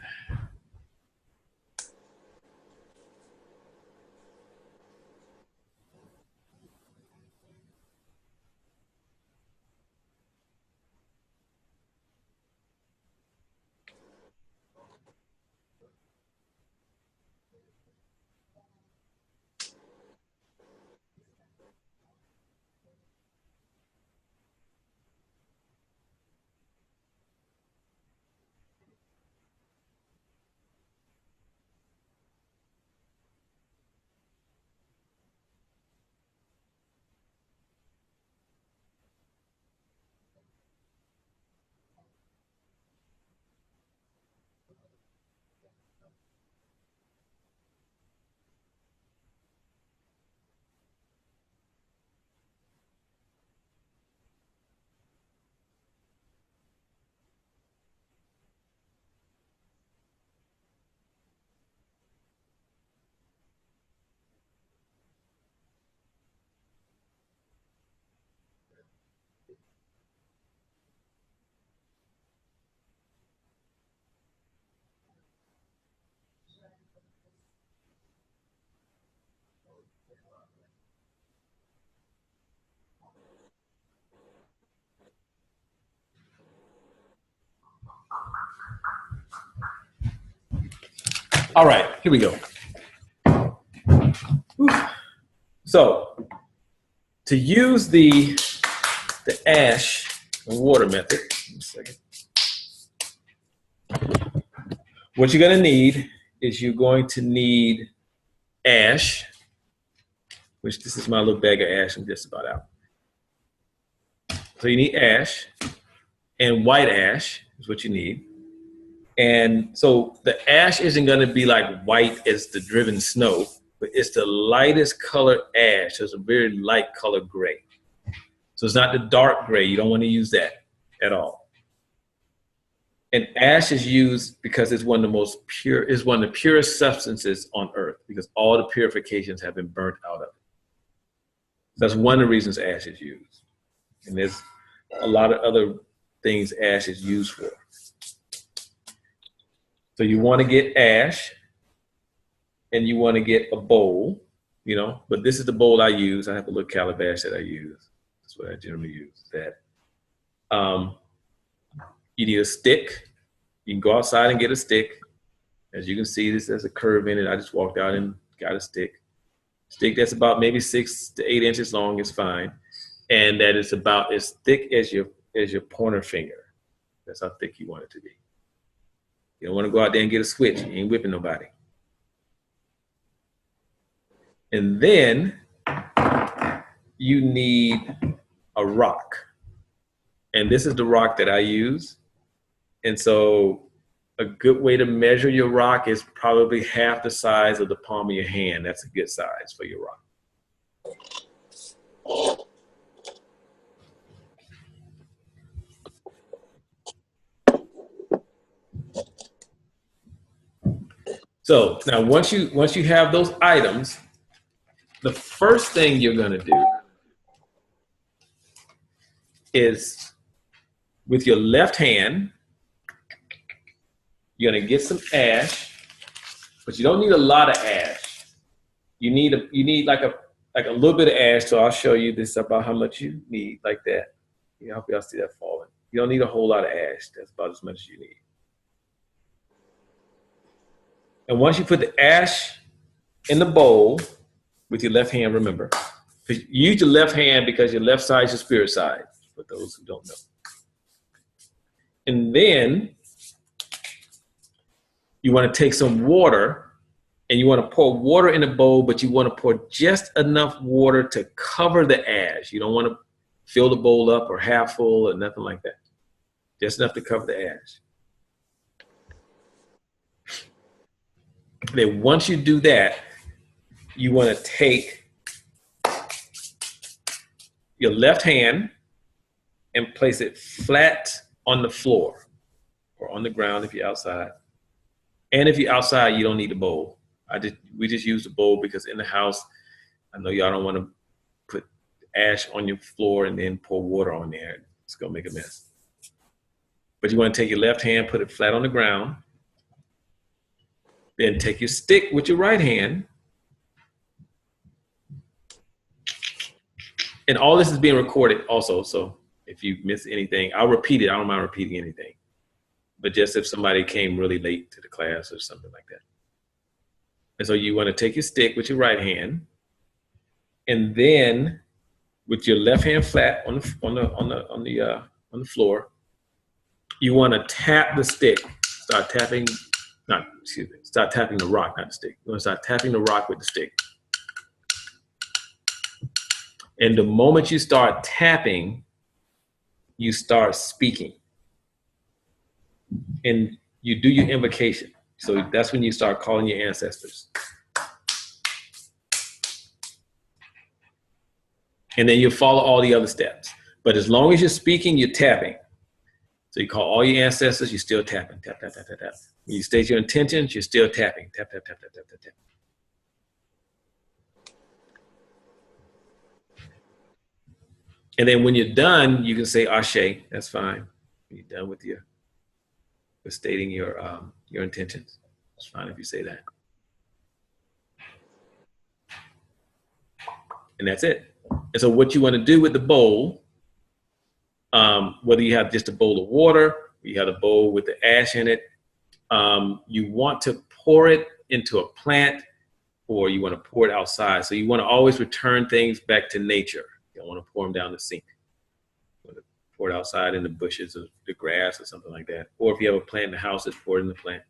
All right, here we go. So, to use the ash and water method, what you're going to need is you're going to need ash, which this is my little bag of ash. I'm just about out. So you need ash, and white ash is what you need. And so the ash isn't going to be like white as the driven snow, but it's the lightest color ash. So it's a very light color gray. So it's not the dark gray. You don't want to use that at all. And ash is used because it's one of the most pure, it's one of the purest substances on earth, because all the purifications have been burnt out of it. That's one of the reasons ash is used. And there's a lot of other things ash is used for. So you want to get ash, and you want to get a bowl, you know, but this is the bowl I use. I have a little calabash that I use. That's what I generally use, that. You need a stick. You can go outside and get a stick. As you can see, this has a curve in it. I just walked out and got a stick. Stick that's about maybe 6 to 8 inches long is fine. And that is about as thick as your pointer finger. That's how thick you want it to be. You don't want to go out there and get a switch. You ain't whipping nobody. And then you need a rock. And this is the rock that I use. And so a good way to measure your rock is probably half the size of the palm of your hand. That's a good size for your rock. So now once you have those items, the first thing you're going to do is with your left hand, you're going to get some ash, but you don't need a lot of ash. You need like a little bit of ash. So I'll show you this about how much you need, like that. I hope y'all see that falling. You don't need a whole lot of ash. That's about as much as you need. And once you put the ash in the bowl with your left hand, remember, you use your left hand because your left side is your spirit side, for those who don't know. And then you want to take some water, and you want to pour water in a bowl, but you want to pour just enough water to cover the ash. You don't want to fill the bowl up or half full or nothing like that. Just enough to cover the ash. Then once you do that, you want to take your left hand and place it flat on the floor or on the ground if you're outside. And if you're outside, you don't need a bowl. We just use the bowl because in the house, I know y'all don't want to put ash on your floor and then pour water on there. It's gonna make a mess. But you want to take your left hand, put it flat on the ground. Then take your stick with your right hand. And all this is being recorded also, so if you miss anything, I'll repeat it. I don't mind repeating anything. But just if somebody came really late to the class or something like that. And so you want to take your stick with your right hand, and then with your left hand flat on the floor, you want to tap the stick. Start tapping the rock, not the stick. You want to start tapping the rock with the stick. And the moment you start tapping, you start speaking. And you do your invocation. So that's when you start calling your ancestors. And then you follow all the other steps. But as long as you're speaking, you're tapping. So you call all your ancestors, you're still tapping. Tap, tap, tap, tap, tap. When you state your intentions, you're still tapping. Tap, tap, tap, tap, tap, tap, tap. And then when you're done, you can say Ashe. That's fine. When you're done with stating your intentions. It's fine if you say that. And that's it. And so what you want to do with the bowl, whether you have just a bowl of water, or you have a bowl with the ash in it, you want to pour it into a plant or you want to pour it outside. So you want to always return things back to nature. You don't want to pour them down the sink. You want to pour it outside in the bushes or the grass or something like that. Or if you have a plant in the house, just pour it in the plant.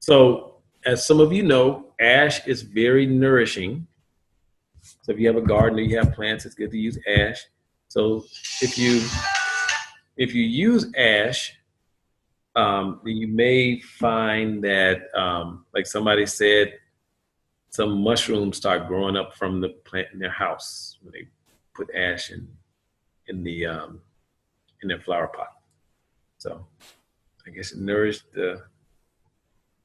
So as some of you know, ash is very nourishing. So if you have a garden or you have plants, it's good to use ash. So if you use ash, then you may find that, like somebody said, some mushrooms start growing up from the plant in their house when they put ash in their flower pot. So I guess it nourished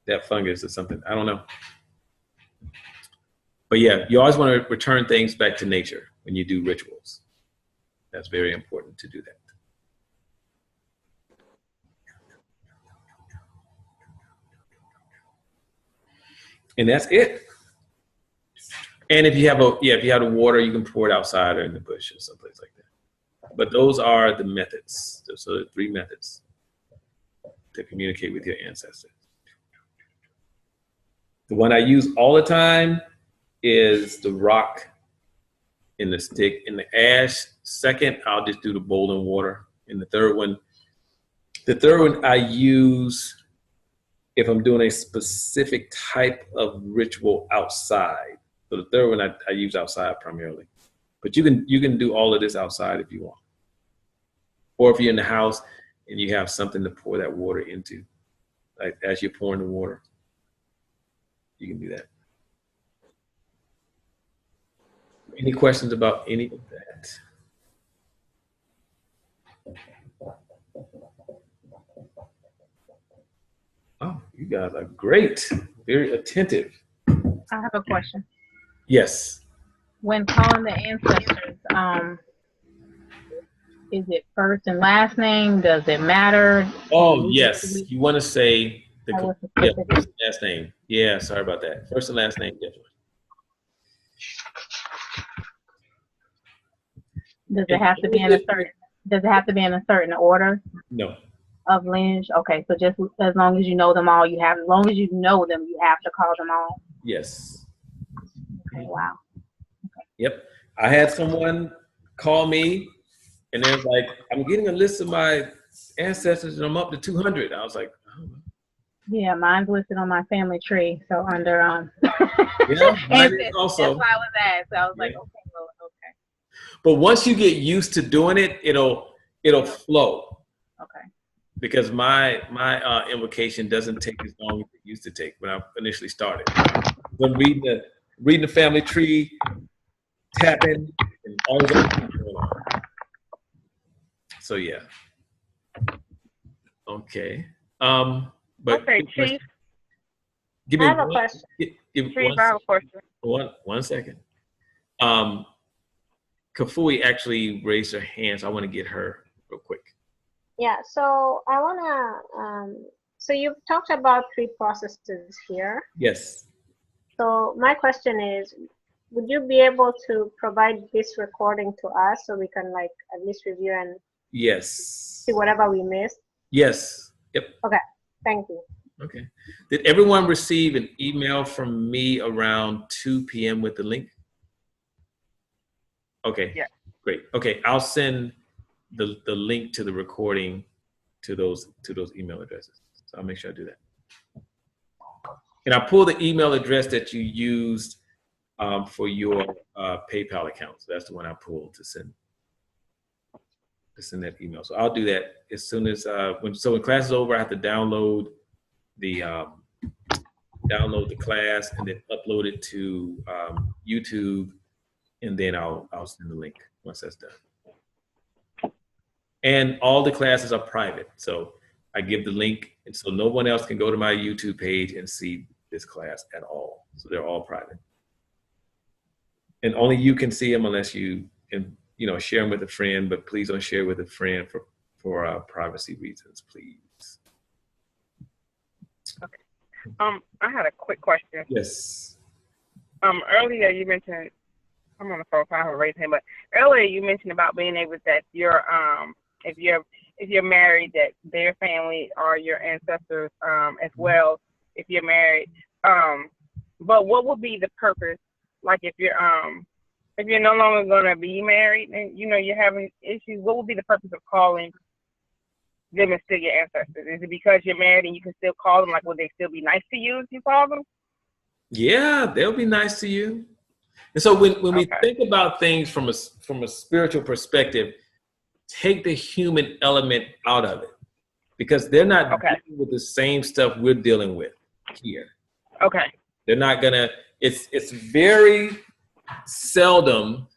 that fungus or something. I don't know. But yeah, you always want to return things back to nature when you do rituals. That's very important to do that. And that's it. And if you have the water, you can pour it outside or in the bush or someplace like that. But those are the methods. Those are the 3 methods to communicate with your ancestors. The one I use all the time is the rock and the stick and the ash. Second, I'll just do the bowl and water. And the third one I use if I'm doing a specific type of ritual outside. So the third one I use outside primarily. But you can do all of this outside if you want. Or if you're in the house and you have something to pour that water into, like as you're pouring the water, you can do that. Any questions about any of that? Oh, you guys are great. Very attentive. I have a question. Yes. When calling the ancestors, is it first and last name? Does it matter? Oh, yes. You want to say What's the first specific? and last name. Yeah, sorry about that. First and last name, definitely. Does it have to be in a certain? Does it have to be in a certain order No. of lineage? Okay, so just as long as you know them all, as long as you know them, you have to call them all. Yes. Okay, wow. Yep. I had someone call me and they're like, I'm getting a list of my ancestors and I'm up to 200. I was like, oh. Yeah, mine's listed on my family tree, so under Yeah, mine is ancestors. also. That's why I was asked. So I was like, Yeah. okay, well, okay, But once you get used to doing it, it'll flow. okay. Because my invocation doesn't take as long as it used to take when I initially started. When reading the family tree, tapping, and all of that going on. So yeah. Okay. But Okay, Chief. Give me I have a question. Give Chief, I have a question. one second. Kafui actually raised her hand, so I want to get her real quick. Yeah, so I wanna, so you've talked about 3 processes here. Yes. So my question is, would you be able to provide this recording to us so we can like at least review and Yes. see whatever we missed? Yes. Yep. Okay, thank you. Okay. Did everyone receive an email from me around 2 p.m. with the link? Okay. Yeah. Great. Okay. I'll send the link to the recording to those email addresses. So I'll make sure I do that. And I pull the email address that you used for your PayPal account. So that's the one I pulled to send that email. So I'll do that as soon as when class is over. I have to download the class and then upload it to YouTube, and then I'll send the link once that's done. And all the classes are private, so I give the link, and so no one else can go to my YouTube page and see this class at all. So they're all private, and only you can see them unless you can, share them with a friend. But please don't share with a friend for privacy reasons, please. Okay. I had a quick question. Yes. Earlier you mentioned I'm on the phone, so I haven't raised hand. But earlier you mentioned about being able that if you're married, that their family or your ancestors as well, if you're married. But what would be the purpose? Like if you're no longer gonna be married and you're having issues, what would be the purpose of calling them and still your ancestors? Is it because you're married and you can still call them? Like, would they still be nice to you if you call them? Yeah, they'll be nice to you. And so when we Okay. think about things from a spiritual perspective, take the human element out of it, because they're not Okay. dealing with the same stuff we're dealing with here. Okay. They're not gonna. It's very seldom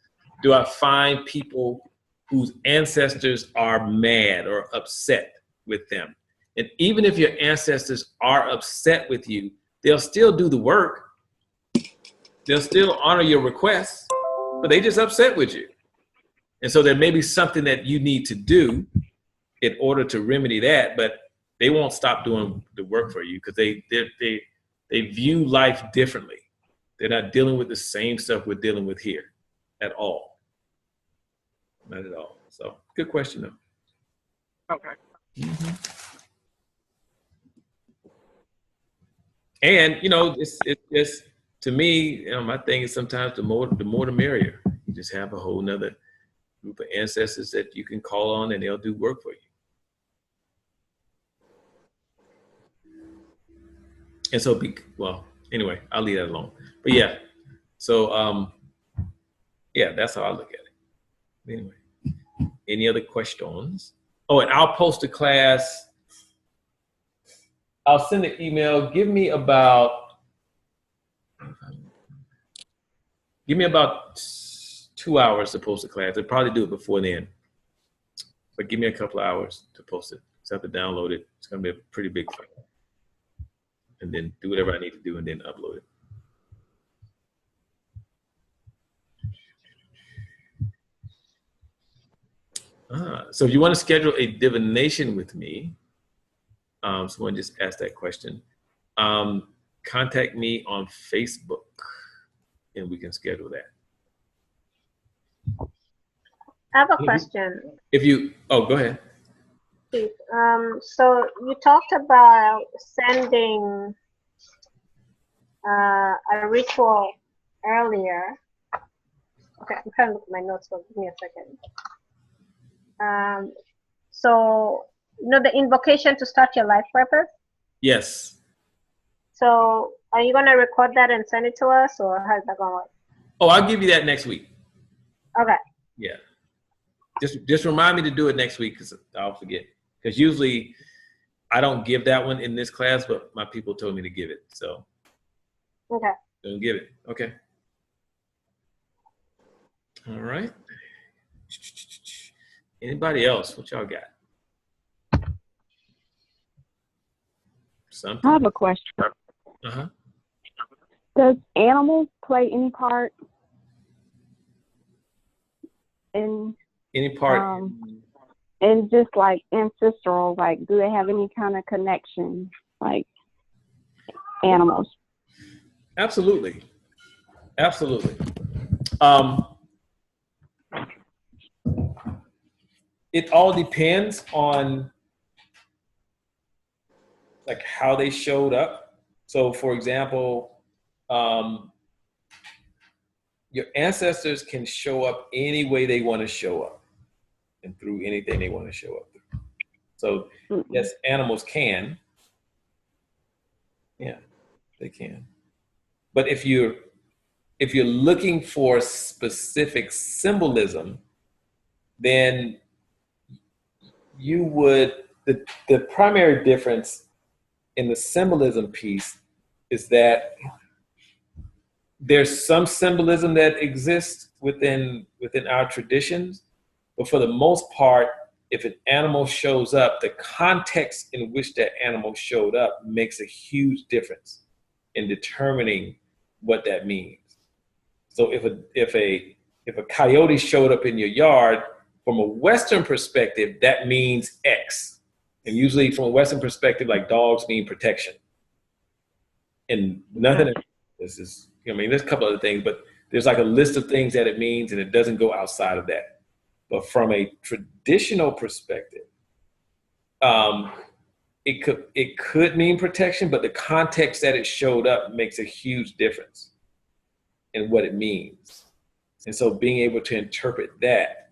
do I find people whose ancestors are mad or upset with them. And even if your ancestors are upset with you, they'll still do the work. They'll still honor your requests, but they just upset with you. And so there may be something that you need to do in order to remedy that, but they won't stop doing the work for you because they view life differently. They're not dealing with the same stuff we're dealing with here at all. Not at all. So good question though. Okay. And it's just, to me, my thing is sometimes the more the merrier. You just have a whole nother group of ancestors that you can call on and they'll do work for you. And so, anyway, I'll leave that alone. But yeah, so yeah, that's how I look at it. Anyway, any other questions? Oh, and I'll post a class. I'll send an email. Give me about 2 hours to post a class. I'll probably do it before then, but give me a couple of hours to post it. So I have to download it. It's gonna be a pretty big file, and then do whatever I need to do, and then upload it. So if you want to schedule a divination with me, someone just asked that question. Contact me on Facebook, and we can schedule that. I have a question. Go ahead. Please. So you talked about sending a ritual earlier. Okay, I'm trying to look at my notes, so give me a second. So the invocation to start your life purpose. Yes. So are you gonna record that and send it to us, or how's that gonna work? Oh, I'll give you that next week. Okay. Yeah. Just remind me to do it next week because I'll forget. Because usually I don't give that one in this class, but my people told me to give it. So Okay. don't give it. Okay. All right. Anybody else? What y'all got? Something? I have a question. Uh-huh. Does animals play any part in Any part? and just like ancestral, like do they have any kind of connection, like animals? Absolutely. Absolutely. It all depends on like how they showed up. So for example, your ancestors can show up any way they want to show up and through anything they want to show up through. So yes, animals can. Yeah, they can. But if you're looking for specific symbolism, then you would, the primary difference in the symbolism piece is that there's some symbolism that exists within our traditions, but for the most part, if an animal shows up, the context in which that animal showed up makes a huge difference in determining what that means. So if a coyote showed up in your yard, from a Western perspective, that means X. And usually from a Western perspective, like dogs mean protection. And nothing, this is, there's a couple other things, but there's like a list of things that it means, and it doesn't go outside of that. But from a traditional perspective, it could mean protection, but the context that it showed up makes a huge difference in what it means. And so being able to interpret that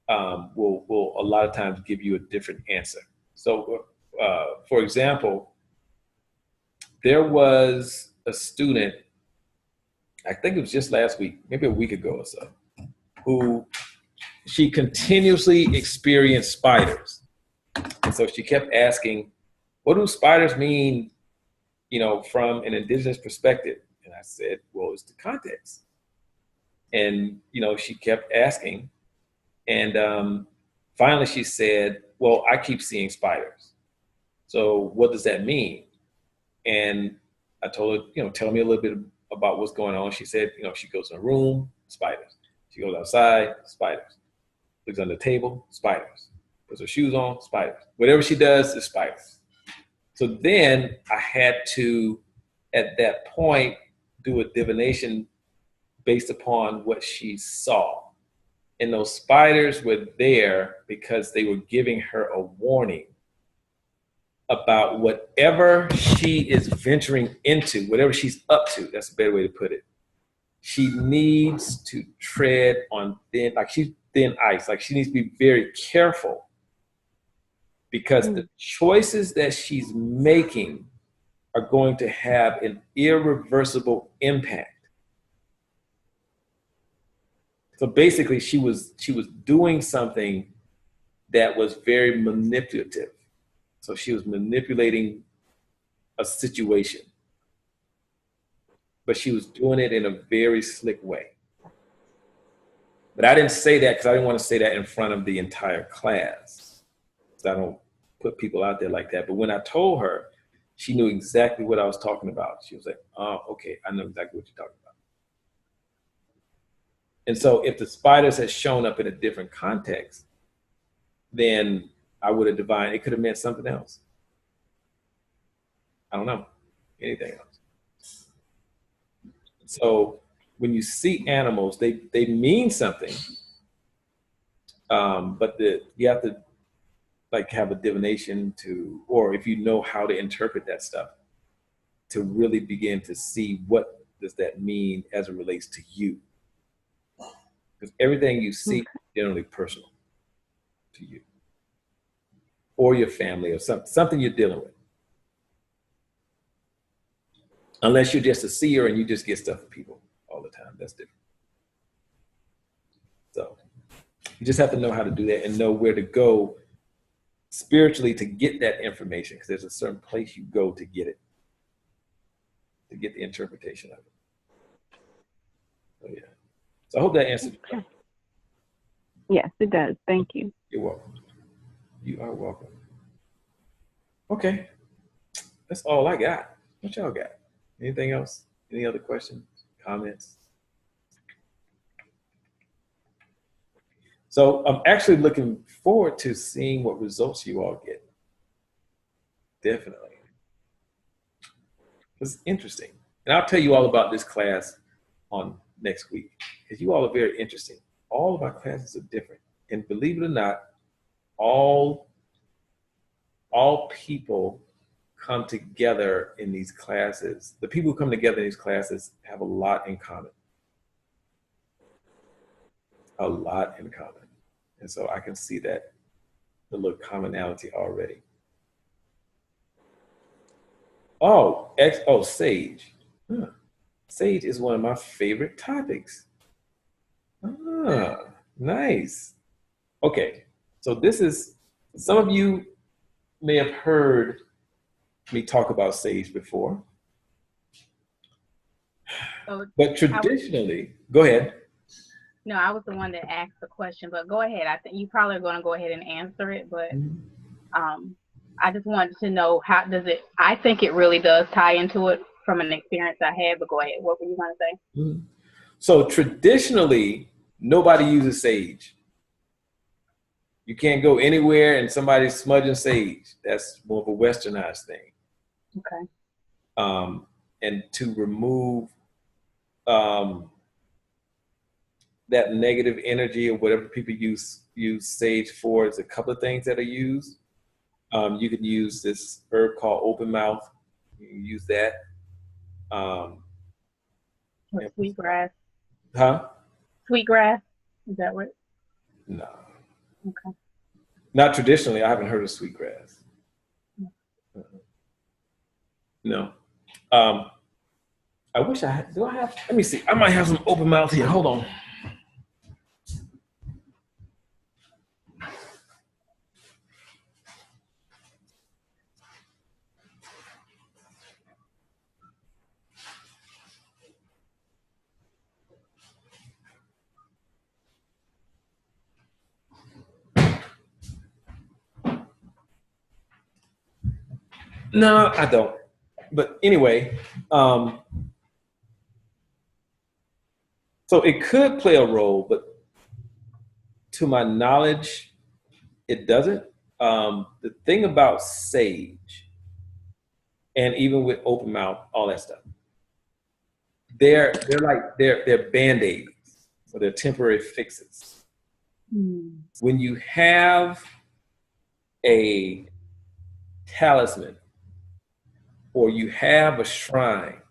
will a lot of times give you a different answer. So for example, there was a student, I think it was just last week, maybe a week ago or so, who she continuously experienced spiders. And so she kept asking, what do spiders mean, from an indigenous perspective? And I said, well, it's the context. And, she kept asking. And finally she said, well, I keep seeing spiders. So what does that mean? And I told her, tell me a little bit about what's going on. She said, she goes in a room, spiders. She goes outside, spiders. Looks under the table, spiders. Puts her shoes on, spiders. Whatever she does is spiders. So then I had to, at that point, do a divination based upon what she saw. And those spiders were there because they were giving her a warning about whatever she is venturing into, whatever she's up to. That's a better way to put it. She needs to tread on thin ice. Like she needs to be very careful, because the choices that she's making are going to have an irreversible impact. So basically she was doing something that was very manipulative. So she was manipulating a situation, but she was doing it in a very slick way. But I didn't say that because I didn't want to say that in front of the entire class. I don't put people out there like that. But when I told her, she knew exactly what I was talking about. She was like, oh, okay, I know exactly what you're talking about. And so if the spiders had shown up in a different context, then I would have divined, it could have meant something else. I don't know, anything else. So when you see animals, they mean something, but you have to have a divination or if you know how to interpret that stuff, to really begin to see what does that mean as it relates to you. Because everything you see is generally personal to you or your family or something you're dealing with. Unless you're just a seer and you just get stuff from people all the time. That's different. So you just have to know how to do that and know where to go spiritually to get that information, because there's a certain place you go to get it, to get the interpretation of it. So yeah. So I hope that answers your question. Yes, it does. Thank you. You're welcome. You are welcome. Okay. That's all I got. What y'all got? Anything else? Any other questions, comments? So I'm actually looking forward to seeing what results you all get. Definitely. It's interesting. And I'll tell you all about this class on next week, because you all are very interesting. All of our classes are different. And believe it or not, all people come together in these classes. The people who come together in these classes have a lot in common. A lot in common. And so I can see that, the little commonality already. Sage. Sage is one of my favorite topics. Nice. Okay, so this is, some of you may have heard me talk about sage before. So but traditionally, go ahead. No, I was the one that asked the question, but go ahead. I think you probably are going to go ahead and answer it, but I just wanted to know, how does it, I think it really does tie into it from an experience I had, but go ahead. What were you going to say? So traditionally, nobody uses sage. You can't go anywhere and somebody's smudging sage. That's more of a westernized thing. Okay. And to remove that negative energy or whatever people use sage for. Is a couple of things that are used. You can use this herb called open mouth. You can use that. Or sweetgrass. Huh? Sweetgrass. Is that what? No. Okay. Not traditionally. I haven't heard of sweetgrass. No. I wish I had. Do I have? Let me see. I might have some open mouth here. Hold on. No, I don't. But anyway, so it could play a role, but to my knowledge, it doesn't. The thing about sage, and even with open mouth, all that stuff, they're band-aids or they're temporary fixes. When you have a talisman or you have a shrine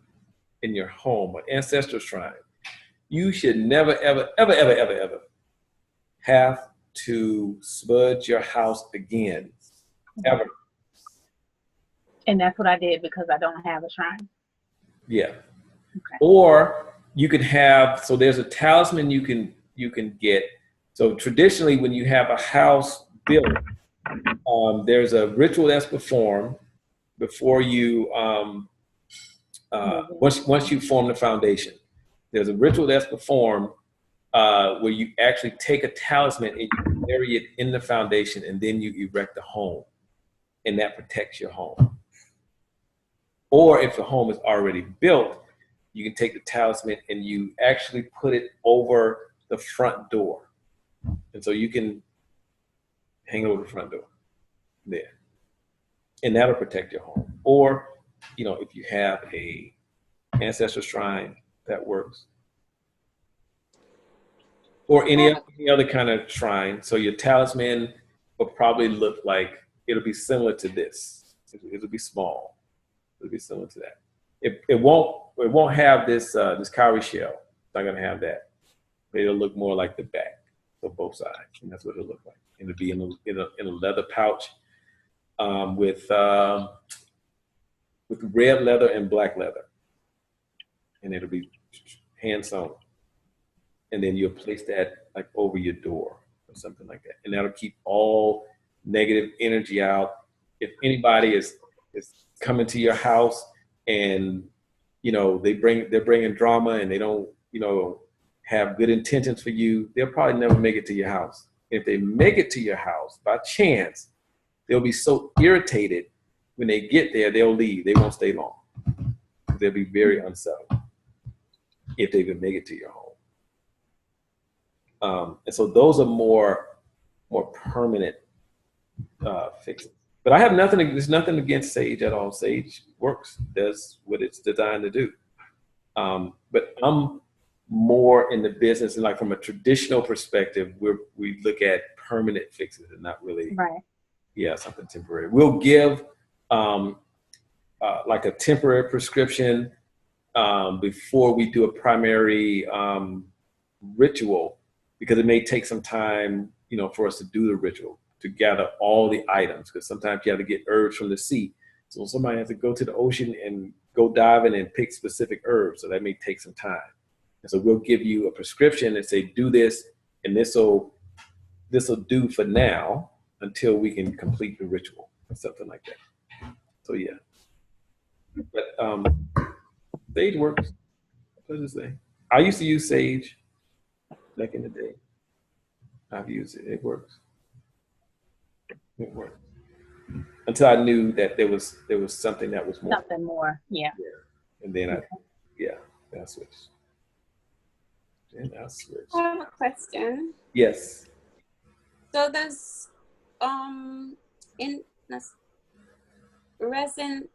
in your home, an ancestral shrine, you should never, ever, ever, ever, ever, ever have to smudge your house again, ever. And that's what I did because I don't have a shrine. Yeah. Okay. Or you could have, so there's a talisman you can get. So traditionally when you have a house built, there's a ritual that's performed before you, once you form the foundation. There's a ritual that's performed where you actually take a talisman and you bury it in the foundation and then you erect a home, and that protects your home. Or if the home is already built, you can take the talisman and you actually put it over the front door. And so you can hang over the front door there. And that'll protect your home. Or, if you have a ancestral shrine, that works. Or any other kind of shrine. So your talisman will probably look like, it'll be similar to this. It'll be small. It'll be similar to that. It won't have this cowrie shell. It's not gonna have that. It'll look more like the back of both sides, and that's what it'll look like. And it'll be in a leather pouch with red leather and black leather, and it'll be hand sewn. And then you'll place that like over your door or something like that, and that'll keep all negative energy out. If anybody is coming to your house and they're bringing drama and they don't have good intentions for you, they'll probably never make it to your house. If they make it to your house by chance, they'll be so irritated when they get there, they'll leave. They won't stay long. They'll be very unsettled if they even make it to your home. And so those are more permanent fixes. But I have there's nothing against sage at all. Sage works, does what it's designed to do. But I'm more in the business, and like from a traditional perspective, we look at permanent fixes and not really, something temporary. We'll give like a temporary prescription before we do a primary ritual, because it may take some time, for us to do the ritual, to gather all the items, because sometimes you have to get herbs from the sea. So somebody has to go to the ocean and go diving and pick specific herbs. So that may take some time. And so we'll give you a prescription and say, do this, and this will do for now until we can complete the ritual or something like that. So yeah. But sage works. What does it say? I used to use sage back in the day. I've used it. It works. It works. Until I knew that there was something that was more. Something more, yeah. And then I switched. I have a question. Yes. So there's resin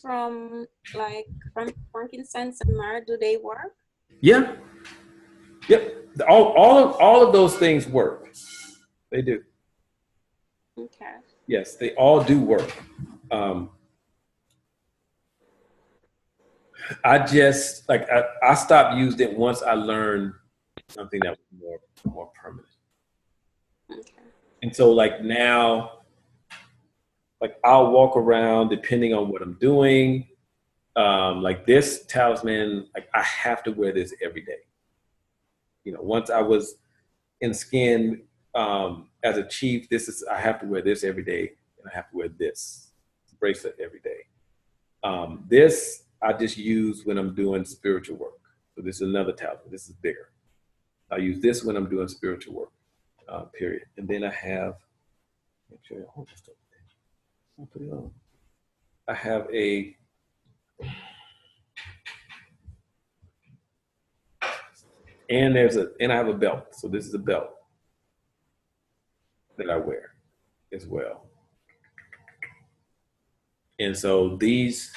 from frankincense and myrrh. Do they work? Yeah. Yep. All of those things work. They do. Okay. Yes, they all do work. I just like I stopped using it once I learned something that was more permanent. Okay. And so like now, like I'll walk around depending on what I'm doing. Like this talisman, like I have to wear this every day. You know, once I was in skin as a chief, I have to wear this every day, and I have to wear this bracelet every day. This I just use when I'm doing spiritual work. So this is another talisman. This is bigger. I use this when I'm doing spiritual work, period. And then I have, make sure I hold this stuff. I'll put it on. I have and I have a belt. So this is a belt that I wear as well. And so these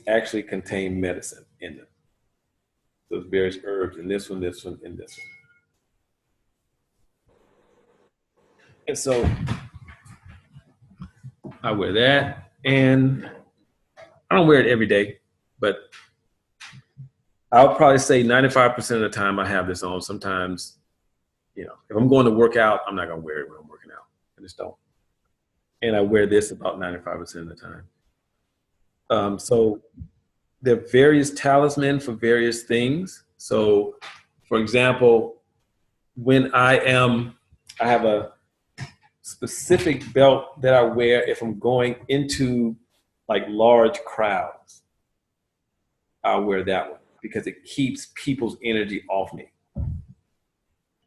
actually contain medicine in them. So there's various herbs in this one, and this one. And so I wear that, and I don't wear it every day, but I'll probably say 95% of the time I have this on. Sometimes, you know, if I'm going to work out, I'm not going to wear it when I'm working out. I just don't. And I wear this about 95% of the time. So there are various talismans for various things. So, for example, when I have a specific belt that I wear if I'm going into like large crowds. I'll wear that one because it keeps people's energy off me.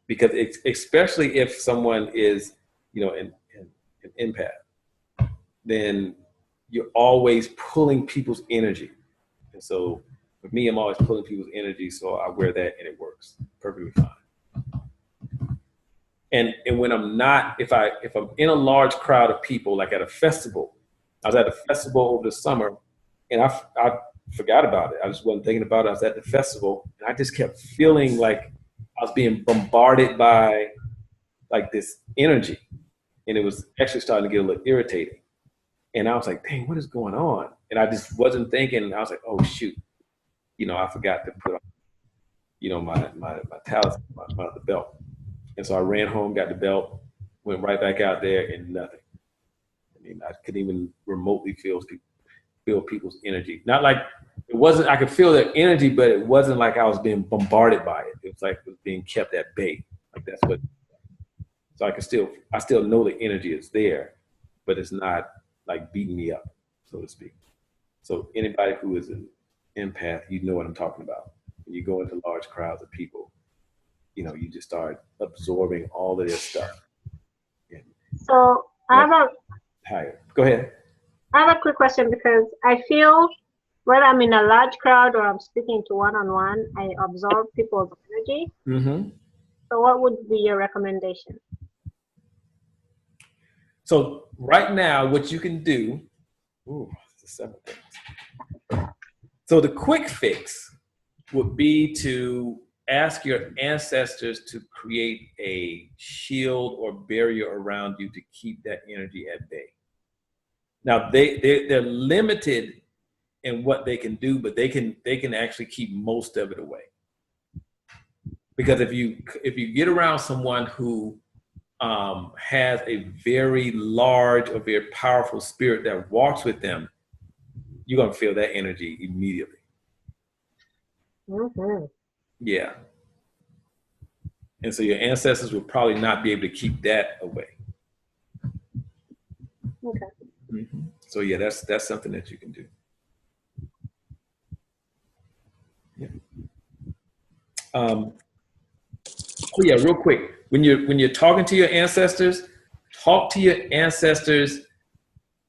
Because especially if someone is, you know, an empath, then you're always pulling people's energy. And so for me, I'm always pulling people's energy. So I wear that and it works perfectly fine. And when I'm not, if I'm in a large crowd of people, like at a festival, I was at a festival over the summer and I forgot about it. I just wasn't thinking about it. I was at the festival and I just kept feeling like I was being bombarded by like this energy. And it was actually starting to get a little irritating. And I was like, dang, what is going on? And I just wasn't thinking. I was like, oh, shoot. You know, I forgot to put on, you know, my talisman, the belt. And so I ran home, got the belt, went right back out there and nothing. I mean, I couldn't even remotely feel people's energy. Not like it wasn't, I could feel their energy, but it wasn't like I was being bombarded by it. It was like it was being kept at bay. Like that's what, so I still know the energy is there, but it's not like beating me up, so to speak. So anybody who is an empath, you know what I'm talking about. When you go into large crowds of people, you know, you just start absorbing all of their stuff. So I have tired. Go ahead. I have a quick question because I feel whether I'm in a large crowd or I'm speaking to one-on-one, I absorb people's energy. Mm-hmm. So what would be your recommendation? So right now, what you can do, it's 7 things. So the quick fix would be to ask your ancestors to create a shield or barrier around you to keep that energy at bay. Now they're limited in what they can do, but they can actually keep most of it away. Because if you get around someone who has a very large or very powerful spirit that walks with them, you're gonna feel that energy immediately. Mm-hmm. Yeah. And so your ancestors will probably not be able to keep that away. Okay. Mm-hmm. So yeah, that's something that you can do. Yeah. Oh yeah, real quick. When you're talking to your ancestors, talk to your ancestors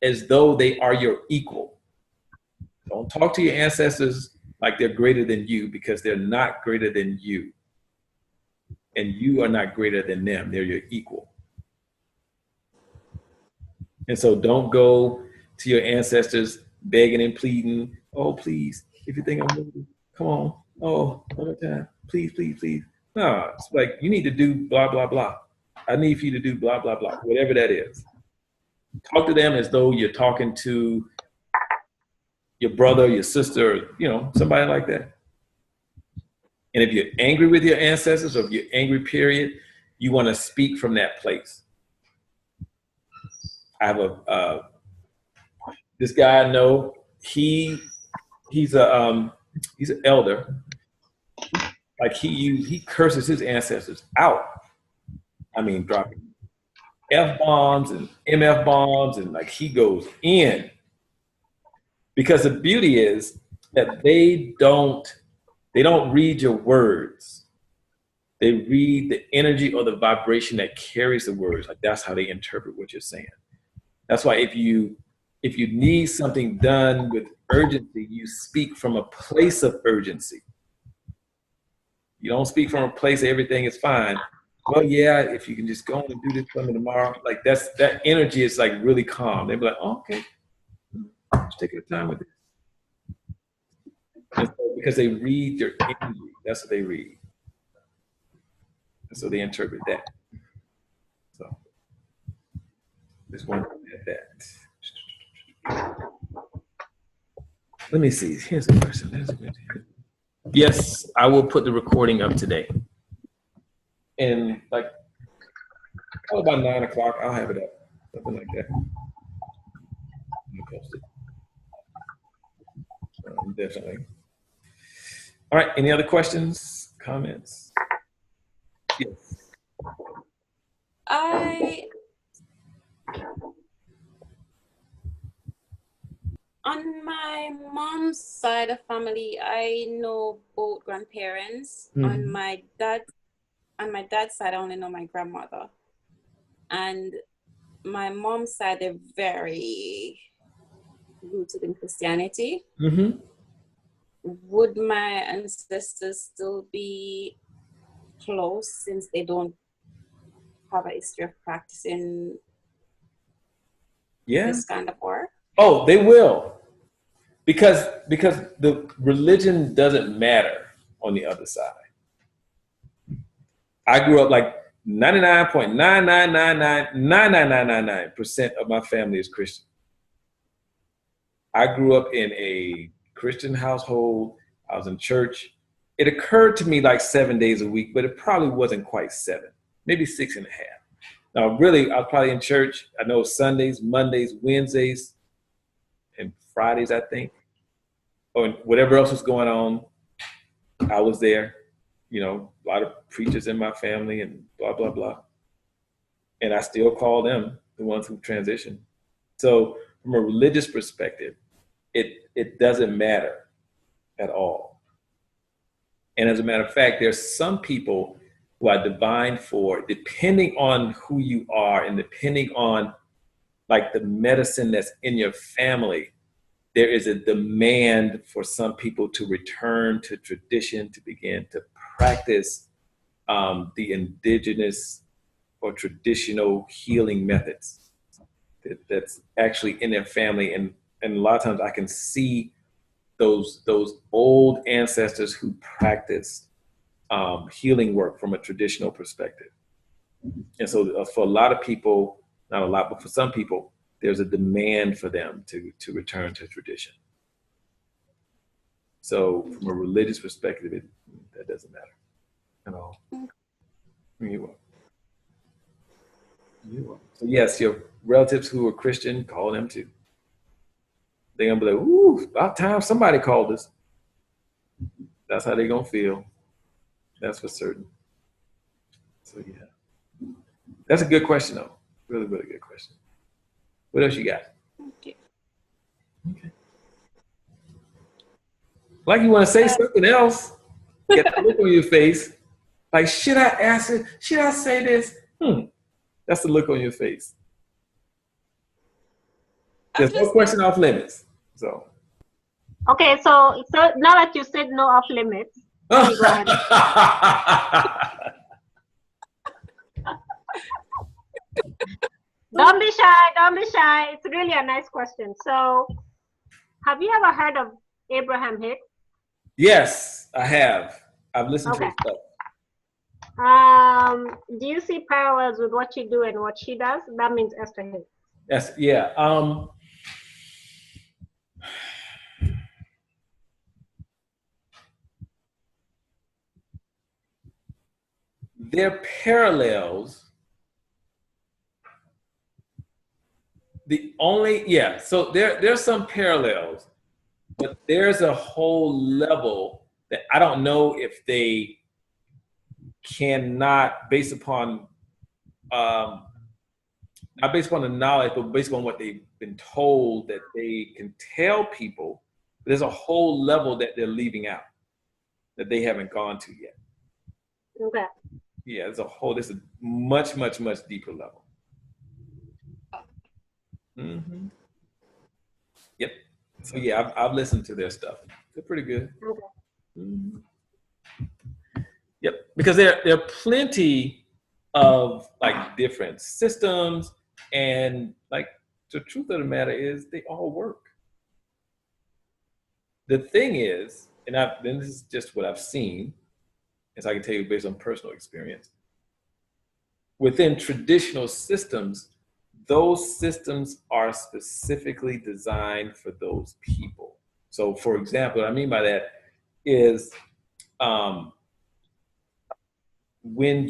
as though they are your equal. Don't talk to your ancestors like they're greater than you, because they're not greater than you. And you are not greater than them. They're your equal. And so don't go to your ancestors begging and pleading, oh, please if you think I'm moody, come on. Oh, one more time. Please, please, please. No, it's like you need to do blah, blah, blah. I need for you to do blah, blah, blah, whatever that is. Talk to them as though you're talking to your brother, your sister, you know, somebody like that. And if you're angry with your ancestors, or if you're angry, period, you want to speak from that place. I have this guy I know, he's an elder. Like he curses his ancestors out. I mean, dropping F-bombs and MF bombs, and like he goes in. Because the beauty is that they don't read your words. They read the energy or the vibration that carries the words. Like that's how they interpret what you're saying. That's why if you need something done with urgency, you speak from a place of urgency. You don't speak from a place of everything is fine. Well, yeah, if you can just go on and do this for me tomorrow, like that energy is like really calm. They'll be like, oh, okay, just take your time with it. And so, because they read their energy, that's what they read. And so they interpret that. So just one at that. Let me see. Here's a question. There's a good. Yes, I will put the recording up today. And like about 9 o'clock, I'll have it up. Something like that. I'll post it. Definitely. All right. Any other questions, comments? Yes. On my mom's side of family, I know both grandparents. Mm-hmm. On my dad's side, I only know my grandmother. And my mom's side, they're very rooted in Christianity. Mm-hmm. Would my ancestors still be close since they don't have a history of practicing this kind of work? Oh, they will. Because the religion doesn't matter on the other side. I grew up like 99.9999999% of my family is Christian. I grew up in a Christian household. I was in church. It occurred to me like 7 days a week, but it probably wasn't quite 7, maybe 6.5. Now, really, I was probably in church. I know Sundays, Mondays, Wednesdays, and Fridays, I think, or whatever else was going on, I was there. You know, a lot of preachers in my family and blah, blah, blah. And I still call them the ones who transitioned. So from a religious perspective, it doesn't matter at all. And as a matter of fact, there's some people who are divined for, depending on who you are and depending on like the medicine that's in your family, there is a demand for some people to return to tradition, to begin to practice the indigenous or traditional healing methods that's actually in their family. And a lot of times I can see those old ancestors who practiced healing work from a traditional perspective. And so for a lot of people, not a lot, but for some people, there's a demand for them to return to tradition. So from a religious perspective, that doesn't matter at all. You are. So yes, your relatives who are Christian, call them too. They're gonna be like, ooh, about time somebody called us. That's how they're gonna feel. That's for certain. So yeah. That's a good question though. Really, really good question. What else you got? Okay. Like you want to say something else. Get the look on your face. Like, should I ask it? Should I say this? That's the look on your face. There's no question off limits. So. Okay, so now that you said no off limits, let me go ahead. Don't be shy. Don't be shy. It's really a nice question. So, have you ever heard of Abraham Hicks? Yes, I have. I've listened to Okay. her stuff. Do you see parallels with what you do and what she does? That means Esther Hicks. Yes, yeah. There are parallels. So there's some parallels, but there's a whole level that I don't know if they cannot, based upon not based upon the knowledge, but based on what they've been told, that they can tell people. There's a whole level that they're leaving out that they haven't gone to yet. Okay. Yeah, there's a much, much, much deeper level. Mm-hmm. Yep. So yeah, I've listened to their stuff. They're pretty good. Okay. Mm-hmm. Yep. Because there are plenty of like different systems, and like the truth of the matter is they all work. The thing is, and this is just what I've seen, as I can tell you based on personal experience. Within traditional systems, those systems are specifically designed for those people. So, for example, what I mean by that is when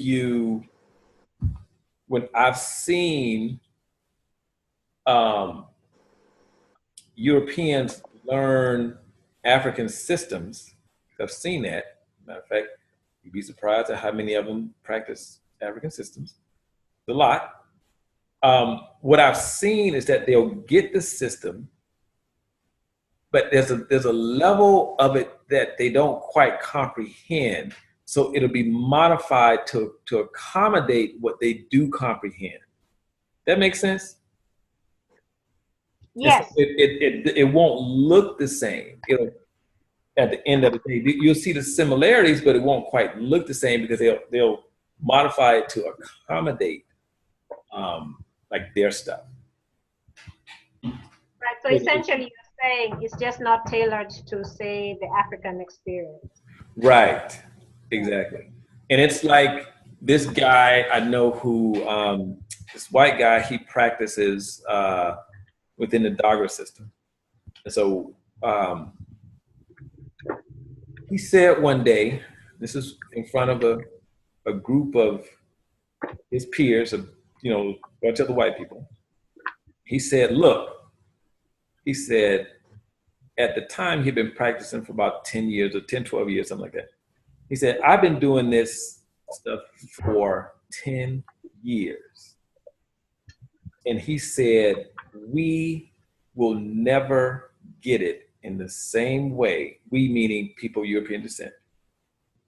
I've seen Europeans learn African systems, I've seen that. Matter of fact, you'd be surprised at how many of them practice African systems. A lot. What I've seen is that they'll get the system, but there's a level of it that they don't quite comprehend. So it'll be modified to accommodate what they do comprehend. That makes sense? Yes. It won't look the same. It'll, at the end of the day, you'll see the similarities, but it won't quite look the same because they'll modify it to accommodate like their stuff. Right. So essentially, you're saying it's just not tailored to, say, the African experience. Right. Exactly. And it's like this guy I know who, this white guy, he practices within the Dogra system. And so he said one day, this is in front of a group of his peers, a bunch of the white people. He said, look, he said, at the time he'd been practicing for about 10 years or 10, 12 years, something like that. He said, I've been doing this stuff for 10 years. And he said, we will never get it in the same way, we meaning people of European descent.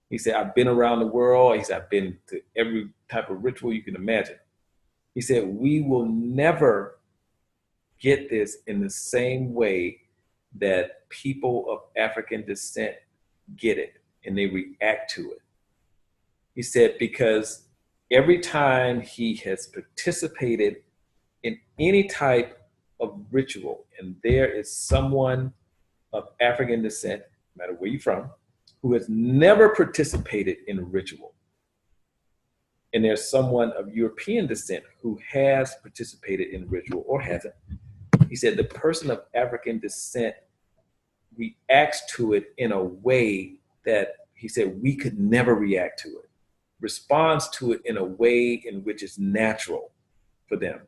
He said, I've been around the world. He said, I've been to every type of ritual you can imagine. He said, we will never get this in the same way that people of African descent get it and they react to it. He said, because every time he has participated in any type of ritual and there is someone of African descent, no matter where you're from, who has never participated in a ritual, and there's someone of European descent who has participated in a ritual or hasn't, he said the person of African descent reacts to it in a way that he said we could never react to it, responds to it in a way in which is natural for them.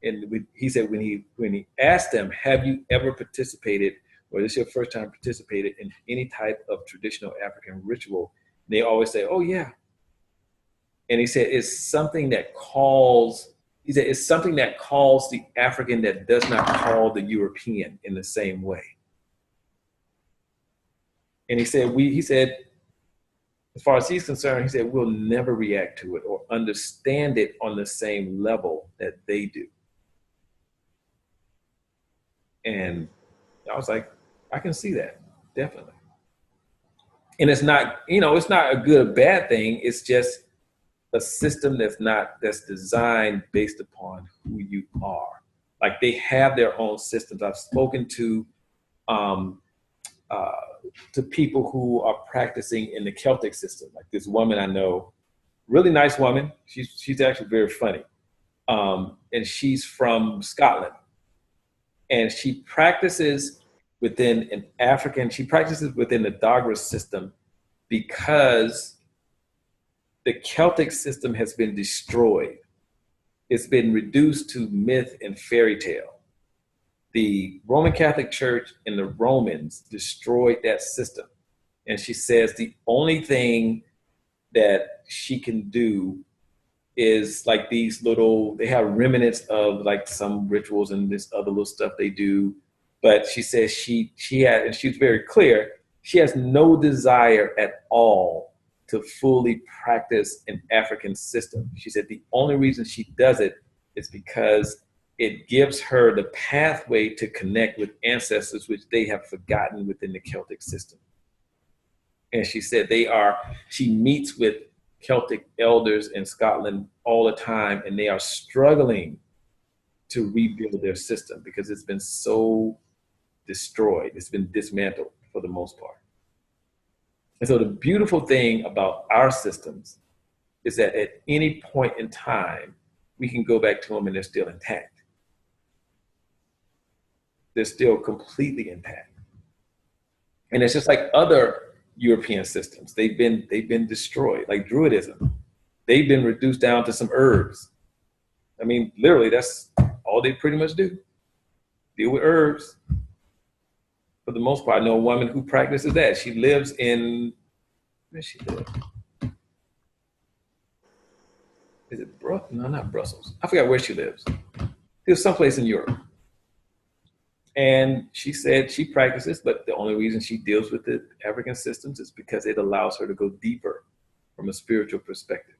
And he said when he asked them, have you ever participated, or this is your first time participated in any type of traditional African ritual, they always say, oh yeah. And he said it's something that calls the African that does not call the European in the same way. And he said, as far as he's concerned, he said, we'll never react to it or understand it on the same level that they do. And I was like, I can see that, definitely. And it's not, it's not a good or bad thing. It's just a system that's designed based upon who you are. Like they have their own systems. I've spoken to to people who are practicing in the Celtic system. Like this woman I know, really nice woman. She's actually very funny. And she's from Scotland. And she practices within she practices within the Dogra system because the Celtic system has been destroyed. It's been reduced to myth and fairy tale. The Roman Catholic Church and the Romans destroyed that system. And she says the only thing that she can do is like these little, they have remnants of like some rituals and this other little stuff they do. But she says she had, and she was very clear, she has no desire at all to fully practice an African system. She said the only reason she does it is because it gives her the pathway to connect with ancestors, which they have forgotten within the Celtic system. And she said she meets with Celtic elders in Scotland all the time, and they are struggling to rebuild their system because it's been so destroyed. It's been dismantled for the most part. And so the beautiful thing about our systems is that at any point in time, we can go back to them and they're still intact. They're still completely intact. And it's just like other European systems. They've been destroyed, like Druidism. They've been reduced down to some herbs. I mean, literally, that's all they pretty much do. Deal with herbs. For the most part, I know a woman who practices that. She lives in, where does she live? Is it No, not Brussels. I forgot where she lives. It's someplace in Europe. And she said she practices, but the only reason she deals with the African systems is because it allows her to go deeper from a spiritual perspective.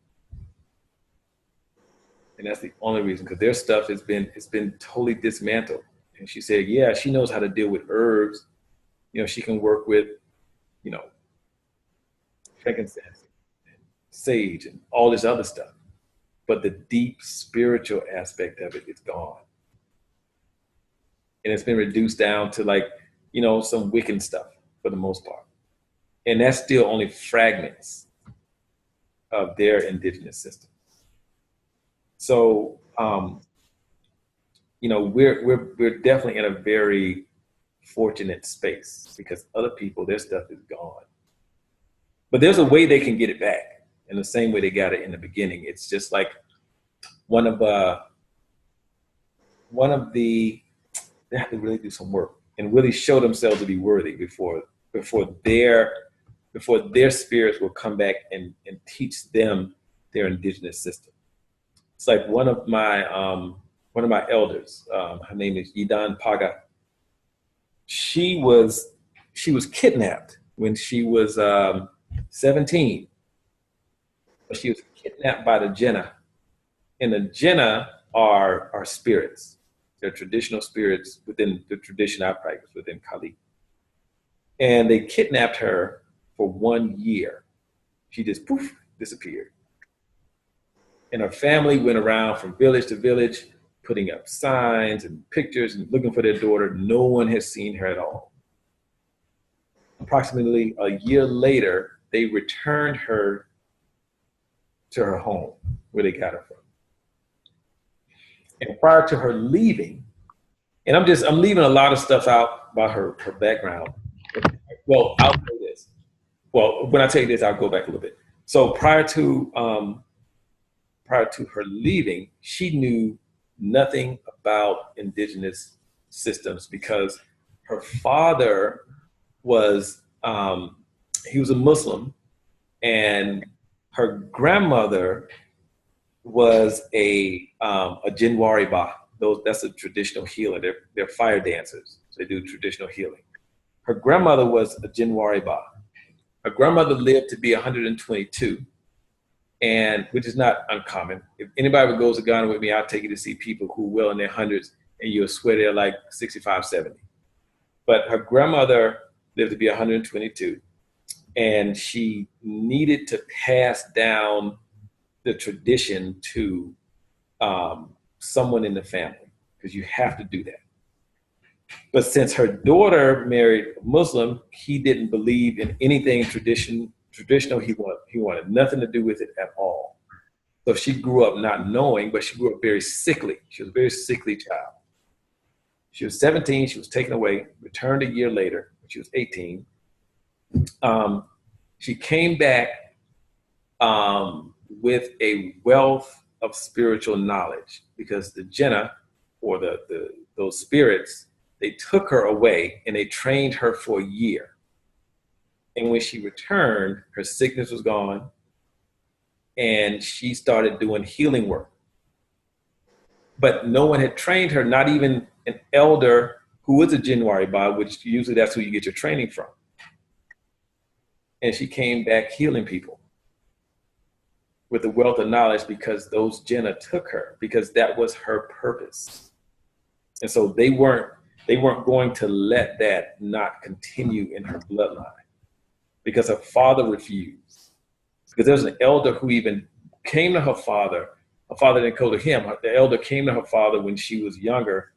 And that's the only reason, because their stuff has been totally dismantled. And she said, yeah, she knows how to deal with herbs. You know, she can work with, you know, frankincense, and sage, and all this other stuff. But the deep spiritual aspect of it is gone. And it's been reduced down to like, you know, some Wiccan stuff for the most part. And that's still only fragments of their indigenous system. So, you know, we're definitely in a very fortunate space because other people, their stuff is gone. But there's a way they can get it back in the same way they got it in the beginning. It's just like one of the, they have to really do some work and really show themselves to be worthy before their spirits will come back and teach them their indigenous system. It's like one of my elders, her name is Yidan Paga. She was kidnapped when she was 17. But she was kidnapped by the Jinn. And the Jinn are spirits. They're traditional spirits within the tradition I practice within Kali. And they kidnapped her for 1 year. She just poof, disappeared. And her family went around from village to village, putting up signs and pictures and looking for their daughter. No one has seen her at all. Approximately a year later, they returned her to her home where they got her from. And prior to her leaving, and I'm leaving a lot of stuff out about her background. Well, I'll say this. Well, when I tell you this, I'll go back a little bit. So prior to her leaving, she knew nothing about indigenous systems because her father was he was a Muslim, and her grandmother was a Jinwari Ba. That's a traditional healer. They're fire dancers. So they do traditional healing. Her grandmother was a Jinwari Ba. Her grandmother lived to be 122, and which is not uncommon. If anybody goes to Ghana with me, I'll take you to see people who are well in their hundreds, and you'll swear they're like 65, 70. But her grandmother lived to be 122, and she needed to pass down the tradition to someone in the family, because you have to do that. But since her daughter married a Muslim, he didn't believe in anything traditional. He wanted nothing to do with it at all. So she grew up not knowing, but she grew up very sickly. She was a very sickly child. She was 17. She was taken away, returned a year later when she was 18. She came back with a wealth of spiritual knowledge because the Jinnah, or those spirits, they took her away and they trained her for a year. And when she returned, her sickness was gone and she started doing healing work. But no one had trained her, not even an elder who was a Jinn Wariba, which usually that's who you get your training from. And she came back healing people with a wealth of knowledge because those Jinnah took her, because that was her purpose. And so they weren't going to let that not continue in her bloodline because her father refused. Because there was an elder who even came to her father. Her father didn't go to him. The elder came to her father when she was younger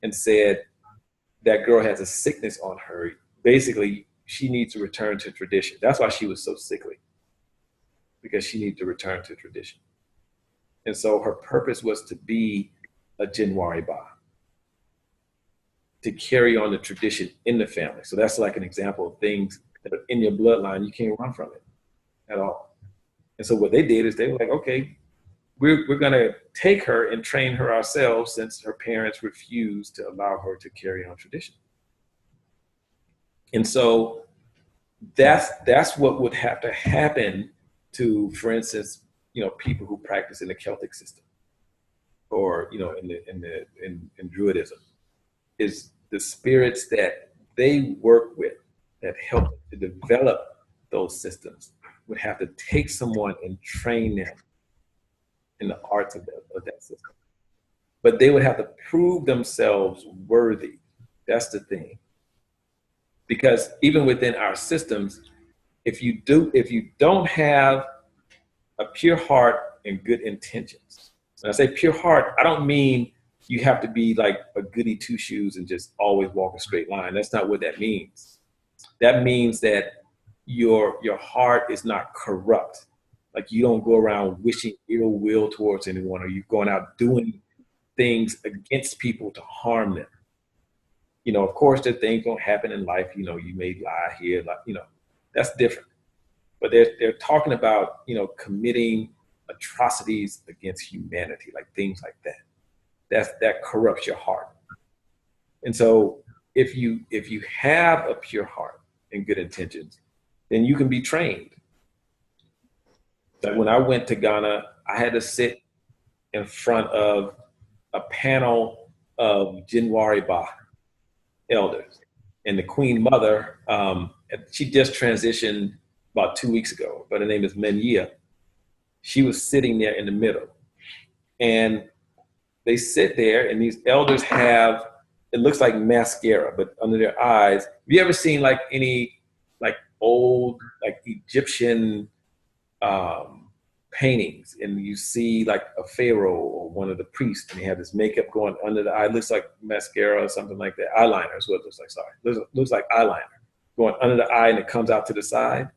and said, that girl has a sickness on her. Basically, she needs to return to tradition. That's why she was so sickly, because she needed to return to tradition. And so her purpose was to be a Jinn Wariba, to carry on the tradition in the family. So that's like an example of things that are in your bloodline. You can't run from it at all. And so what they did is they were like, okay, we're going to take her and train her ourselves since her parents refused to allow her to carry on tradition. And so that's what would have to happen to, for instance, people who practice in the Celtic system, or in Druidism, is the spirits that they work with that help to develop those systems would have to take someone and train them in the arts of that system. But they would have to prove themselves worthy. That's the thing. Because even within our systems, if you don't have a pure heart and good intentions. When I say pure heart, I don't mean you have to be like a goody two shoes and just always walk a straight line. That's not what that means. That means that your heart is not corrupt. Like you don't go around wishing ill will towards anyone, or you're going out doing things against people to harm them. Of course, there are things going to happen in life. You may lie here, that's different. But they're talking about, committing atrocities against humanity, like things like that. That corrupts your heart. And so if you have a pure heart and good intentions, then you can be trained. Like when I went to Ghana, I had to sit in front of a panel of Jinn Wariba elders. And the Queen Mother, she just transitioned about 2 weeks ago, but her name is Menya. She was sitting there in the middle. And they sit there, and these elders have, it looks like mascara, but under their eyes. Have you ever seen like any old Egyptian paintings, and you see like a pharaoh or one of the priests, and they have this makeup going under the eye? It looks like mascara or something like that. Eyeliner is what it looks like. Sorry, looks like eyeliner going under the eye, and it comes out to the side.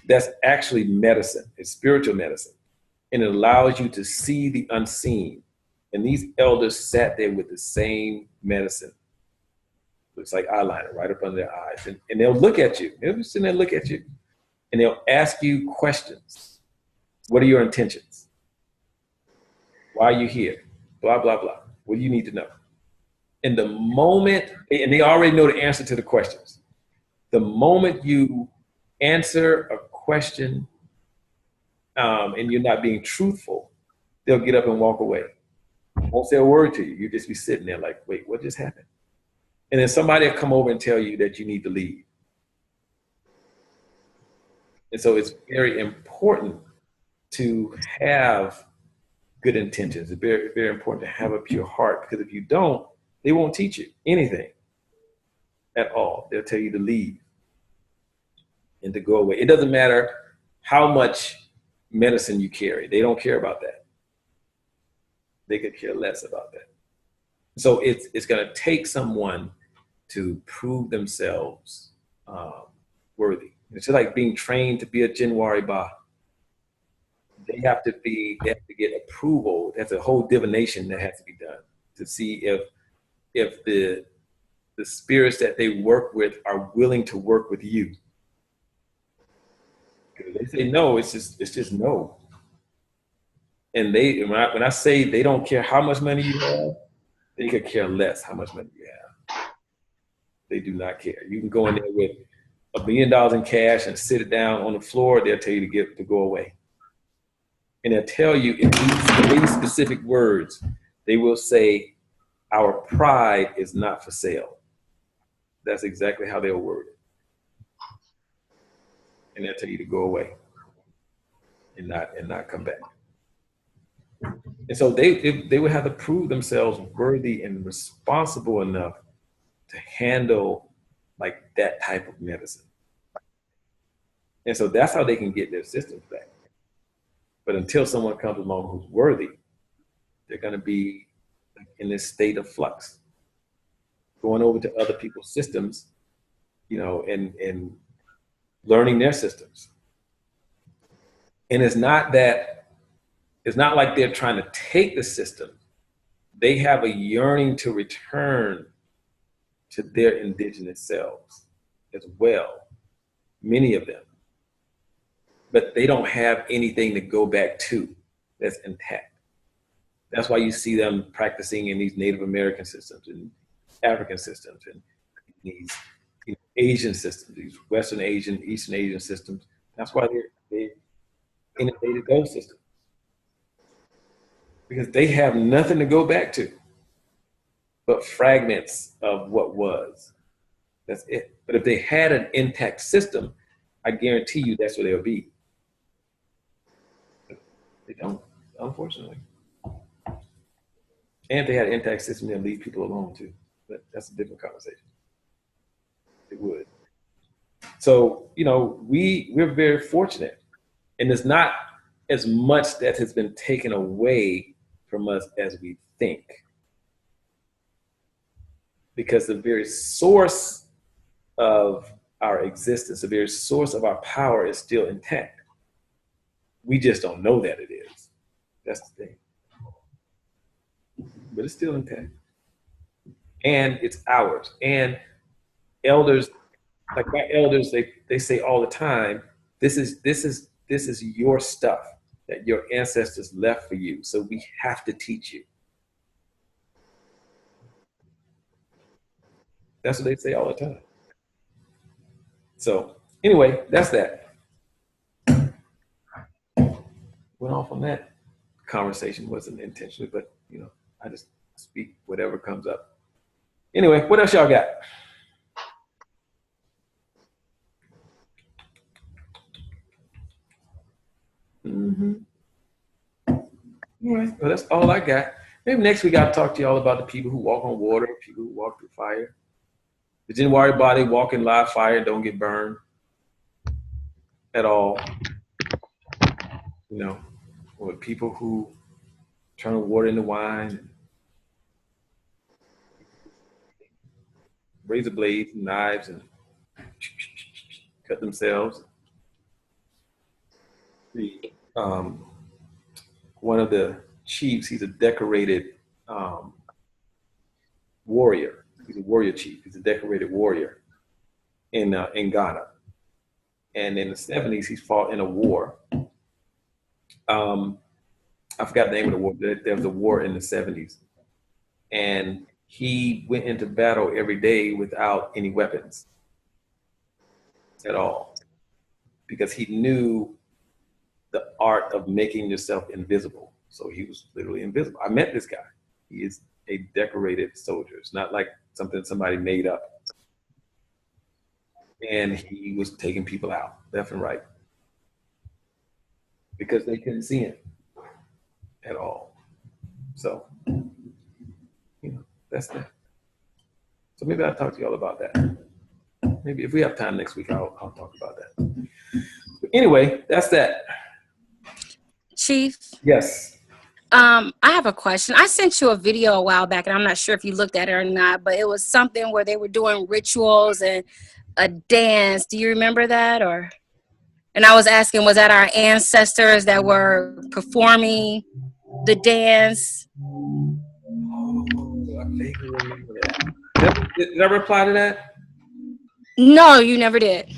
That's actually medicine. It's spiritual medicine, and it allows you to see the unseen. And these elders sat there with the same medicine. Looks like eyeliner right up under their eyes, and they'll look at you. They'll just sit there and look at you, and they'll ask you questions. What are your intentions? Why are you here? Blah, blah, blah. What do you need to know? And the moment, and they already know the answer to the questions. The moment you answer a question and you're not being truthful, they'll get up and walk away. Won't say a word to you. You'll just be sitting there like, wait, what just happened? And then somebody will come over and tell you that you need to leave. And so it's very important to have good intentions. It's very, very important to have a pure heart, because if you don't, they won't teach you anything at all. They'll tell you to leave and to go away. It doesn't matter how much medicine you carry. They don't care about that. They could care less about that. So it's going to take someone to prove themselves worthy. It's just like being trained to be a Jinwari Ba. They have to get approval. That's a whole divination that has to be done to see if the spirits that they work with are willing to work with you. If they say no, it's just no. And when I say they don't care how much money you have, they could care less how much money you have. They do not care. You can go in there with $1 million in cash and sit it down on the floor. They'll tell you to go away. And they'll tell you in these specific words, they will say, our pride is not for sale. That's exactly how they'll word it. And they'll tell you to go away and not come back. And so they would have to prove themselves worthy and responsible enough to handle like that type of medicine. And so that's how they can get their systems back. But until someone comes along who's worthy, they're going to be in this state of flux, going over to other people's systems, and learning their systems. And it's not like they're trying to take the system. They have a yearning to return to their indigenous selves as well, many of them. But they don't have anything to go back to that's intact. That's why you see them practicing in these Native American systems and African systems and these Asian systems, these Western Asian, Eastern Asian systems. That's why they innovated those systems. Because they have nothing to go back to but fragments of what was. That's it. But if they had an intact system, I guarantee you that's where they'll be. They don't, unfortunately. And if they had an intact system, they'll leave people alone too. But that's a different conversation. It would. So, we're very fortunate. And it's not as much that has been taken away from us as we think. Because the very source of our existence, the very source of our power is still intact. We just don't know that it is. That's the thing. But it's still intact. And it's ours. And elders, like my elders, they say all the time, this is your stuff that your ancestors left for you. So we have to teach you. That's what they say all the time. So anyway, that's that. Went off on that conversation. Wasn't intentionally, but I just speak whatever comes up. Anyway, what else y'all got? All right, well, that's all I got. Maybe next week I'll talk to y'all about the people who walk on water, people who walk through fire. The Jinwari body walk in live fire and don't get burned at all. Or people who turn water into wine, and razor blades and knives and cut themselves. One of the chiefs, he's a decorated warrior. He's a warrior chief. He's a decorated warrior in Ghana. And in the 70s, he fought in a war. I forgot the name of the war. There was a war in the 70s. And he went into battle every day without any weapons at all. Because he knew the art of making yourself invisible. So he was literally invisible. I met this guy. He is a decorated soldier. It's not like something somebody made up. And he was taking people out left and right because they couldn't see him at all. So, that's that. So maybe I'll talk to y'all about that. Maybe if we have time next week, I'll talk about that. But anyway, that's that. Chief? Yes. I have a question. I sent you a video a while back, and I'm not sure if you looked at it or not, but it was something where they were doing rituals and a dance. Do you remember that? Or, and I was asking, was that our ancestors that were performing the dance? Oh, I vaguely remember that. Did I reply to that? No, you never did.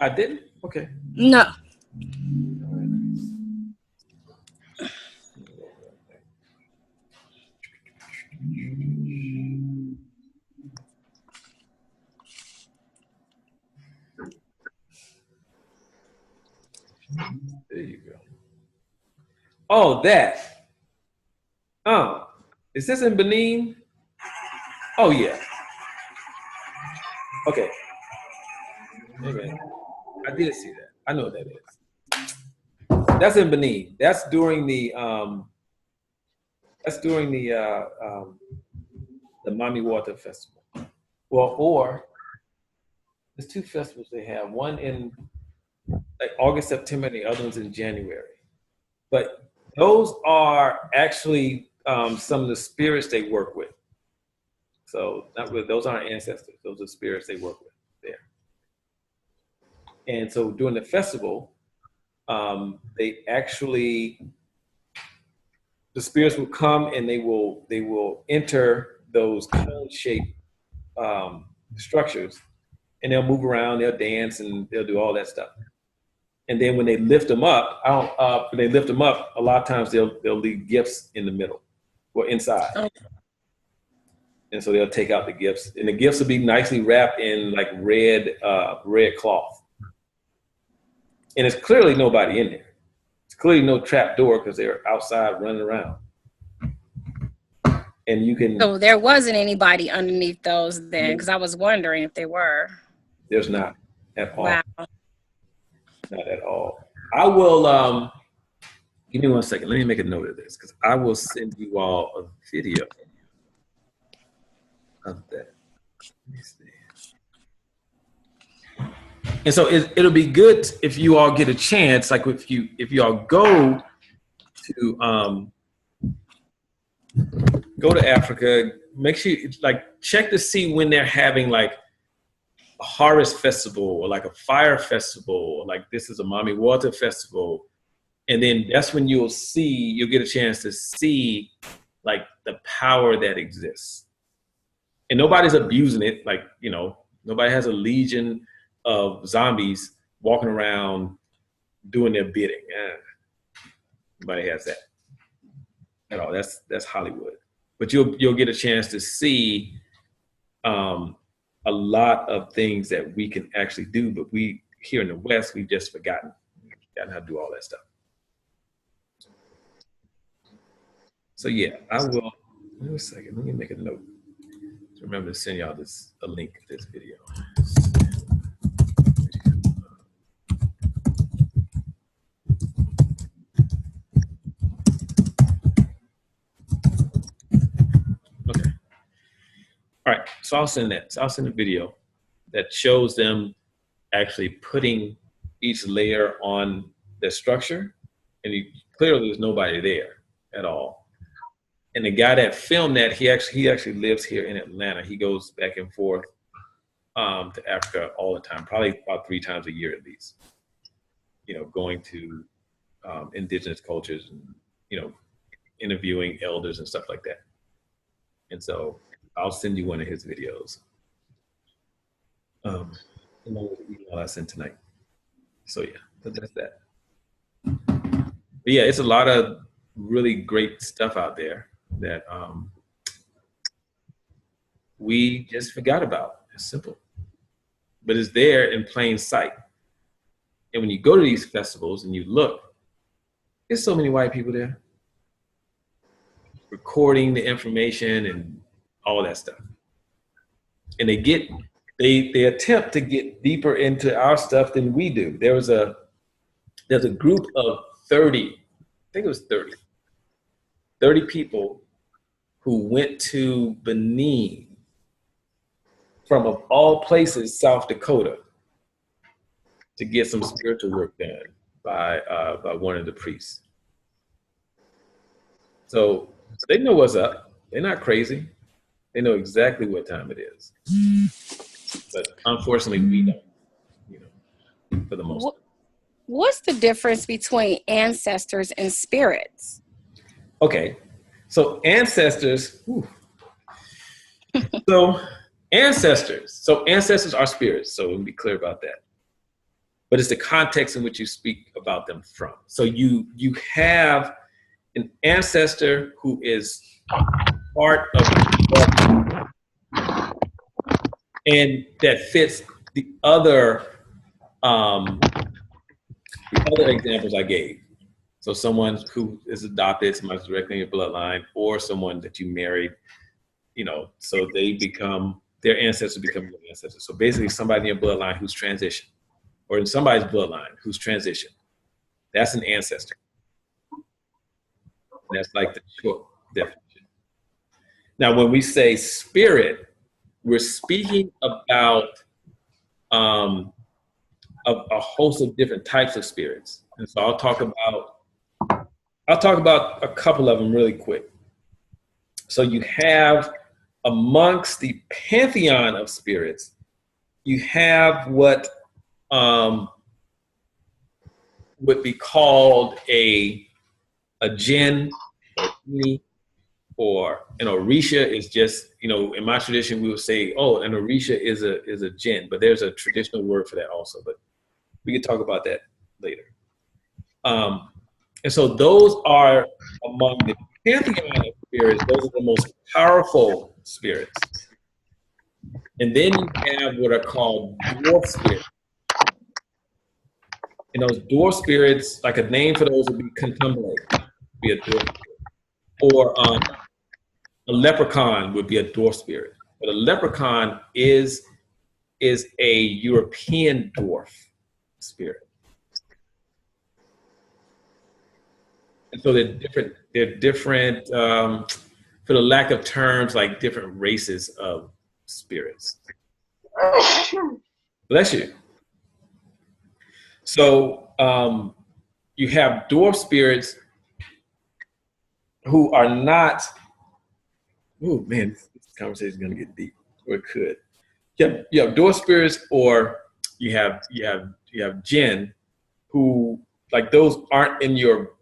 I didn't? Okay. No. There you go. Oh, that. Oh, is this in Benin? Oh, yeah. Okay. Okay. I did see that. I know what that is. That's in Benin. That's during the Mami Water Festival. Well, or there's two festivals they have. One in like August, September, and the other one's in January. But those are actually some of the spirits they work with. So not really, those aren't ancestors. Those are spirits they work with there. And so during the festival, they actually, the spirits will come and they will enter those cone-shaped structures, and they'll move around, they'll dance, and they'll do all that stuff. And then when they lift them up, a lot of times they'll leave gifts in the middle or inside. Okay. And so they'll take out the gifts, and the gifts will be nicely wrapped in like red cloth. And it's clearly nobody in there. It's clearly no trap door because they're outside running around. And you can. So there wasn't anybody underneath those then, because I was wondering if they were. There's not at all. Wow. Not at all. I will. Give me 1 second. Let me make a note of this because I will send you all a video of that. Let me see. And so it'll be good if you all get a chance, like if you all go to Africa, make sure like check to see when they're having like a harvest festival or like a fire festival, or like this is a Mami Water festival. And then that's when you'll get a chance to see like the power that exists. And nobody's abusing it. Like, nobody has a legion of zombies walking around doing their bidding. Nobody has that at all. That's Hollywood. But you'll get a chance to see a lot of things that we can actually do, but we here in the West, we've just forgotten how to do all that stuff. So yeah, I will. Wait a second. Let me make a note. Remember to send y'all a link to this video. Okay. All right. So I'll send that. So I'll send a video that shows them actually putting each layer on the structure, and clearly there's nobody there at all. And the guy that filmed that, he actually lives here in Atlanta. He goes back and forth to Africa all the time, probably about 3 times a year at least. Going to indigenous cultures and interviewing elders and stuff like that. And so I'll send you one of his videos. Along with the email I sent tonight. So yeah, but that's that. But yeah, it's a lot of really great stuff out there that we just forgot about. It's simple, but it's there in plain sight. And when you go to these festivals and you look, there's so many white people there recording the information and all that stuff. And they attempt to get deeper into our stuff than we do. There's a group of 30, I think it was 30 people who went to Benin from, of all places, South Dakota, to get some spiritual work done by one of the priests. So they know what's up. They're not crazy. They know exactly what time it is. But unfortunately, we don't, you know, for the most part. What's the difference between ancestors and spirits? Okay, so ancestors. So ancestors are spirits. So we'll be clear about that. But it's the context in which you speak about them from. So you have an ancestor who is part of, and that fits the other examples I gave. So someone who is adopted, somebody's directly in your bloodline, or someone that you married, you know, so they become, their ancestors become your ancestors. So basically somebody in your bloodline who's transitioned, or in somebody's bloodline who's transitioned. That's an ancestor. That's like the short definition. Now, when we say spirit, we're speaking about a host of different types of spirits. And so I'll talk about a couple of them really quick. So you have, amongst the pantheon of spirits, you have what would be called a jinn, or an orisha is just, you know, in my tradition we would say, oh, an orisha is a jinn, but there's a traditional word for that also, but we can talk about that later. And so those are among the pantheon of spirits, those are the most powerful spirits. And then you have what are called dwarf spirits. And those dwarf spirits, like a name for those would be contumely, be a dwarf spirit. Or a leprechaun would be a dwarf spirit. But a leprechaun is a European dwarf spirit. And so they're different, for the lack of terms, like different races of spirits. Bless you. So you have dwarf spirits who are not, oh man, this conversation is gonna get deep, or it could. You have dwarf spirits, or you have jinn, who, like, those aren't in your,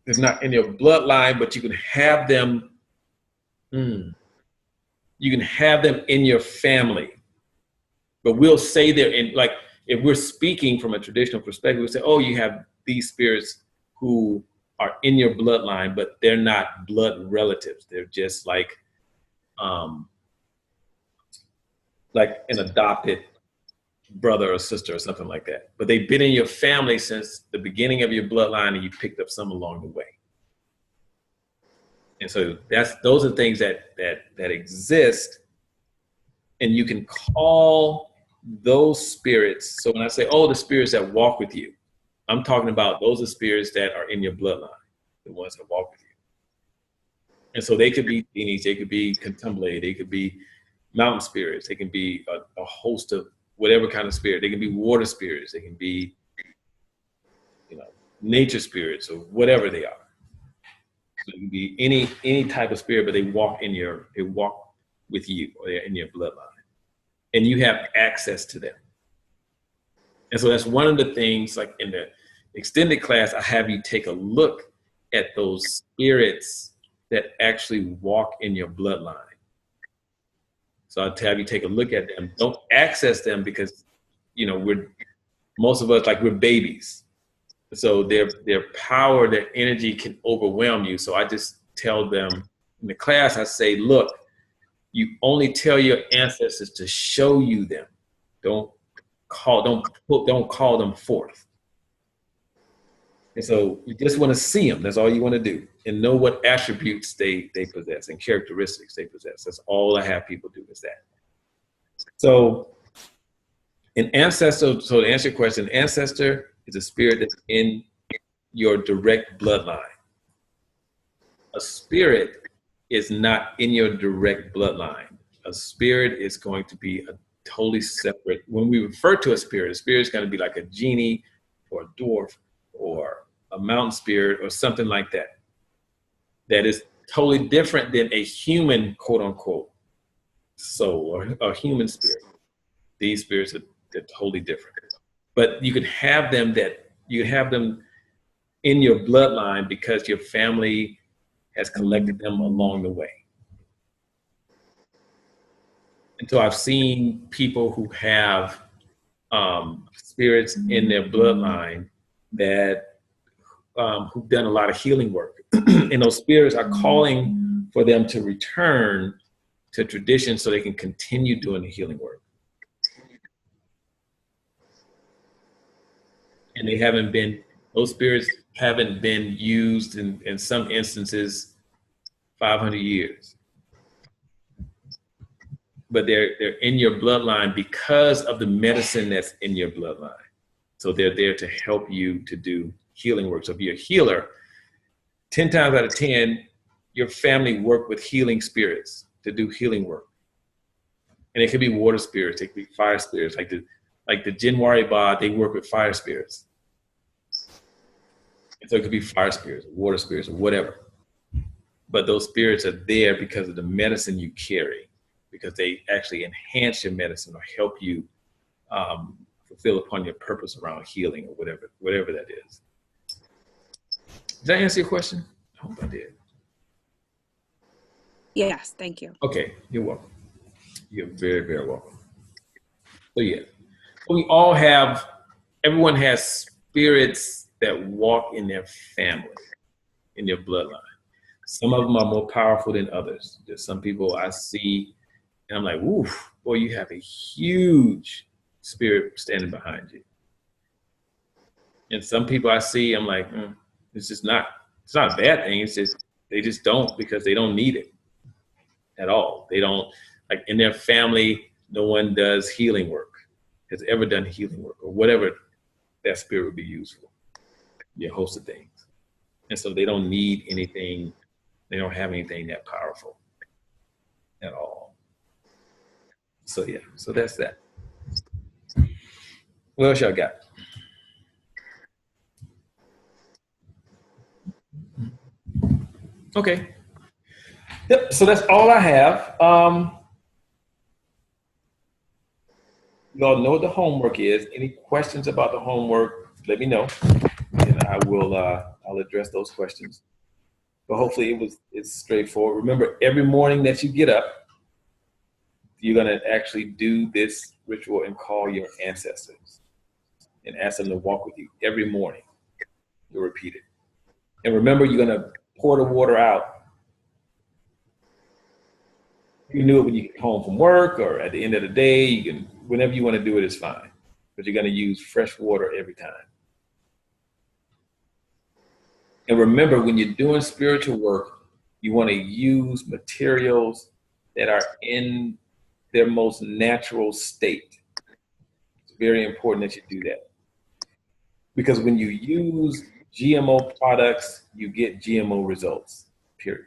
it's not in your bloodline, but you can have them. You can have them in your family, but we'll say they're in, like, if we're speaking from a traditional perspective, we'll say, oh, you have these spirits who are in your bloodline, but they're not blood relatives. They're just like an adopted brother or sister or something like that. But they've been in your family since the beginning of your bloodline, and you picked up some along the way. And so those are things that exist, and you can call those spirits. So when I say, oh, the spirits that walk with you, I'm talking about those are spirits that are in your bloodline, the ones that walk with you. And so they could be genies, they could be contemplate, they could be mountain spirits, they can be a host of whatever kind of spirit. They can be water spirits, they can be, you know, nature spirits, or whatever they are. So it can be any type of spirit, but they walk with you, or they're in your bloodline, and you have access to them. And so that's one of the things, like in the extended class, I have you take a look at those spirits that actually walk in your bloodline. So I'll have you take a look at them. Don't access them, because, you know, most of us, like, we're babies. So their power, their energy can overwhelm you. So I just tell them in the class, I say, look, you only tell your ancestors to show you them. Don't call them forth. And so you just want to see them. That's all you want to do, and know what attributes they possess and characteristics they possess. That's all I have people do, is that. So an ancestor, so to answer your question, ancestor is a spirit that's in your direct bloodline. A spirit is not in your direct bloodline. A spirit is going to be a totally separate. When we refer to a spirit is going to be like a genie, or a dwarf, or a mountain spirit, or something like that. that is totally different than a human, quote unquote, soul or a human spirit. These spirits are they're totally different. But you can have them in your bloodline because your family has collected them along the way. And so I've seen people who have spirits in their bloodline that who've done a lot of healing work. And those spirits are calling for them to return to tradition so they can continue doing the healing work. And those spirits haven't been used in some instances 500 years. But they're in your bloodline because of the medicine that's in your bloodline. So they're there to help you to do healing work. So if you're a healer, 10 times out of 10, your family work with healing spirits to do healing work. And it could be water spirits, it could be fire spirits, like the Jinwari Ba, they work with fire spirits. And so it could be fire spirits, water spirits, or whatever. But those spirits are there because of the medicine you carry, because they actually enhance your medicine or help you fulfill upon your purpose around healing or whatever that is. Did I answer your question? I hope I did. Yes, thank you. Okay, you're welcome. You're very, very welcome. So yeah, everyone has spirits that walk in their family, in their bloodline. Some of them are more powerful than others. There's some people I see and I'm like, oof, boy, you have a huge spirit standing behind you. And some people I see, I'm like, it's not a bad thing. It's just, they just don't, because they don't need it at all. They don't, like in their family, no one does healing work, has ever done healing work or whatever that spirit would be used for. Yeah, a host of things. And so they don't need anything. They don't have anything that powerful at all. So yeah, so that's that. What else y'all got? Okay. Yep, so that's all I have. You all know what the homework is. Any questions about the homework, let me know. And I will I'll address those questions. But hopefully it's straightforward. Remember, every morning that you get up, you're gonna actually do this ritual and call your ancestors and ask them to walk with you every morning. You'll repeat it. And remember, you're gonna pour the water out. You do it when you get home from work or at the end of the day. You can, whenever you want to do it is fine. But you're gonna use fresh water every time. And remember, when you're doing spiritual work, you want to use materials that are in their most natural state. It's very important that you do that. Because when you use GMO products, you get GMO results, period.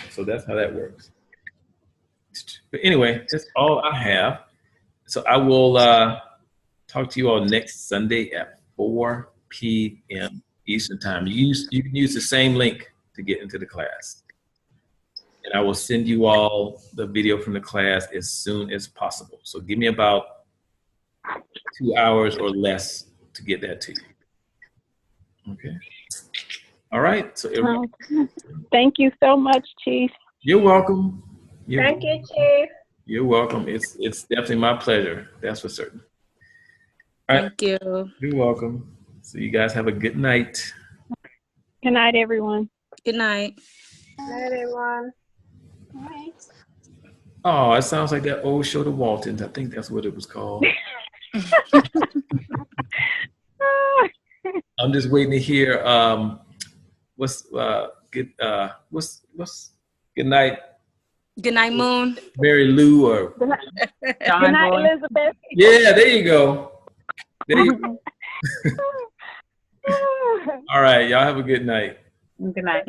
So that's how that works. But anyway, that's all I have. So I will talk to you all next Sunday at 4 p.m. Eastern Time. You can use the same link to get into the class. And I will send you all the video from the class as soon as possible. So give me about 2 hours or less to get that to you. Okay. All right. So thank you so much, Chief. You're welcome. Thank you, Chief. You're welcome. It's definitely my pleasure. That's for certain. All right. Thank you. You're welcome. So you guys have a good night. Good night, everyone. Good night. Bye, everyone. All right. Oh, it sounds like that old show, The Waltons. I think that's what it was called. I'm just waiting to hear what's good night, Good night, Moon. Mary Lou, or Good night, Elizabeth. yeah, there you go. There you go. All right, y'all have a good night. Good night.